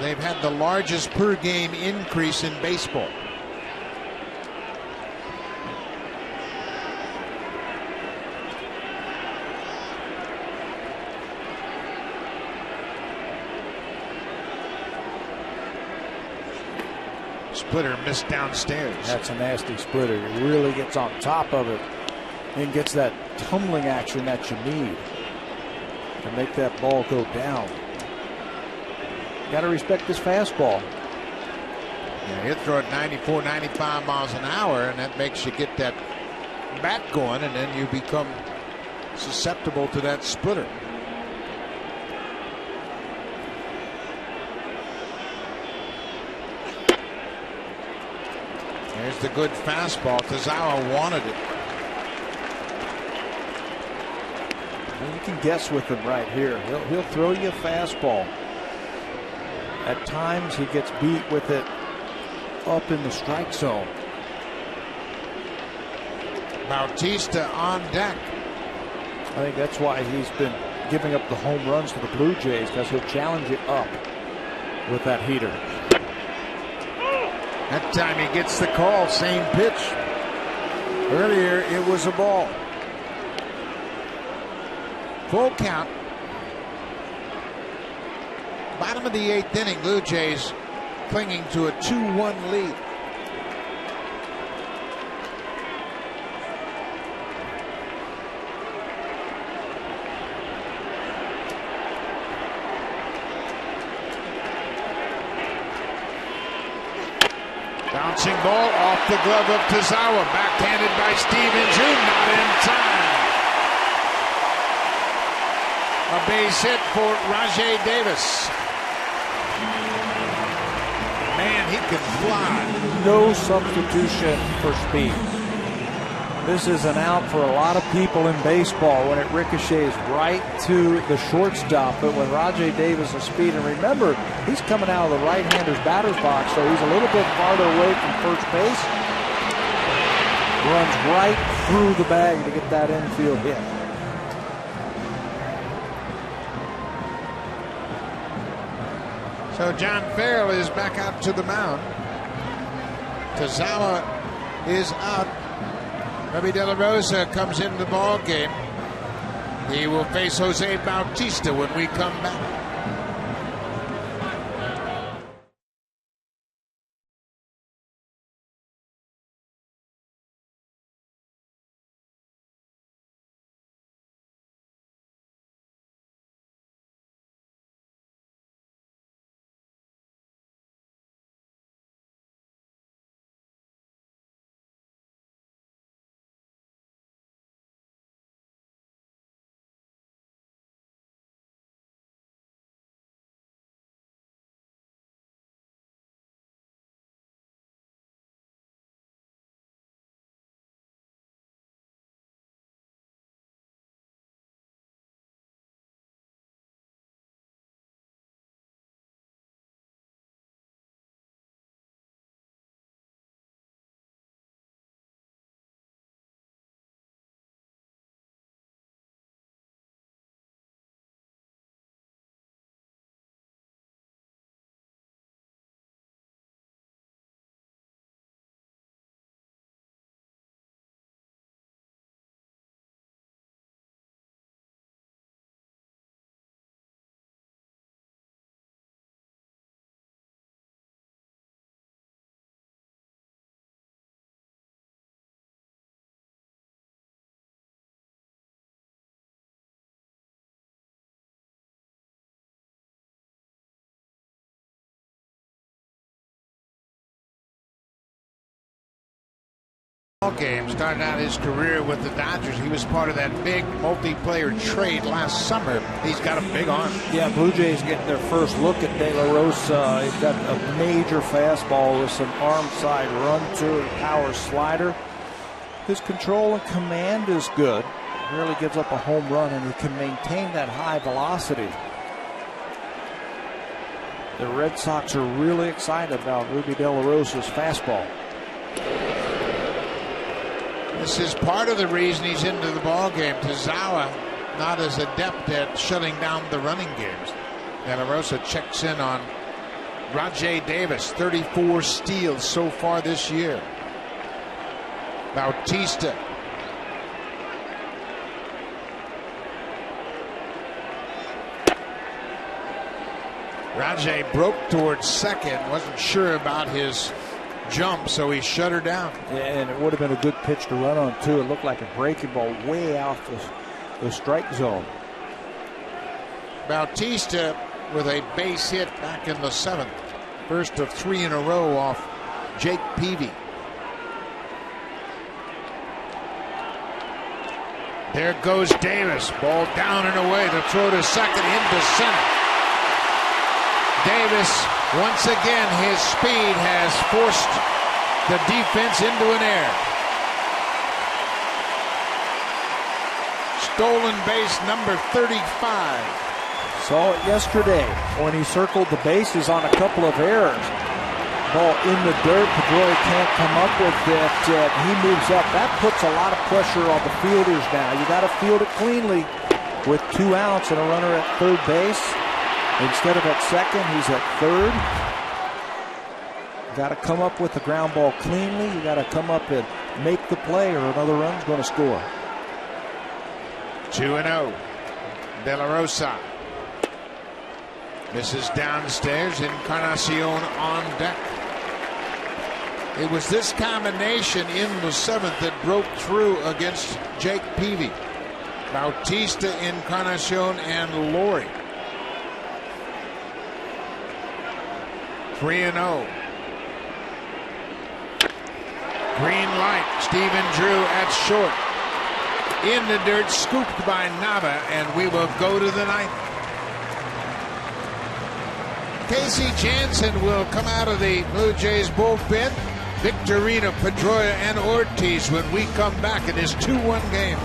They've had the largest per game increase in baseball. Splitter missed downstairs. That's a nasty splitter. He really gets on top of it and gets that tumbling action that you need to make that ball go down. Got to respect this fastball. Yeah, he'll throw it 94, 95 miles an hour, and that makes you get that bat going, and then you become susceptible to that splitter. There's the good fastball. Tazawa wanted it. Well, you can guess with him right here. He'll throw you a fastball. At times he gets beat with it up in the strike zone. Bautista on deck. I think that's why he's been giving up the home runs for the Blue Jays, because he'll challenge it up with that heater. That time he gets the call, same pitch. Earlier it was a ball. Full count. Bottom of the 8th inning, Blue Jays clinging to a 2-1 lead. Bouncing ball off the glove of Tazawa, backhanded by Stevens, who not in time. A base hit for Rajai Davis. Man, he can fly. No substitution for speed. This is an out for a lot of people in baseball when it ricochets right to the shortstop. But with Rajai Davis' speed, and remember, he's coming out of the right-hander's batter's box, so he's a little bit farther away from first base. Runs right through the bag to get that infield hit. So John Farrell is back out to the mound. Tazawa is out. Reby De La Rosa comes into the ball game. He will face Jose Bautista when we come back. Game started out his career with the Dodgers. He was part of that big multiplayer trade last summer. He's got a big arm. Yeah, Blue Jays getting their first look at De La Rosa. He's got a major fastball with some arm side run to it, power slider. His control and command is good. Rarely gives up a home run, and he can maintain that high velocity. The Red Sox are really excited about Reby De La Rosa's fastball. This is part of the reason he's into the ball game. Tazawa not as adept at shutting down the running games. De La Rosa checks in on Rajai Davis, 34 steals so far this year. Bautista. Rajai broke towards second, wasn't sure about his jump, so he shut her down. And it would have been a good pitch to run on, too. It looked like a breaking ball way out the strike zone. Bautista with a base hit back in the 7th. First of 3 in a row off Jake Peavy. There goes Davis. Ball down and away. The throw to second, into center. Davis, once again, his speed has forced the defense into an error. Stolen base number 35. Saw it yesterday when he circled the bases on a couple of errors. ball in the dirt. Pedroia can't come up with it. He moves up. That puts a lot of pressure on the fielders now. You got to field it cleanly with 2 outs and a runner at third base. Instead of at second, he's at third. You got to come up with the ground ball cleanly. You got to come up and make the play, or another run's going to score. 2-0. De La Rosa. Misses downstairs. Encarnacion on deck. It was this combination in the 7th that broke through against Jake Peavy. Bautista, Encarnacion, and Laurie. 3-0. Green light. Stephen Drew at short. In the dirt, scooped by Nava, and we will go to the 9th. Casey Jansen will come out of the Blue Jays bullpen. Victorino, Pedroia, and Ortiz when we come back in this 2-1 game.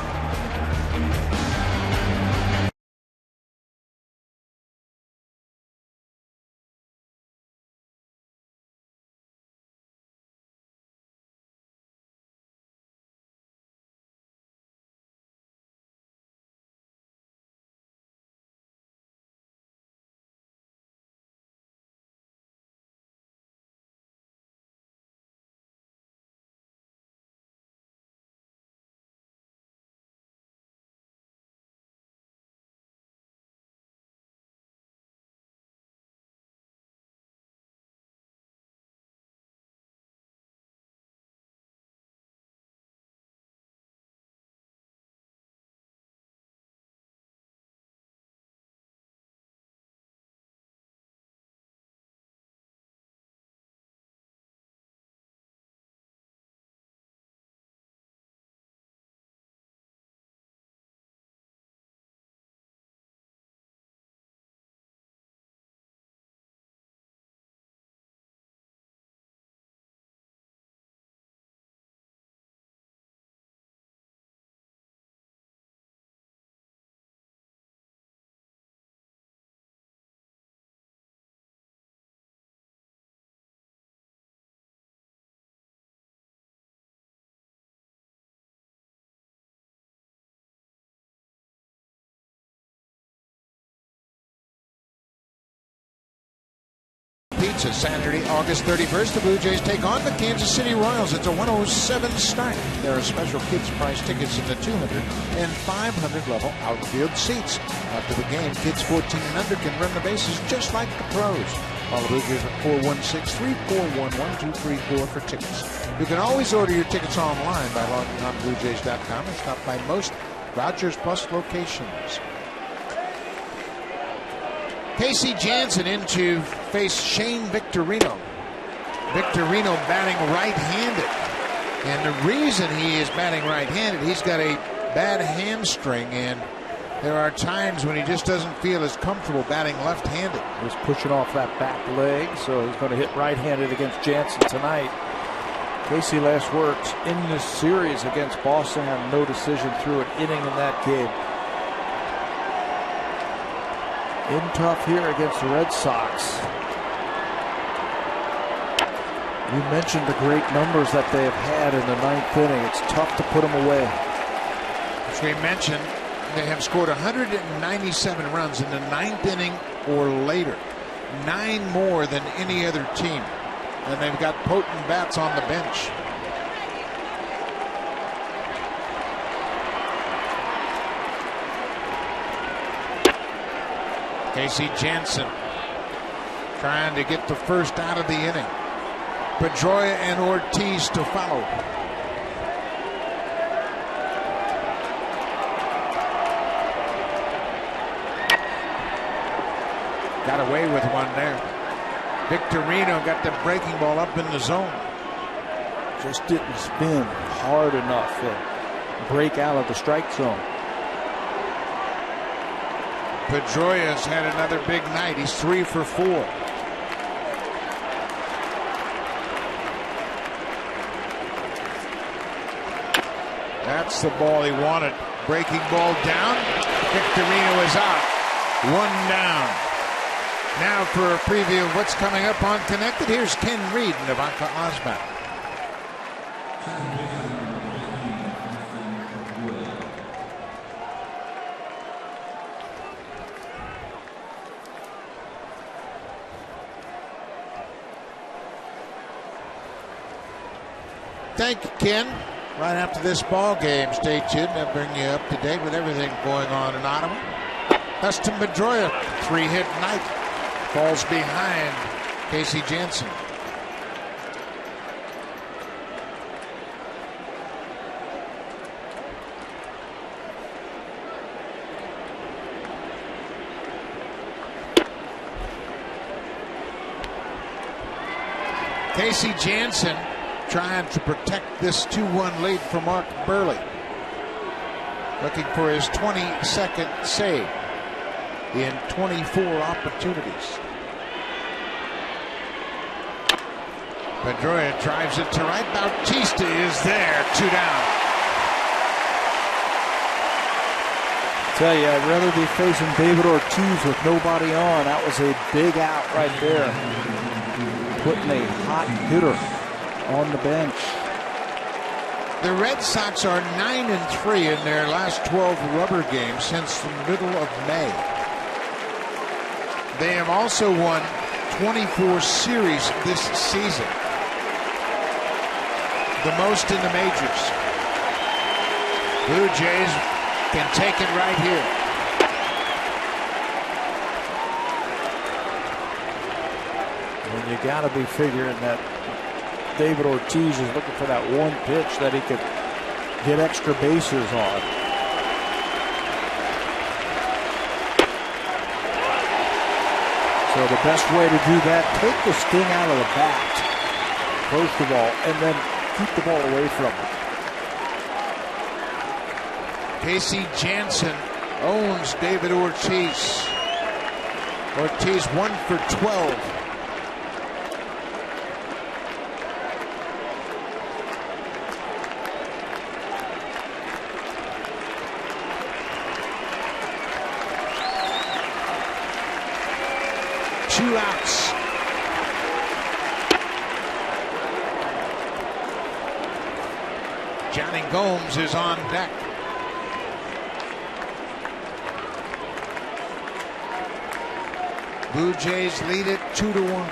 Pizza, Saturday, August 31st. The Blue Jays take on the Kansas City Royals. It's a 107 start. There are special kids price tickets in the 200 and 500 level outfield seats. After the game, kids 14 and under can run the bases just like the pros. Call the Blue Jays at 416-341-1234 for tickets. You can always order your tickets online by logging on to BlueJays.com or stop by most Rogers Plus locations. Casey Jansen in to face Shane Victorino. Victorino batting right-handed. And the reason he is batting right-handed, he's got a bad hamstring, and there are times when he just doesn't feel as comfortable batting left-handed. He's pushing off that back leg, so he's going to hit right-handed against Jansen tonight. Casey last worked in this series against Boston, had no decision through an inning in that game. In tough here against the Red Sox. You mentioned the great numbers that they have had in the 9th inning. It's tough to put them away. As we mentioned, they have scored 197 runs in the 9th inning or later. 9 more than any other team. And they've got potent bats on the bench. Casey Jansen trying to get the first out of the inning. Pedroia and Ortiz to follow. Got away with one there. Victorino got the breaking ball up in the zone. Just didn't spin hard enough to break out of the strike zone. Pedroia's had another big night. He's 3 for 4. That's the ball he wanted. Breaking ball down. Victorino is out. 1 down. Now for a preview of what's coming up on Connected, here's Ken Reed and Ivanka Osman. Thank you, Ken. Right after this ball game, stay tuned. I'll bring you up to date with everything going on in Ottawa. Dustin Pedroia, 3-hit night. Falls behind Casey Janssen. Casey Janssen trying to protect this 2-1 lead for Mark Burley. Looking for his 22nd save in 24 opportunities. Pedroia drives it to right. Bautista is there. 2 down. Tell you, I'd rather be facing David Ortiz with nobody on. That was a big out right there. Putting a hot hitter on the bench. The Red Sox are 9-3 in their last 12 rubber games since the middle of May. They have also won 24 series this season, the most in the majors. Blue Jays can take it right here. And you got to be figuring that David Ortiz is looking for that one pitch that he could get extra bases on. So the best way to do that, take the sting out of the bat, first of all, and then keep the ball away from it. Casey Janssen owns David Ortiz. Ortiz 1 for 12. Two outs. Johnny Gomes is on deck. Blue Jays lead it 2-1.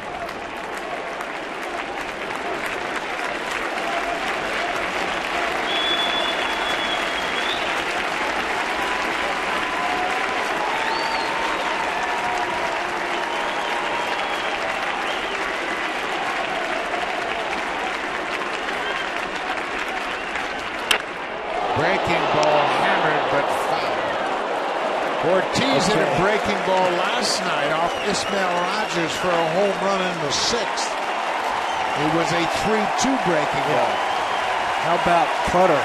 Breaking ball hammered but foul. Ortiz hit a breaking ball last night off Ismael Rogers for a home run in the 6th. It was a 3-2 breaking ball. How about Cutter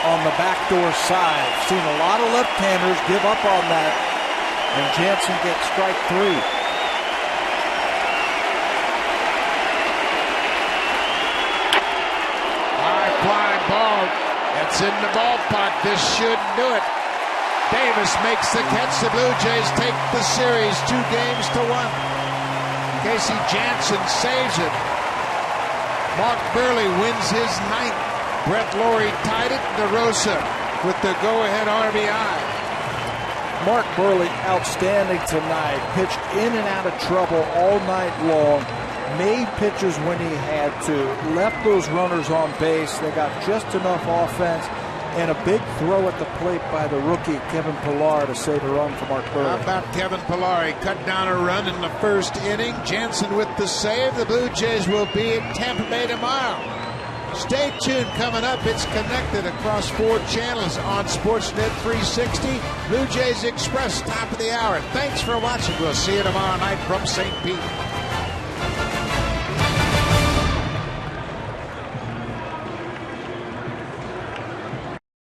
on the backdoor side? Seen a lot of left-handers give up on that, and Janssen gets strike 3. Fly ball. That's in the ballpark. This should do it. Davis makes the catch. The Blue Jays take the series 2-1. Casey Janssen saves it. Mark Burley wins his 9th. Brett Lawrie tied it. DeRosa with the go-ahead RBI. Mark Burley outstanding tonight. Pitched in and out of trouble all night long. Made pitches when he had to. Left those runners on base. They got just enough offense. And a big throw at the plate by the rookie, Kevin Pillar, to save a run for Mark Burley. How about Kevin Pillar? He cut down a run in the first inning. Janssen with the save. The Blue Jays will be in Tampa Bay tomorrow. Stay tuned. Coming up, it's connected across 4 channels on Sportsnet 360. Blue Jays Express, top of the hour. Thanks for watching. We'll see you tomorrow night from St. Pete.